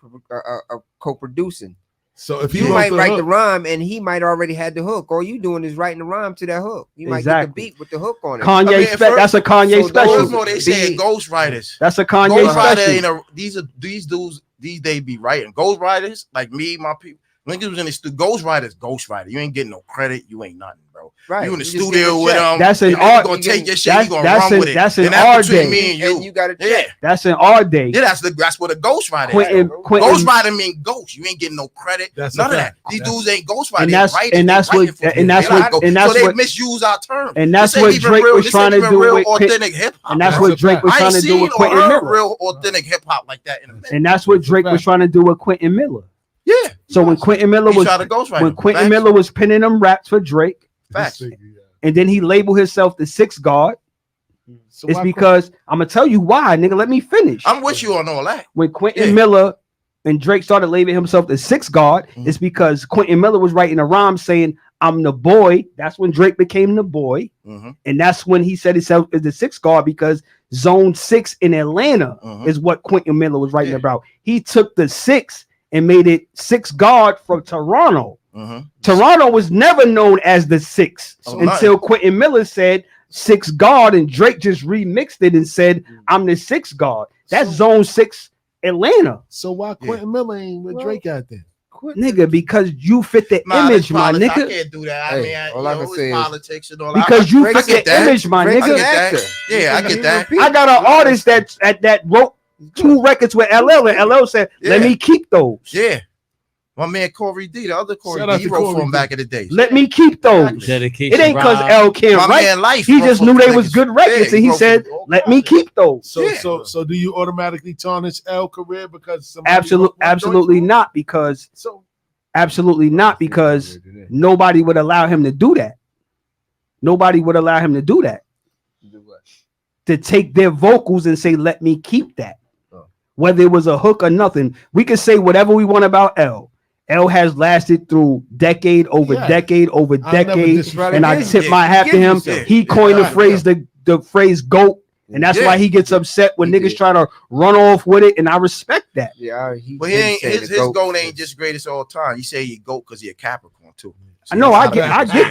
Speaker 10: co-producing.
Speaker 2: So if
Speaker 10: you might write the rhyme and he might already had the hook, all you doing is writing the rhyme to that hook. You might get the beat with the hook on it.
Speaker 3: That's a Kanye special.
Speaker 11: No, they say ghostwriters.
Speaker 3: That's a Kanye
Speaker 11: special. These dudes these days be writing ghostwriters like me, my people. Niggas was in the studio. Ghostwriter. You ain't getting no credit. You ain't nothing, bro.
Speaker 10: Right.
Speaker 11: You in the studio with them.
Speaker 3: That's an art.
Speaker 11: You gonna take your shit. You gonna run with it.
Speaker 3: That's an art day.
Speaker 11: Me and you.
Speaker 10: And you gotta check.
Speaker 3: That's an art day.
Speaker 11: Yeah, that's what a ghostwriter is. Ghostwriter mean ghost. You ain't getting no credit. None of that. These dudes ain't ghostwriters.
Speaker 3: So
Speaker 11: they misuse our terms.
Speaker 3: And that's what Drake was trying to do with
Speaker 11: authentic hip hop.
Speaker 3: And that's what Drake was trying to do with Quentin Miller.
Speaker 11: Real authentic hip hop like that in a minute.
Speaker 3: And that's what Drake was trying to do with Quentin Miller.
Speaker 11: Yeah.
Speaker 3: So when Quentin Miller was penning them raps for Drake, and then he labeled himself the sixth guard, it's because I'm gonna tell you why, nigga. Let me finish.
Speaker 11: I'm with you on all that.
Speaker 3: When Quentin Miller and Drake started labeling himself the sixth guard, it's because Quentin Miller was writing a rhyme saying, "I'm the boy." That's when Drake became the boy, and that's when he said himself as the sixth guard because Zone 6 in Atlanta is what Quentin Miller was writing about. He took the 6 and made it 6 guard from Toronto. Toronto was never known as the 6 until Quentin Miller said 6 guard, and Drake just remixed it and said, "I'm the 6 guard." That's Zone 6 Atlanta.
Speaker 2: So why Quentin Miller ain't with Drake out there?
Speaker 3: Nigga, because you fit the image, my nigga.
Speaker 11: I can't do that. I mean, all I can say politics and all that.
Speaker 3: Because you fit the image, my nigga.
Speaker 11: Yeah, I get that.
Speaker 3: I got an artist that wrote 2 records with LL, and LL said, "Let me keep those."
Speaker 11: Yeah. My man Corey D, the other Corey D, he wrote for him back in the day.
Speaker 3: Let me keep those.
Speaker 4: Dedication.
Speaker 3: It ain't because L can't write. He just knew they was good records, and he said, "Let me keep those."
Speaker 2: So do you automatically tarnish L career because
Speaker 3: absolutely not because nobody would allow him to do that. Nobody would allow him to do that. To take their vocals and say, "Let me keep that." Whether it was a hook or nothing, we can say whatever we want about L. L has lasted through decade over decade over decade, and I tip my hat to him. He coined the phrase "GOAT," and that's why he gets upset when niggas try to run off with it, and I respect that.
Speaker 10: Yeah,
Speaker 11: but his GOAT ain't just greatest all time. You say he GOAT because he a Capricorn too.
Speaker 3: I know, I get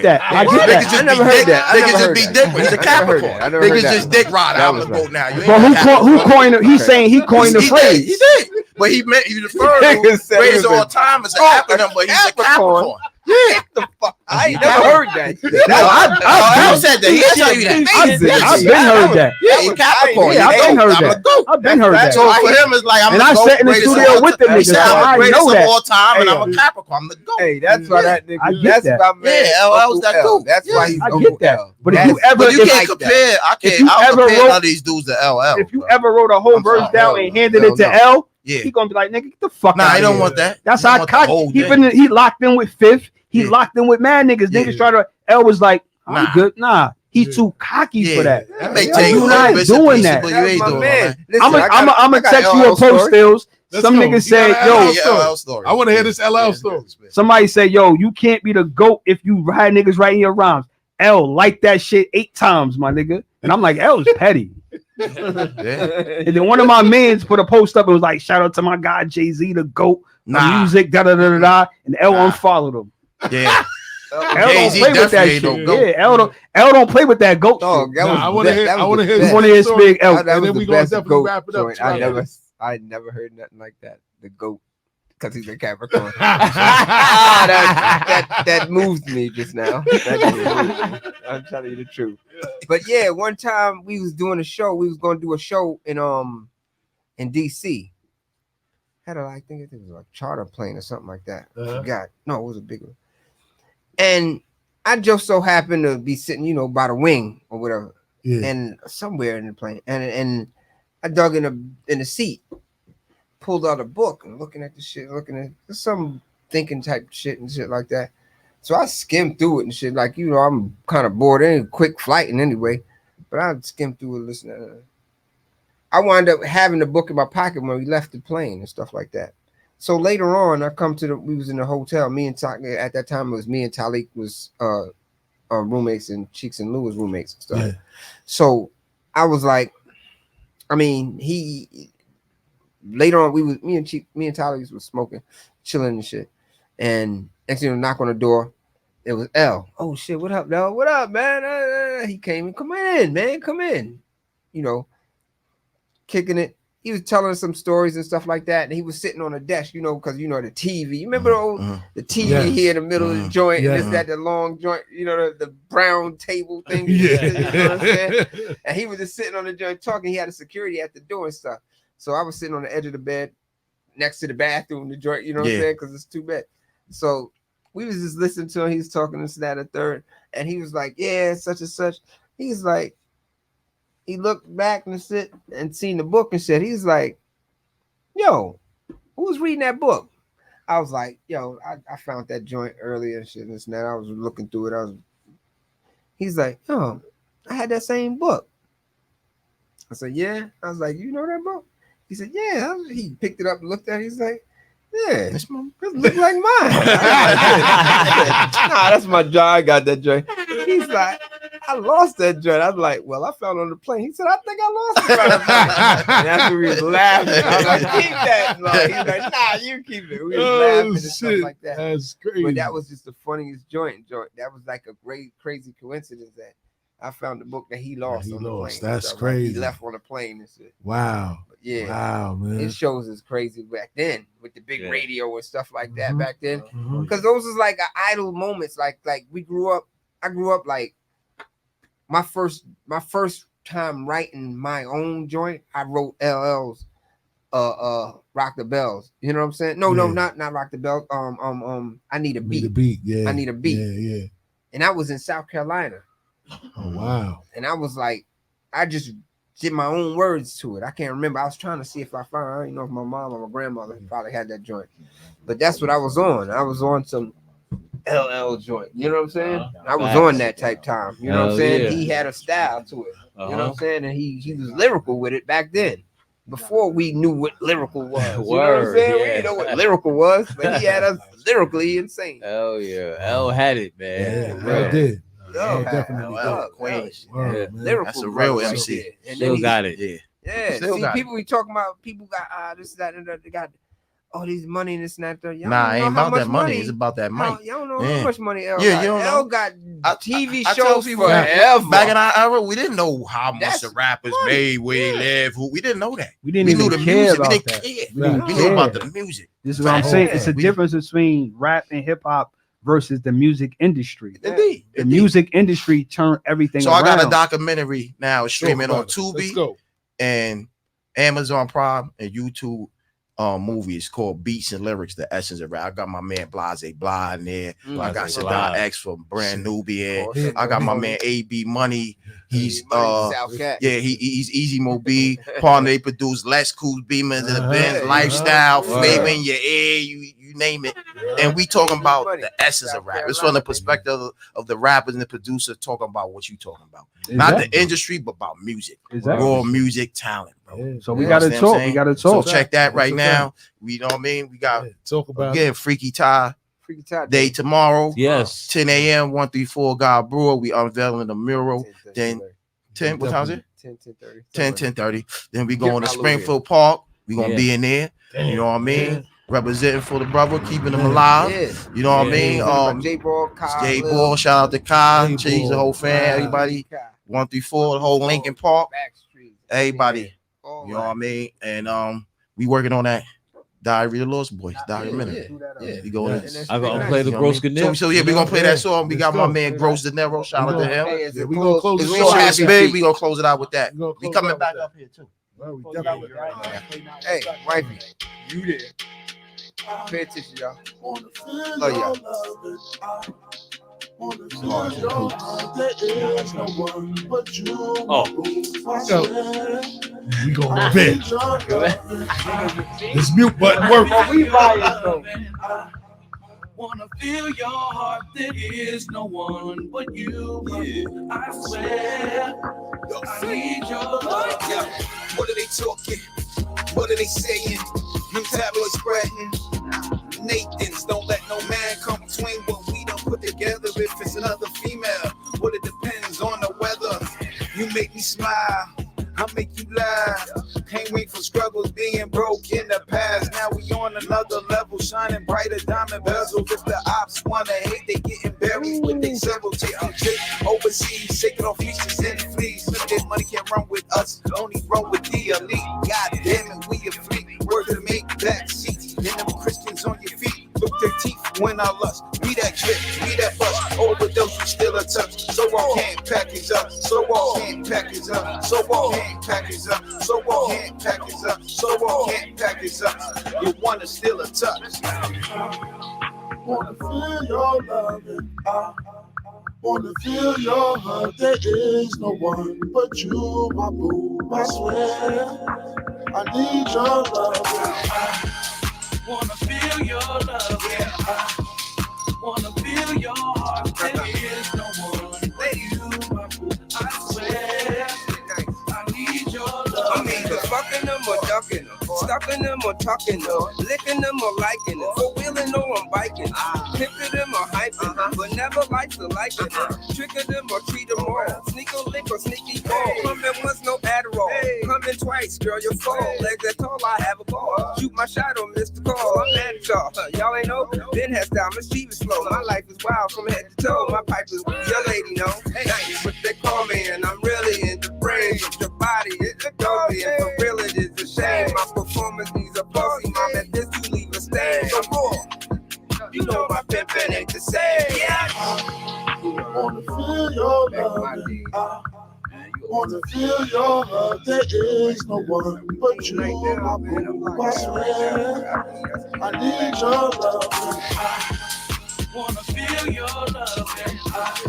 Speaker 3: that. I get
Speaker 11: Niggas
Speaker 3: that.
Speaker 11: just
Speaker 10: I never
Speaker 11: be
Speaker 10: heard
Speaker 11: dick.
Speaker 10: that. I
Speaker 11: Niggas
Speaker 10: never
Speaker 11: just
Speaker 10: heard
Speaker 11: be
Speaker 10: that.
Speaker 11: dick. He's a
Speaker 10: I never heard
Speaker 11: Capricorn.
Speaker 10: that. I never heard
Speaker 11: Niggas
Speaker 10: that.
Speaker 11: just dick rider.
Speaker 10: That
Speaker 11: I'm
Speaker 10: was
Speaker 11: the goat
Speaker 10: right.
Speaker 11: now. You ain't
Speaker 3: But
Speaker 11: a Capricorn.
Speaker 3: who coined it? He's saying he coined the
Speaker 11: He
Speaker 3: phrase.
Speaker 11: did. But he meant he referred
Speaker 10: Niggas
Speaker 11: to
Speaker 10: said he
Speaker 11: greatest
Speaker 10: was
Speaker 11: all
Speaker 10: a-
Speaker 11: time as an
Speaker 10: Oh,
Speaker 11: acronym, but he's a
Speaker 10: Capricorn.
Speaker 11: Capricorn. Yeah.
Speaker 10: The fuck? I ain't never heard that.
Speaker 11: I said that. He tell you that.
Speaker 3: I've been heard that.
Speaker 11: Yeah, he Capricorn.
Speaker 3: Yeah, I've been heard that. I've been heard that.
Speaker 11: So for him, it's like I'm
Speaker 3: And
Speaker 11: the
Speaker 3: I
Speaker 11: GOAT,
Speaker 3: sat in the
Speaker 11: greatest
Speaker 3: studio
Speaker 11: of all
Speaker 3: with the
Speaker 11: time. He
Speaker 3: niggas,
Speaker 11: said,
Speaker 3: so
Speaker 11: I'm
Speaker 3: I
Speaker 11: the greatest
Speaker 3: know
Speaker 11: of
Speaker 3: that.
Speaker 11: all time, and
Speaker 10: Hey,
Speaker 11: I'm a Capricorn. I'm the GOAT.
Speaker 10: Hey, that's why that nigga.
Speaker 3: I get
Speaker 10: That's
Speaker 3: that.
Speaker 10: my man.
Speaker 11: Yeah, LL's that
Speaker 10: Uncle L.
Speaker 11: goat.
Speaker 10: That's why he's
Speaker 3: I
Speaker 10: Uncle
Speaker 3: get that.
Speaker 10: L.
Speaker 3: But if you ever,
Speaker 11: But you
Speaker 3: if,
Speaker 11: can't compare. I
Speaker 3: if
Speaker 11: can't.
Speaker 3: you
Speaker 11: I
Speaker 3: ever
Speaker 11: don't compare
Speaker 3: wrote-
Speaker 11: none of these dudes to LL.
Speaker 3: if you
Speaker 11: bro.
Speaker 3: ever wrote a whole
Speaker 11: I'm
Speaker 3: verse
Speaker 11: sorry,
Speaker 3: down
Speaker 11: hell
Speaker 3: and
Speaker 11: no.
Speaker 3: handed
Speaker 10: Hell
Speaker 3: it to
Speaker 10: no.
Speaker 3: L,
Speaker 11: Yeah.
Speaker 3: he gonna be like, nigga, get the fuck
Speaker 11: Nah,
Speaker 3: out
Speaker 11: I
Speaker 3: of
Speaker 11: don't
Speaker 3: here.
Speaker 11: want that.
Speaker 3: That's
Speaker 11: I
Speaker 3: how
Speaker 11: want the
Speaker 3: cocky.
Speaker 11: whole
Speaker 3: He
Speaker 11: thing.
Speaker 3: he locked in with Fifth. He
Speaker 11: Yeah.
Speaker 3: locked in with mad niggas.
Speaker 11: Yeah.
Speaker 3: Niggas try to. L was like, I'm
Speaker 11: Nah.
Speaker 3: good. Nah, he's too cocky for that.
Speaker 11: That may
Speaker 3: Like,
Speaker 11: take
Speaker 3: you
Speaker 11: a
Speaker 3: not
Speaker 11: little bits and
Speaker 3: doing
Speaker 11: pieces,
Speaker 3: that.
Speaker 11: but you
Speaker 10: That's
Speaker 11: ain't
Speaker 10: my
Speaker 11: doing
Speaker 10: man.
Speaker 11: all that.
Speaker 10: Listen,
Speaker 3: I'm gonna text you a
Speaker 10: LL
Speaker 3: post,
Speaker 10: story.
Speaker 3: Stills.
Speaker 2: Let's
Speaker 3: Some
Speaker 2: go.
Speaker 3: niggas
Speaker 2: You
Speaker 3: said,
Speaker 2: got an
Speaker 3: yo,
Speaker 2: LL
Speaker 11: Yeah,
Speaker 2: story.
Speaker 11: LL story.
Speaker 2: I want to hear this LL story.
Speaker 3: somebody said, yo, you can't be the GOAT if you had niggas writing your rhymes. L like that shit 8 times, my nigga. And I'm like, L's petty.
Speaker 11: Yeah.
Speaker 3: And then one of my mans put a post up and was like, shout out to my guy Jay-Z, the GOAT,
Speaker 11: Nah.
Speaker 3: music, da da da da da. And L
Speaker 11: Nah.
Speaker 3: unfollowed him.
Speaker 11: Yeah.
Speaker 3: L don't
Speaker 11: Jay-Z
Speaker 3: play with that
Speaker 11: definitely
Speaker 3: shit.
Speaker 11: ain't no GOAT.
Speaker 3: Yeah, L don't play with that GOAT
Speaker 10: Dog,
Speaker 3: shit.
Speaker 10: that was
Speaker 2: I want to hear.
Speaker 10: that
Speaker 2: I
Speaker 10: was
Speaker 2: want to
Speaker 10: the
Speaker 2: hear.
Speaker 3: You
Speaker 10: best.
Speaker 3: want to hear
Speaker 2: story.
Speaker 3: Spigg L.
Speaker 10: That
Speaker 2: And
Speaker 10: was
Speaker 2: then
Speaker 10: the
Speaker 2: we gonna
Speaker 10: best
Speaker 2: definitely
Speaker 10: goat
Speaker 2: wrap it up.
Speaker 10: joint. I never heard nothing like that. The goat, because he's a Capricorn. that moves me just now. That moved me. I'm telling you the truth. But yeah, one time we was doing a show. We was going to do a show in DC. Had I think it was a charter plane or something like that. I forgot. No, it was a big one. And I just so happened to be sitting, by the wing or whatever, and somewhere in the plane, and I dug in the seat, pulled out a book and looking at the shit, looking at some thinking type shit and shit like that. So I skimmed through it and shit, like I'm kind of bored. It ain't quick flighting anyway, but I skimmed through it, listening. I wound up having the book in my pocket when we left the plane and stuff like that. So later on, I come to we was in the hotel. Me and at that time it was me and Talik was roommates, and Cheeks and Lou was roommates and stuff. Yeah. So I was like, he later on me and Talik was smoking, chilling and shit. And next thing knock on the door, it was L. Oh shit, what up, L? What up, man? He came in, come in, man, come in. Kicking it. He was telling us some stories and stuff like that, and he was sitting on a desk, because the TV. You remember the TV here in the middle of the joint, and this, that, the long joint, the brown table thing. Yeah. You know what I'm saying? And he was just sitting on the joint talking. He had a security at the door and stuff. So I was sitting on the edge of the bed, next to the bathroom, the joint. You know what I'm saying? Because it's 2 beds. So we was just listening to him. He was talking this, that, and third, and he was like, "Yeah, such and such." He's like. He looked back and sit and seen the book and said, he's like, yo, who's reading that book? I was like, yo, I found that joint earlier and shit and this and that. I was looking through it. He's like, yo, I had that same book. I said, yeah. I was like, you know that book? He said, yeah. He picked it up and looked at it. He's like, yeah, this look like mine. Nah, that's my joint. I got that joint. He's like, I lost that joint. I was like, well, I found it on the plane. He said, I think I lost it. And that's when we was laughing. I was like, keep that. He's like, nah, you keep it. We was laughing and stuff like that.
Speaker 2: That's crazy.
Speaker 10: But that was just the funniest joint. That was like a great, crazy coincidence that I found the book that he lost on the plane.
Speaker 2: That's crazy.
Speaker 10: He left on the plane and shit.
Speaker 2: Wow.
Speaker 10: But yeah.
Speaker 2: Wow, man.
Speaker 10: It shows is crazy back then with the big radio and stuff like that back then. Because those was like idle moments. Like we grew up. I grew up like my first time writing my own joint. I wrote LL's Rock the Bells. You know what I'm saying? No, not Rock the Bells. I Need a Beat. I Need a Beat.
Speaker 2: Yeah.
Speaker 10: And I was in South Carolina.
Speaker 2: Oh wow.
Speaker 10: And I was like, I just did my own words to it. I can't remember. I was trying to see if I found. I don't know if my mom or my grandmother probably had that joint, but that's what I was on. I was on some LL joint. You know what I'm saying? I was on that type time. You know what I'm saying?
Speaker 4: Yeah.
Speaker 10: He had a style to it. You know what I'm saying? And he was lyrical with it back then. Before we knew what lyrical was. You know what I'm saying? We didn't know what lyrical was, but he had us lyrically insane.
Speaker 4: Hell yeah. L had it, man.
Speaker 2: Yeah, I did.
Speaker 10: L
Speaker 2: definitely
Speaker 10: Lyrical.
Speaker 11: That's a real MC.
Speaker 10: And
Speaker 4: Still
Speaker 10: then
Speaker 4: got it.
Speaker 10: Yeah.
Speaker 11: Still
Speaker 10: See,
Speaker 11: got
Speaker 10: people we talking about, people got this, that, and that. They got all these money and this and that. Y'all
Speaker 11: Nah,
Speaker 10: don't
Speaker 11: it
Speaker 10: know
Speaker 11: ain't
Speaker 10: how
Speaker 11: about that
Speaker 10: much
Speaker 11: money. It's about that mic.
Speaker 10: Y'all don't know
Speaker 11: Yeah.
Speaker 10: how much money L
Speaker 11: Yeah,
Speaker 10: got.
Speaker 11: you don't
Speaker 10: L
Speaker 11: know.
Speaker 10: got TV
Speaker 11: I tell
Speaker 10: shows
Speaker 11: people,
Speaker 10: forever.
Speaker 11: back in our era, we didn't know how much
Speaker 10: That's
Speaker 11: the rappers
Speaker 10: money.
Speaker 11: made, where they live, who. We didn't know that.
Speaker 3: We didn't
Speaker 11: We
Speaker 3: even
Speaker 11: knew the
Speaker 3: care
Speaker 11: music.
Speaker 3: about
Speaker 11: We didn't
Speaker 3: that.
Speaker 11: care.
Speaker 3: We didn't
Speaker 11: We knew about
Speaker 3: care.
Speaker 11: the music.
Speaker 3: This is what I'm
Speaker 11: Facts.
Speaker 3: saying. It's a
Speaker 11: We-
Speaker 3: difference between rap and hip hop versus the music industry.
Speaker 11: Indeed.
Speaker 3: The music industry turned everything
Speaker 11: So
Speaker 3: around.
Speaker 11: I got a documentary now streaming on
Speaker 2: Let's
Speaker 11: Tubi
Speaker 2: go.
Speaker 11: and Amazon Prime and YouTube. Movie is called Beats and Lyrics, The Essence of Rap. I got my man Blase Blah in there. I got
Speaker 4: Blase
Speaker 11: Sadar
Speaker 4: Blah.
Speaker 11: X from Brand Nubian.
Speaker 10: Course.
Speaker 11: I got my man AB Money. He's
Speaker 10: South Cat.
Speaker 11: yeah, he's Easy Mobi. Partner, they produce Les Cool Beamers and the Benz Lifestyle, Flavor in Your Ear, you name it. And we talking about the essence of rap. It's from the perspective of the rappers and the producer talking about what you talking about. Not the industry, but about music.
Speaker 3: Exactly.
Speaker 11: Raw music talent, bro.
Speaker 3: So we
Speaker 11: You
Speaker 3: gotta
Speaker 11: understand what I'm
Speaker 3: talk. We
Speaker 11: saying?
Speaker 3: gotta
Speaker 11: So
Speaker 3: talk.
Speaker 11: check that right
Speaker 2: That's
Speaker 11: now. We know what I mean? We got
Speaker 2: Talk about
Speaker 11: again Freaky Tie
Speaker 10: Freaky Top
Speaker 11: Day tomorrow.
Speaker 4: Yes.
Speaker 11: 10 a.m. 134 God Brewer. We unveiling the mural. Then 10, what time is it? 10:30. Then we going to Springfield Park. We gonna be in there. You know what I mean? Representing for the brother, keeping them alive.
Speaker 10: Yeah.
Speaker 11: You know what I mean?
Speaker 10: J Ball,
Speaker 11: J Ball, shout out to Kai, Cheese, the whole fan, everybody. 134, the whole Lincoln Park. Everybody. You know what I mean? And we working on that Diary of the Lost Boys documentary. We going
Speaker 4: I'm gonna play the Gross Ganero.
Speaker 11: So yeah, we gonna play that song. We got my man Gross Dinero. Shout out to him.
Speaker 2: Yeah, we gonna close
Speaker 11: It's
Speaker 2: the
Speaker 11: real
Speaker 2: show.
Speaker 11: happy, baby. We gonna close it out with that.
Speaker 2: gonna
Speaker 11: We
Speaker 2: close
Speaker 11: coming
Speaker 2: it out
Speaker 11: back
Speaker 2: with
Speaker 11: up here too.
Speaker 2: Well, we definitely
Speaker 10: Hey, wifey, you there? Pay attention, y'all. Love y'all.
Speaker 2: we gonna revenge. This mute button work.
Speaker 7: Wanna feel your heart, there is no one but you. I swear, I need your love.
Speaker 12: What are they talking? What are they saying? New tabloids spreading. Nathan's don't let no man come between what we don't put together. If it's another female, well, it depends on the weather. You make me smile, I make you laugh. Can't wait for struggles being broke in the past. Now we on another level, shining brighter diamond bezels. If the ops wanna hate, they getting buried with they several. Taking trips overseas, shaking off features and fleas. Limited money can't run with us, only run with the elite. God damn it, we a fleet. Work to make back seats. Then them Christians on your feet. Look their teeth when I lust. Be that trip, be that bust. Overdose, we still a touch. So I can't package up. So I can't package up. So I can't package up. So I can't package up. So I can't package up. You wanna steal a touch.
Speaker 8: Wanna feel your loving. I wanna feel your heart. There is no one but you, my boo. I swear, I need your loving.
Speaker 7: Wanna feel your love, yeah. I wanna feel your heart. There is no one but you, my boo. I swear, I need your love.
Speaker 13: I'm either fucking them or ducking them, stuffing them or tucking them, licking them or liking them, four-wheeling or I'm biking them, pimping them or hyping them, but never likes to liking them, trigger them or treat them all, sneak or lick or sneaky ball, coming once, no Adderall, coming twice, girl, you're fall, legs that tall, I have a ball, shoot my shot or miss the call, I'm mad at y'all, y'all ain't know, Ben has style, mischievous flow, my life is wild from head to toe, my pipe is your lady know, nice, but they call me and I'm really in the brain, the body is the doggy, and for real it is a shame, my performance needs a bossy, mom, at this you leave a stain, so more, you know my pimpin' ain't the same, yeah.
Speaker 8: Wanna feel your loving. I wanna feel your heart. There is no one but you, my boo. I swear, I need your loving.
Speaker 7: Wanna feel your love, I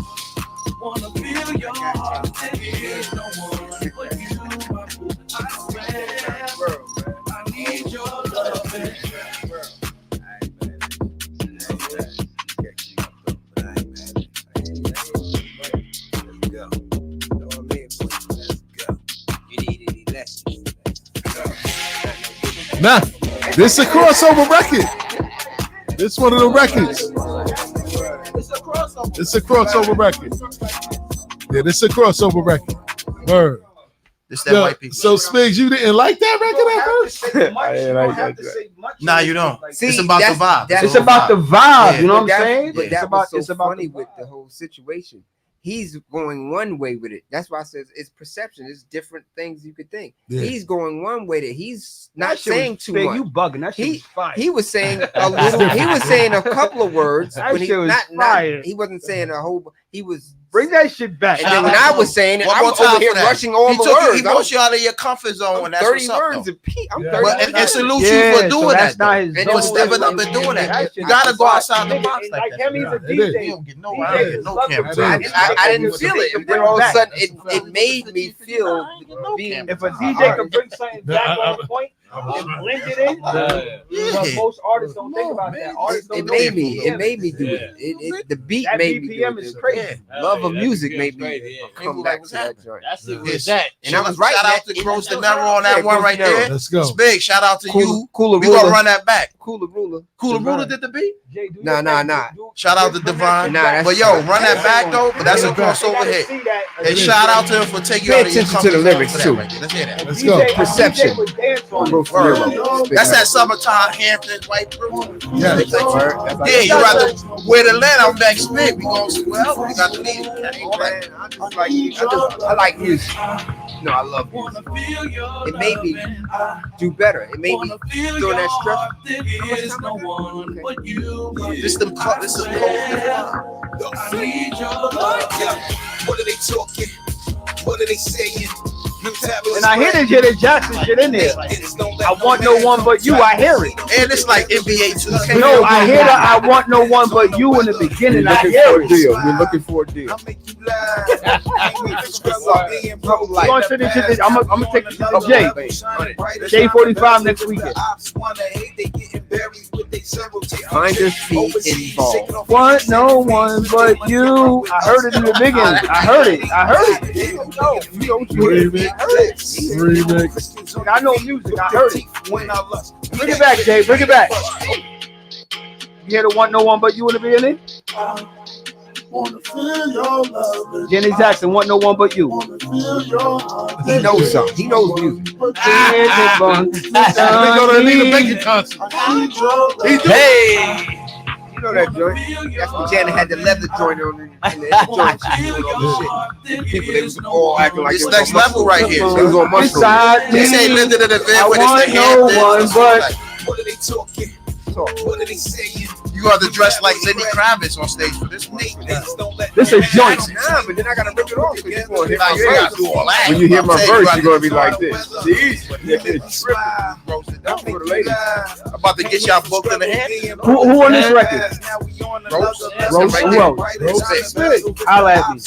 Speaker 7: wanna feel your heart. There is no one but you, my boo. I swear, I need your love.
Speaker 2: Nah, this is a crossover record. This one of the records. It's a crossover record. Yeah, this is a crossover record. Word.
Speaker 11: It's that white people.
Speaker 2: So Spiggs, you didn't like that record at first?
Speaker 3: I didn't like that.
Speaker 11: Nah, you don't.
Speaker 10: See,
Speaker 11: it's about the vibe.
Speaker 3: It's about the vibe.
Speaker 11: Yeah.
Speaker 3: You know what I'm
Speaker 10: But
Speaker 3: saying?
Speaker 10: But that was so funny
Speaker 3: the
Speaker 10: with the whole situation. He's going one way with it. That's why I said it's perception. It's different things you could think.
Speaker 2: Yeah.
Speaker 10: He's going one way that he's not
Speaker 3: That shit
Speaker 10: saying
Speaker 3: was
Speaker 10: too
Speaker 3: big.
Speaker 10: much.
Speaker 3: You bugging. That shit was fire.
Speaker 10: He was saying a little. He was saying a couple of words.
Speaker 3: That
Speaker 10: But
Speaker 3: shit was fire.
Speaker 10: he wasn't saying a whole. He was.
Speaker 3: Bring that shit back.
Speaker 10: And then when I was saying it,
Speaker 11: One
Speaker 10: I
Speaker 11: more
Speaker 10: was
Speaker 11: time
Speaker 10: over here
Speaker 11: for that.
Speaker 10: rushing all
Speaker 11: He
Speaker 10: the
Speaker 11: took
Speaker 10: words.
Speaker 11: He moves you out of your comfort zone, and that's
Speaker 10: 30
Speaker 11: what's up,
Speaker 10: words
Speaker 11: though.
Speaker 10: a piece. I'm
Speaker 2: Yeah.
Speaker 10: 30
Speaker 11: But
Speaker 10: words.
Speaker 11: and salute you
Speaker 3: Yeah,
Speaker 11: for
Speaker 3: so
Speaker 11: doing
Speaker 3: that's
Speaker 11: that,
Speaker 3: not
Speaker 11: though.
Speaker 3: his
Speaker 11: And
Speaker 3: zone.
Speaker 11: for stepping up and doing that. You gotta go outside the box like that.
Speaker 9: Him, he's a
Speaker 2: It is.
Speaker 9: DJ.
Speaker 11: You don't get no, I don't get no camera.
Speaker 10: I didn't feel it. And then all of a sudden, it made me feel being.
Speaker 3: If a DJ can bring something back on the point and blend it in, but most artists don't think about that. Artists don't
Speaker 10: It
Speaker 3: know
Speaker 10: made
Speaker 3: that.
Speaker 10: me. It made me do it. The beat
Speaker 3: That
Speaker 10: made me do
Speaker 3: BPM
Speaker 10: it.
Speaker 3: is crazy.
Speaker 10: Love of
Speaker 4: Yeah,
Speaker 10: music
Speaker 4: that
Speaker 10: made
Speaker 4: BPM is
Speaker 10: me
Speaker 4: crazy, yeah.
Speaker 10: come
Speaker 11: People
Speaker 10: back
Speaker 11: like,
Speaker 10: to that
Speaker 11: what's
Speaker 10: joint.
Speaker 4: That's it.
Speaker 11: Yes.
Speaker 4: That.
Speaker 10: And I was right.
Speaker 11: Shout out to Gross De Niro on that one right there.
Speaker 2: Let's go.
Speaker 11: Spig, shout out to you.
Speaker 10: Cooler
Speaker 11: We gonna
Speaker 10: Ruler.
Speaker 11: run that back.
Speaker 10: Cooler Ruler.
Speaker 11: Cooler Ruler did the beat.
Speaker 10: Nah.
Speaker 11: Shout out to Divine.
Speaker 10: Nah, that's-
Speaker 11: But yo, run that back though. But that's a crossover hit. And shout out to him for taking you
Speaker 10: Pay
Speaker 11: out of your
Speaker 10: attention to
Speaker 11: comfort
Speaker 10: the
Speaker 11: zone
Speaker 10: lyrics
Speaker 11: for that
Speaker 10: too.
Speaker 11: right there. Let's hear that.
Speaker 2: Let's go.
Speaker 10: Perception.
Speaker 11: That's that summertime Hamptons white crew.
Speaker 2: Yeah.
Speaker 11: Yeah, you rather wear the land on back Spig. We gonna well, we got to leave.
Speaker 10: I like music. No, I love music. It made me do better. It made me during that stress.
Speaker 11: This them this is
Speaker 12: What are they talking? What are they saying?
Speaker 3: And I hear this Janet Jackson shit in there. I want no one but you. I hear it.
Speaker 11: And it's like NBA 2K.
Speaker 3: No, I hear that. I want no one but you in the beginning. I hear it.
Speaker 10: We're looking for a deal.
Speaker 3: You gonna send this shit? I'm gonna take J45 next weekend.
Speaker 10: Find your feet involved.
Speaker 3: Want no one but you. I heard it in the beginning. I heard it.
Speaker 2: Remix.
Speaker 3: I know music. I heard it. Bring it back, Jay. Bring it back. You hear the want no one but you in the beginning? Janet Jackson, want no one but you.
Speaker 10: He knows something. He knows music.
Speaker 2: Let me go to Anita Baker concert.
Speaker 3: Hey.
Speaker 10: You know that joint? That's when Janet had the leather joint on in the joint. She doing all this shit. People, they was all acting like
Speaker 11: This
Speaker 10: they was
Speaker 11: next
Speaker 10: on
Speaker 11: level right here.
Speaker 10: They was on mushroom.
Speaker 11: They say limited at event
Speaker 3: I
Speaker 11: when
Speaker 3: want
Speaker 11: it's the
Speaker 3: no
Speaker 11: Hamptons.
Speaker 3: one but
Speaker 12: What are they talking? What are they saying?
Speaker 11: You got to dress like Lenny Kravitz on stage for this one.
Speaker 3: this is joint.
Speaker 10: Nah, but then I gotta rip it off. You gonna hit
Speaker 11: Nah,
Speaker 10: my
Speaker 11: you ain't gotta
Speaker 10: verse.
Speaker 11: do all that.
Speaker 10: When you hear my
Speaker 11: I'm saying
Speaker 10: verse,
Speaker 11: got
Speaker 10: you're gonna be
Speaker 11: to-
Speaker 10: like this.
Speaker 11: That's for the ladies. I'm about to get y'all booked in the hand.
Speaker 3: Who on this record? Rose. Who else? Holla at me.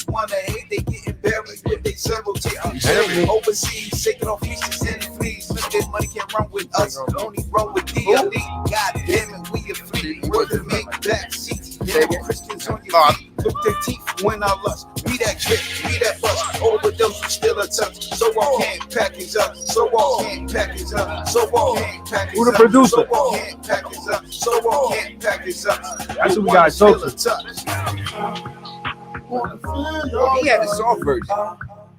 Speaker 12: Overseas, shaking off pieces and fleas. Limited money can't run with us. Only run with DLD. God damn it, we a fleet. Worth to make back seats. Yeah, Christians on your feet. Look their teeth when I lust. Be that trick, be that bust. Overdose, you still a touch. So I can't package up. So I can't package up. So I can't package up.
Speaker 3: Who the producer?
Speaker 12: So I can't package up. So I can't package up.
Speaker 3: That's what we got. So
Speaker 10: He had the soft version.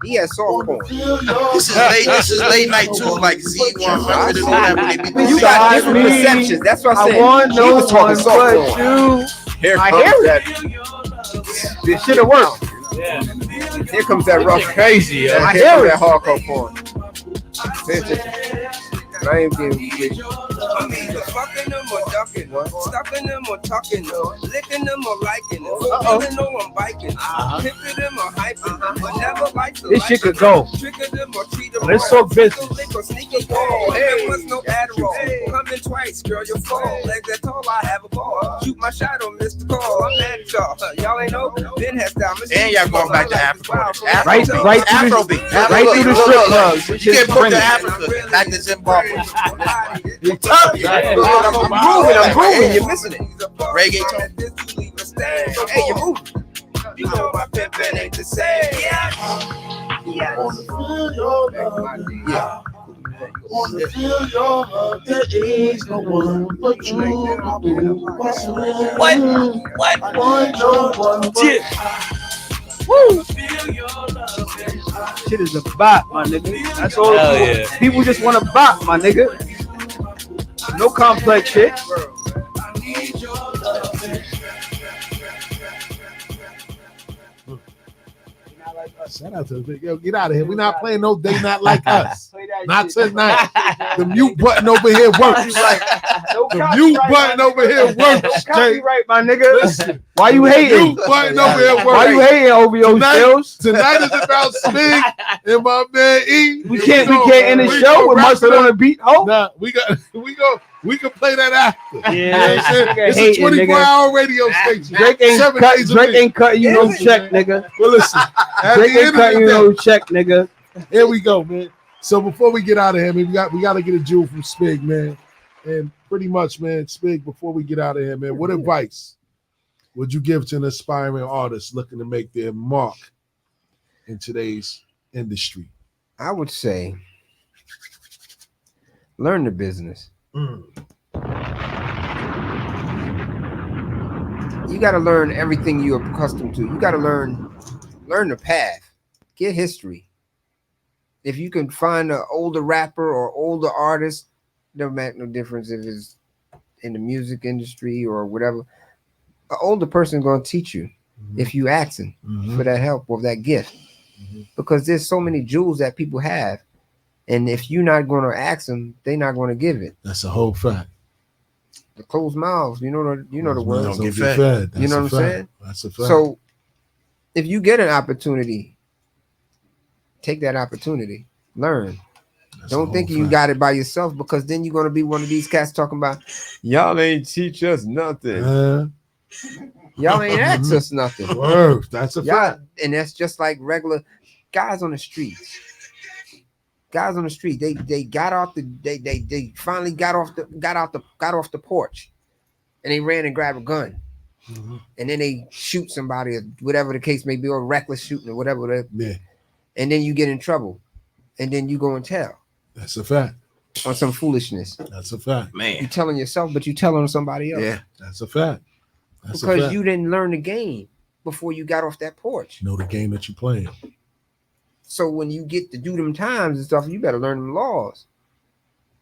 Speaker 10: He had soft porn.
Speaker 11: This is late night too, like Z100 and all that. When they be
Speaker 10: You got different perceptions. That's what I said.
Speaker 3: I want
Speaker 10: He
Speaker 3: no
Speaker 10: was talking
Speaker 3: one
Speaker 10: soft
Speaker 3: but
Speaker 10: porn.
Speaker 3: you.
Speaker 10: Here
Speaker 3: I
Speaker 10: comes
Speaker 3: hear
Speaker 10: that.
Speaker 3: This should have worked.
Speaker 10: Here comes that rough.
Speaker 3: Crazy.
Speaker 10: I
Speaker 3: I
Speaker 10: hear
Speaker 3: hear
Speaker 10: that
Speaker 3: it.
Speaker 10: hardcore porn. Pay attention. I ain't getting rich.
Speaker 13: I'm either fucking them or ducking them, stuffing them or tucking them, licking them or liking them, feeling or I'm biking them, pimping them or hyping them, but never like to
Speaker 3: This
Speaker 13: like
Speaker 3: shit could
Speaker 13: them.
Speaker 3: go.
Speaker 13: Trigger them or treat them
Speaker 3: Let's
Speaker 13: right.
Speaker 3: talk business.
Speaker 13: Lick or sneaky ball. There was no Adderall. Coming twice, girl, you're fall. Legs that tall, I have a ball. Shoot my shot on Mr. Call. I'm mad at y'all. Y'all ain't know. Ben has down.
Speaker 11: And y'all going back to Africa.
Speaker 3: Right through the strip clubs.
Speaker 11: You can't put the Africa back to Zimbabwe.
Speaker 10: I'm grooving. You're missing it.
Speaker 11: Reggaeton.
Speaker 10: Hey, you're moving.
Speaker 13: You know my pimpin' ain't the same. Yeah.
Speaker 4: What?
Speaker 3: Shit is a bop, my nigga. That's all.
Speaker 4: Hell yeah.
Speaker 3: People just want to bop, my nigga. No complex shit.
Speaker 7: I need your love.
Speaker 2: Shout out to the big yo. Get out of here. We're not playing no They Not Like Us. Not tonight. The mute button over here works. The mute button over here works.
Speaker 3: Copyright, my nigga.
Speaker 2: Listen,
Speaker 3: Why you hating?
Speaker 2: mute button over here works.
Speaker 3: Why you hating over your skills?
Speaker 2: Tonight is about Spigg and my man E.
Speaker 3: We can't end the show with mustard on the beat. Oh,
Speaker 2: nah, we can play that after.
Speaker 3: Yeah,
Speaker 2: you know what I'm saying? It's a 24-hour radio station.
Speaker 3: Drake ain't cutting you no check, nigga.
Speaker 2: Well, listen,
Speaker 3: Drake ain't cutting you no check, nigga.
Speaker 2: Here we go, man. So before we get out of here, man, we got to get a jewel from Spigg, man. And pretty much, man, Spigg, before we get out of here, man, what advice would you give to an aspiring artist looking to make their mark in today's industry?
Speaker 10: I would say learn the business. You got to learn everything you're accustomed to. You got to learn the path, get history. If you can find an older rapper or older artist, doesn't make no difference if it's in the music industry or whatever. An older person is going to teach you if you asking for that help or that gift, because there's so many jewels that people have, and if you're not going to ask them, they're not going to give it.
Speaker 2: That's a whole fact.
Speaker 10: The closed mouths, you know the word.
Speaker 2: Don't get fed.
Speaker 10: You know what I'm saying?
Speaker 2: That's a fact.
Speaker 10: So if you get an opportunity, take that opportunity, learn. Don't think you got it by yourself, because then you're going to be one of these cats talking about, y'all ain't teach us nothing. Y'all ain't ask us nothing.
Speaker 2: Word. That's a fact.
Speaker 10: And that's just like regular guys on the streets. Guys on the street, they got off the they finally got off the porch, and they ran and grabbed a gun, and then they shoot somebody, or whatever the case may be, or reckless shooting or whatever.
Speaker 2: Yeah.
Speaker 10: And then you get in trouble, and then you go and tell.
Speaker 2: That's a fact.
Speaker 10: On some foolishness.
Speaker 2: That's a fact.
Speaker 11: Man.
Speaker 10: You telling yourself, but you telling somebody else.
Speaker 2: Yeah. That's a fact. That's
Speaker 10: because
Speaker 2: a fact.
Speaker 10: you didn't learn the game before you got off that porch.
Speaker 2: You know the game that you're playing.
Speaker 10: So when you get to do them times and stuff, you better learn them laws.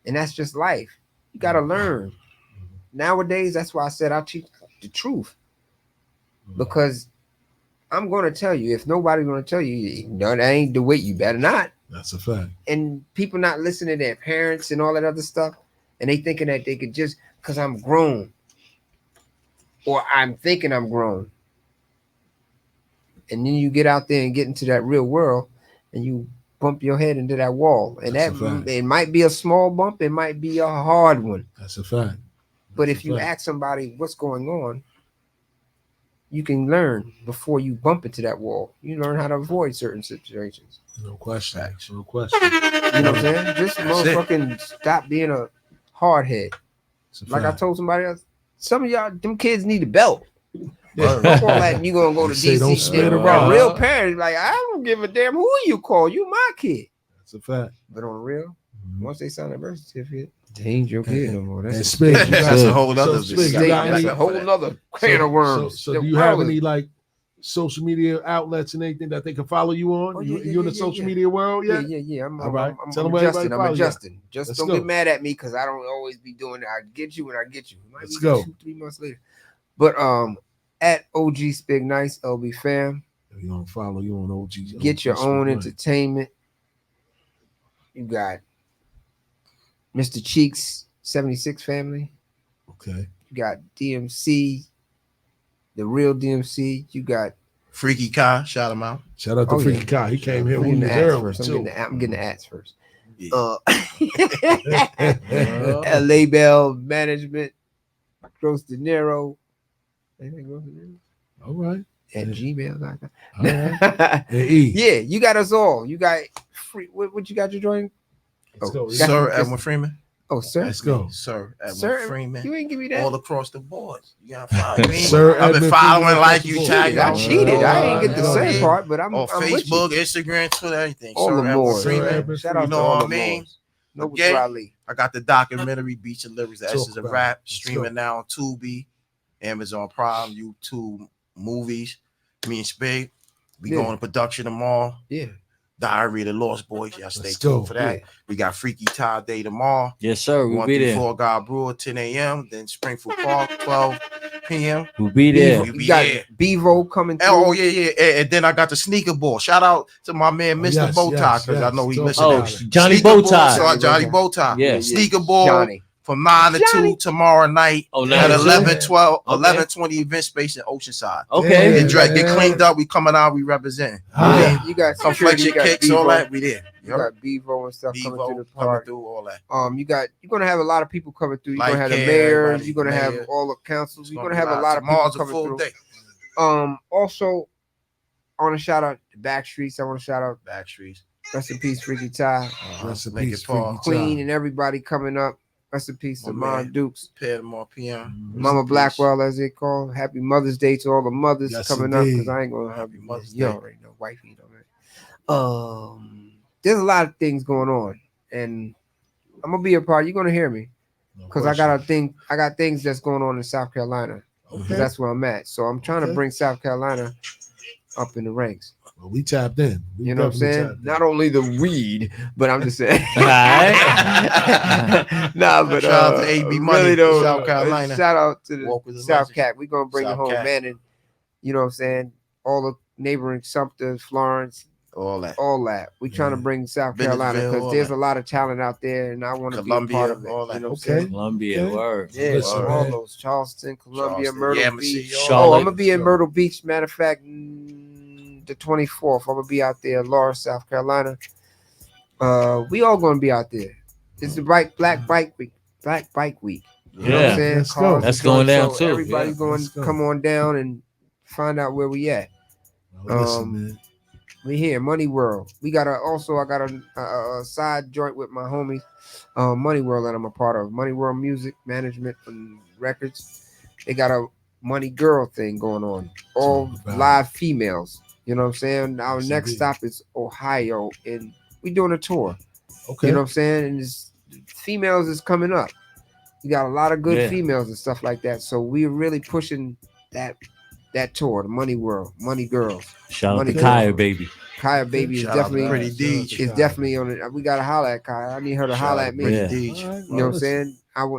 Speaker 10: And that's just life. You got to learn. Nowadays, that's why I said I teach the truth. Because I'm going to tell you, if nobody's going to tell you, no, that ain't the way, you better not.
Speaker 2: That's a fact.
Speaker 10: And people not listening to their parents and all that other stuff, and they thinking that they could just, because I'm grown, or I'm thinking I'm grown. And then you get out there and get into that real world, and you bump your head into that wall. And
Speaker 2: That's
Speaker 10: that it might be a small bump, it might be a hard one.
Speaker 2: That's a fact.
Speaker 10: But if you ask somebody what's going on, you can learn before you bump into that wall. You learn how to avoid certain situations.
Speaker 2: No question. No question.
Speaker 10: You know what I'm saying? Just motherfucking stop being a hard head. Like I told somebody else, some of y'all, them kids need a belt. Don't like you gonna go to
Speaker 2: Say don't
Speaker 10: DC.
Speaker 2: spin around.
Speaker 10: Real parents, like, I don't give a damn who you call. You my kid.
Speaker 2: That's a fact.
Speaker 10: But on the real, once they sign that birth certificate, they ain't your kid no more. That's
Speaker 2: Spigg,
Speaker 11: that's a whole other
Speaker 10: that's a whole other can of worms.
Speaker 2: So do you have any like social media outlets and anything that they can follow you on? You in the social media world?
Speaker 10: Yeah.
Speaker 2: All right.
Speaker 10: I'm adjusting. Just don't get mad at me because I don't always be doing that. I get you when I get you.
Speaker 2: Let's go.
Speaker 10: 2-3 months later. But at OG Spigg Nice LB fam.
Speaker 2: You don't follow you on OG.
Speaker 10: Get your own entertainment. You got Mr. Cheeks 76 family.
Speaker 2: Okay.
Speaker 10: You got DMC, the real DMC. You got
Speaker 11: Freaky Kai. Shout him out.
Speaker 2: Shout out to Freaky Kai. He came here with the early too.
Speaker 10: I'm getting the ads first. LA Bell Management, Gross De Niro.
Speaker 2: All right.
Speaker 10: At gmail.com.
Speaker 2: Right.
Speaker 10: Yeah, you got us all. You got free. What you got your joint?
Speaker 11: Sir Edwin Freeman.
Speaker 10: Oh, sir.
Speaker 2: Let's go.
Speaker 11: Sir Edwin Freeman.
Speaker 10: You ain't give me that.
Speaker 11: All across the board. You gotta follow me.
Speaker 2: Sir
Speaker 11: I've been
Speaker 2: Edwin
Speaker 11: following
Speaker 2: Freeman
Speaker 11: like you, tag.
Speaker 10: I cheated. I ain't get the same part, but I'm
Speaker 11: on
Speaker 10: I'm
Speaker 11: Facebook,
Speaker 10: with you.
Speaker 11: Instagram, Twitter, everything.
Speaker 10: All the more.
Speaker 11: Shout out to all the more. Okay. I got the documentary Beats and Lyrics, the Essence of Rap, streaming now on Tubi, Amazon Prime, YouTube movies. Me and Spigg, we going to production tomorrow.
Speaker 10: Yeah.
Speaker 11: Diary of the Lost Boys. Y'all stay
Speaker 2: Let's
Speaker 11: tuned
Speaker 2: go.
Speaker 11: for that.
Speaker 2: Yeah.
Speaker 11: We got Freaky Tie Day tomorrow.
Speaker 4: Yes, sir. We'll be there.
Speaker 11: 4 God Brewer, 10 a.m. Then Springfield Park, 12 p.m.
Speaker 4: We'll be there.
Speaker 10: You got Bevo coming through.
Speaker 11: Oh, yeah. And then I got the sneaker ball. Shout out to my man, Mr. Bowtie, because I know he missing
Speaker 4: Oh,
Speaker 11: that.
Speaker 4: Johnny
Speaker 11: Sneaker
Speaker 4: Bowtie.
Speaker 11: ball, so Johnny Bowtie.
Speaker 4: Yeah.
Speaker 11: Sneaker ball
Speaker 10: Johnny.
Speaker 11: from 9 to 2 tomorrow night
Speaker 4: Oh,
Speaker 11: at
Speaker 4: 9 to 2?
Speaker 11: 11:20 event space in Oceanside.
Speaker 4: Okay.
Speaker 11: Get cleaned up. We coming out. We representing.
Speaker 10: You got
Speaker 11: Come
Speaker 10: security,
Speaker 11: flex your
Speaker 10: you got
Speaker 11: kicks, all
Speaker 10: Bevo.
Speaker 11: that. We there.
Speaker 10: You got Bevo and stuff coming through the park.
Speaker 11: All that.
Speaker 10: You're gonna have a lot of people coming through. You're
Speaker 11: Like
Speaker 10: gonna have the
Speaker 11: Care,
Speaker 10: mayors.
Speaker 11: everybody,
Speaker 10: You're gonna have
Speaker 11: mayor.
Speaker 10: all the councils. You're gonna
Speaker 11: gonna
Speaker 10: have
Speaker 11: be
Speaker 10: a lot of people
Speaker 11: Tomorrow's a
Speaker 10: coming
Speaker 11: full
Speaker 10: through.
Speaker 11: day.
Speaker 10: Also, I want to shout out the Backstreets. I want to shout out
Speaker 11: Backstreets.
Speaker 10: Rest in peace, Freaky Ty.
Speaker 2: Rest in
Speaker 11: Lincoln
Speaker 2: peace,
Speaker 11: Park.
Speaker 2: Freaky
Speaker 10: Queen
Speaker 2: Ty.
Speaker 10: and everybody coming up. Rest in peace to
Speaker 11: My
Speaker 10: Mom
Speaker 11: man.
Speaker 10: Dukes.
Speaker 11: Padmore PM.
Speaker 10: Mama Blackwell, as they call. Happy Mother's Day to all the mothers
Speaker 2: Yes,
Speaker 10: coming up,
Speaker 2: indeed.
Speaker 10: because I ain't gonna have
Speaker 11: Mother's
Speaker 10: you
Speaker 11: Day.
Speaker 10: already know, wifey, you know, man. There's a lot of things going on, and I'm gonna be a part. You're gonna hear me, because I got things that's going on in South Carolina.
Speaker 2: Okay.
Speaker 10: That's where I'm at. So I'm trying to bring South Carolina up in the ranks.
Speaker 2: Well, we tapped in. We
Speaker 10: You know what I'm
Speaker 2: definitely
Speaker 10: saying?
Speaker 2: tapped in.
Speaker 10: Not only the weed, but I'm just saying.
Speaker 4: Alright.
Speaker 10: Nah, but
Speaker 11: Shout out to AB Money,
Speaker 10: really though,
Speaker 11: South Carolina.
Speaker 10: shout out to
Speaker 11: Walk with
Speaker 10: the
Speaker 11: the
Speaker 10: South
Speaker 11: legend.
Speaker 10: Cat. We're gonna bring it
Speaker 11: South
Speaker 10: home,
Speaker 11: Cat.
Speaker 10: man, and you know what I'm saying? All the neighboring Sumter, Florence,
Speaker 11: All that.
Speaker 10: We trying to bring South Carolina
Speaker 11: Bentonville,
Speaker 10: because
Speaker 11: all
Speaker 10: there's
Speaker 11: that.
Speaker 10: a lot of talent out there, and I want to be a
Speaker 11: Columbia,
Speaker 10: part of it.
Speaker 11: all that.
Speaker 10: You know what I'm
Speaker 2: Okay.
Speaker 10: saying?
Speaker 4: Columbia,
Speaker 2: Okay.
Speaker 4: word.
Speaker 10: Yeah,
Speaker 2: Listen,
Speaker 10: all
Speaker 2: man.
Speaker 10: those Charleston, Columbia,
Speaker 11: Charleston,
Speaker 10: Myrtle
Speaker 11: Yamasee,
Speaker 10: Beach.
Speaker 11: all
Speaker 4: Charlotte.
Speaker 10: I'm gonna be in Myrtle Beach. Matter of fact, the 24th, I'm gonna be out there, Laura, South Carolina. We all gonna be out there. It's the Black Bike Week. Black Bike Week. You know what
Speaker 4: Yeah.
Speaker 10: I'm saying?
Speaker 2: Let's go.
Speaker 10: Cars
Speaker 4: That's
Speaker 10: and
Speaker 4: going
Speaker 10: trucks,
Speaker 4: down
Speaker 10: so
Speaker 4: too.
Speaker 10: Everybody's
Speaker 4: Yeah.
Speaker 10: going
Speaker 2: Let's
Speaker 10: to
Speaker 2: go.
Speaker 10: come on down and find out where we at.
Speaker 2: Listen, man.
Speaker 10: We here, Money World. I got a side joint with my homies, Money World, that I'm a part of. Money World Music Management and Records. They got a Money Girl thing going on. All
Speaker 2: Talk about
Speaker 10: live females. You know what I'm saying? Our
Speaker 2: Yes,
Speaker 10: next
Speaker 2: indeed.
Speaker 10: stop is Ohio, and we doing a tour.
Speaker 2: Okay.
Speaker 10: You know what I'm saying? And females is coming up. You got a lot of good
Speaker 4: Yeah.
Speaker 10: females and stuff like that. So we're really pushing that tour, the Money World, Money Girls.
Speaker 4: Shout out
Speaker 10: Money
Speaker 4: to
Speaker 10: Girl.
Speaker 4: Kaya, baby.
Speaker 10: Kaya baby is
Speaker 11: Shout out to
Speaker 10: definitely
Speaker 11: Pretty Deej.
Speaker 10: is definitely on it. We gotta holler at Kaya. I need her to
Speaker 11: Shout
Speaker 10: holler
Speaker 11: out
Speaker 10: at
Speaker 11: to
Speaker 10: me.
Speaker 11: Pretty
Speaker 4: Yeah.
Speaker 11: Deej.
Speaker 2: All right,
Speaker 10: You know what I'm saying?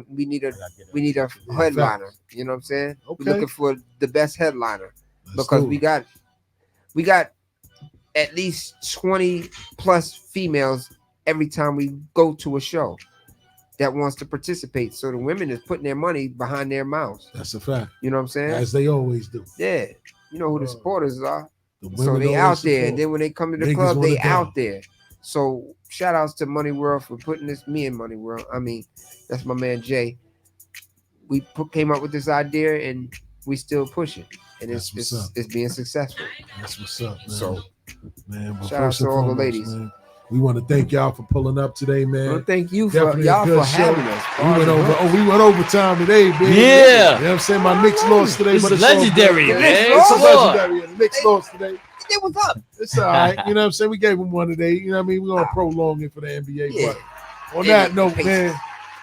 Speaker 10: We need a headliner. You know what I'm saying?
Speaker 2: Okay.
Speaker 10: We're looking for the best headliner
Speaker 2: Let's
Speaker 10: because
Speaker 2: do
Speaker 10: we
Speaker 2: it.
Speaker 10: got at least 20 plus females every time we go to a show that wants to participate. So the women is putting their money behind their mouths.
Speaker 2: That's a fact.
Speaker 10: You know what I'm saying?
Speaker 2: As they always do.
Speaker 10: Yeah. You know who the supporters are.
Speaker 2: The
Speaker 10: So
Speaker 2: women
Speaker 10: they
Speaker 2: always
Speaker 10: out there,
Speaker 2: support.
Speaker 10: and then when they come to the
Speaker 2: Niggas
Speaker 10: club,
Speaker 2: want
Speaker 10: they
Speaker 2: it down.
Speaker 10: out there. So shout outs to Money World for putting this. Me and Money World. I mean, that's my man Jay. We came up with this idea, and we still push it, and
Speaker 2: That's what's up.
Speaker 10: it's being successful.
Speaker 2: That's what's up, man.
Speaker 10: So
Speaker 2: man, well,
Speaker 10: shout out
Speaker 2: first
Speaker 10: to
Speaker 2: and
Speaker 10: all the
Speaker 2: foremost,
Speaker 10: ladies.
Speaker 2: man, we want to thank y'all for pulling up today, man.
Speaker 10: well, thank you for
Speaker 2: Definitely a
Speaker 10: y'all
Speaker 2: good
Speaker 10: for
Speaker 2: show.
Speaker 10: having us.
Speaker 2: We went overtime today, man.
Speaker 4: Yeah.
Speaker 2: You know what I'm saying? My Knicks lost today,
Speaker 4: It's
Speaker 2: but it's all
Speaker 4: legendary,
Speaker 2: good.
Speaker 4: man.
Speaker 2: It's
Speaker 4: Come on.
Speaker 2: legendary. The Knicks lost today.
Speaker 10: It was up.
Speaker 2: It's all right. You know what I'm saying? We gave them one today. You know what I mean? We're going to prolong it for the NBA.
Speaker 10: Yeah.
Speaker 2: But on
Speaker 10: Yeah,
Speaker 2: that note,
Speaker 10: Pacers.
Speaker 2: man,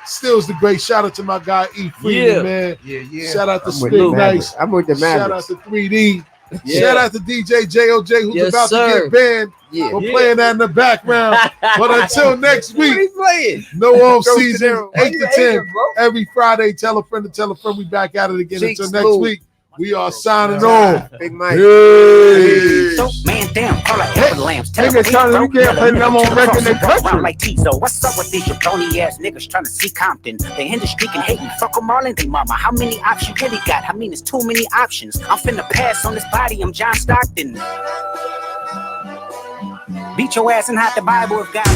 Speaker 2: Still's the great. Shout out to my guy, E. Freeman,
Speaker 4: Yeah.
Speaker 2: man.
Speaker 11: Yeah.
Speaker 2: Shout out to
Speaker 10: I'm with
Speaker 2: Spigg
Speaker 10: the Mavericks.
Speaker 2: Nice.
Speaker 10: I'm with the
Speaker 2: Shout out
Speaker 10: Mavericks.
Speaker 2: to 3D.
Speaker 4: Yeah.
Speaker 2: Shout out to DJ JOJ, who's
Speaker 4: Yes,
Speaker 2: about
Speaker 4: sir.
Speaker 2: to get banned
Speaker 10: Yeah.
Speaker 2: for playing that in the background. But until next
Speaker 10: What are
Speaker 2: week,
Speaker 10: you playing?
Speaker 2: no off
Speaker 10: Go to
Speaker 2: season,
Speaker 10: them.
Speaker 2: 8 to
Speaker 10: Why you
Speaker 2: 10.
Speaker 10: hating, bro?
Speaker 2: Every Friday, tell a friend to tell a friend. We back at it again.
Speaker 10: Cheeks
Speaker 2: Until next
Speaker 10: smooth.
Speaker 2: week, we are signing off.
Speaker 10: Big Mike.
Speaker 2: Peace.
Speaker 14: So, man down, call like apple lamps.
Speaker 2: Nigga, Charlie, you can't play them on record in the country.
Speaker 14: Like Tizo. What's up with these jabroni ass niggas trying to see Compton? They in the street and hating. Fuck them all and they mama. How many options you really got? I mean, it's too many options. I'm finna pass on this body. I'm John Stockton. Beat your ass and hide the Bible if God.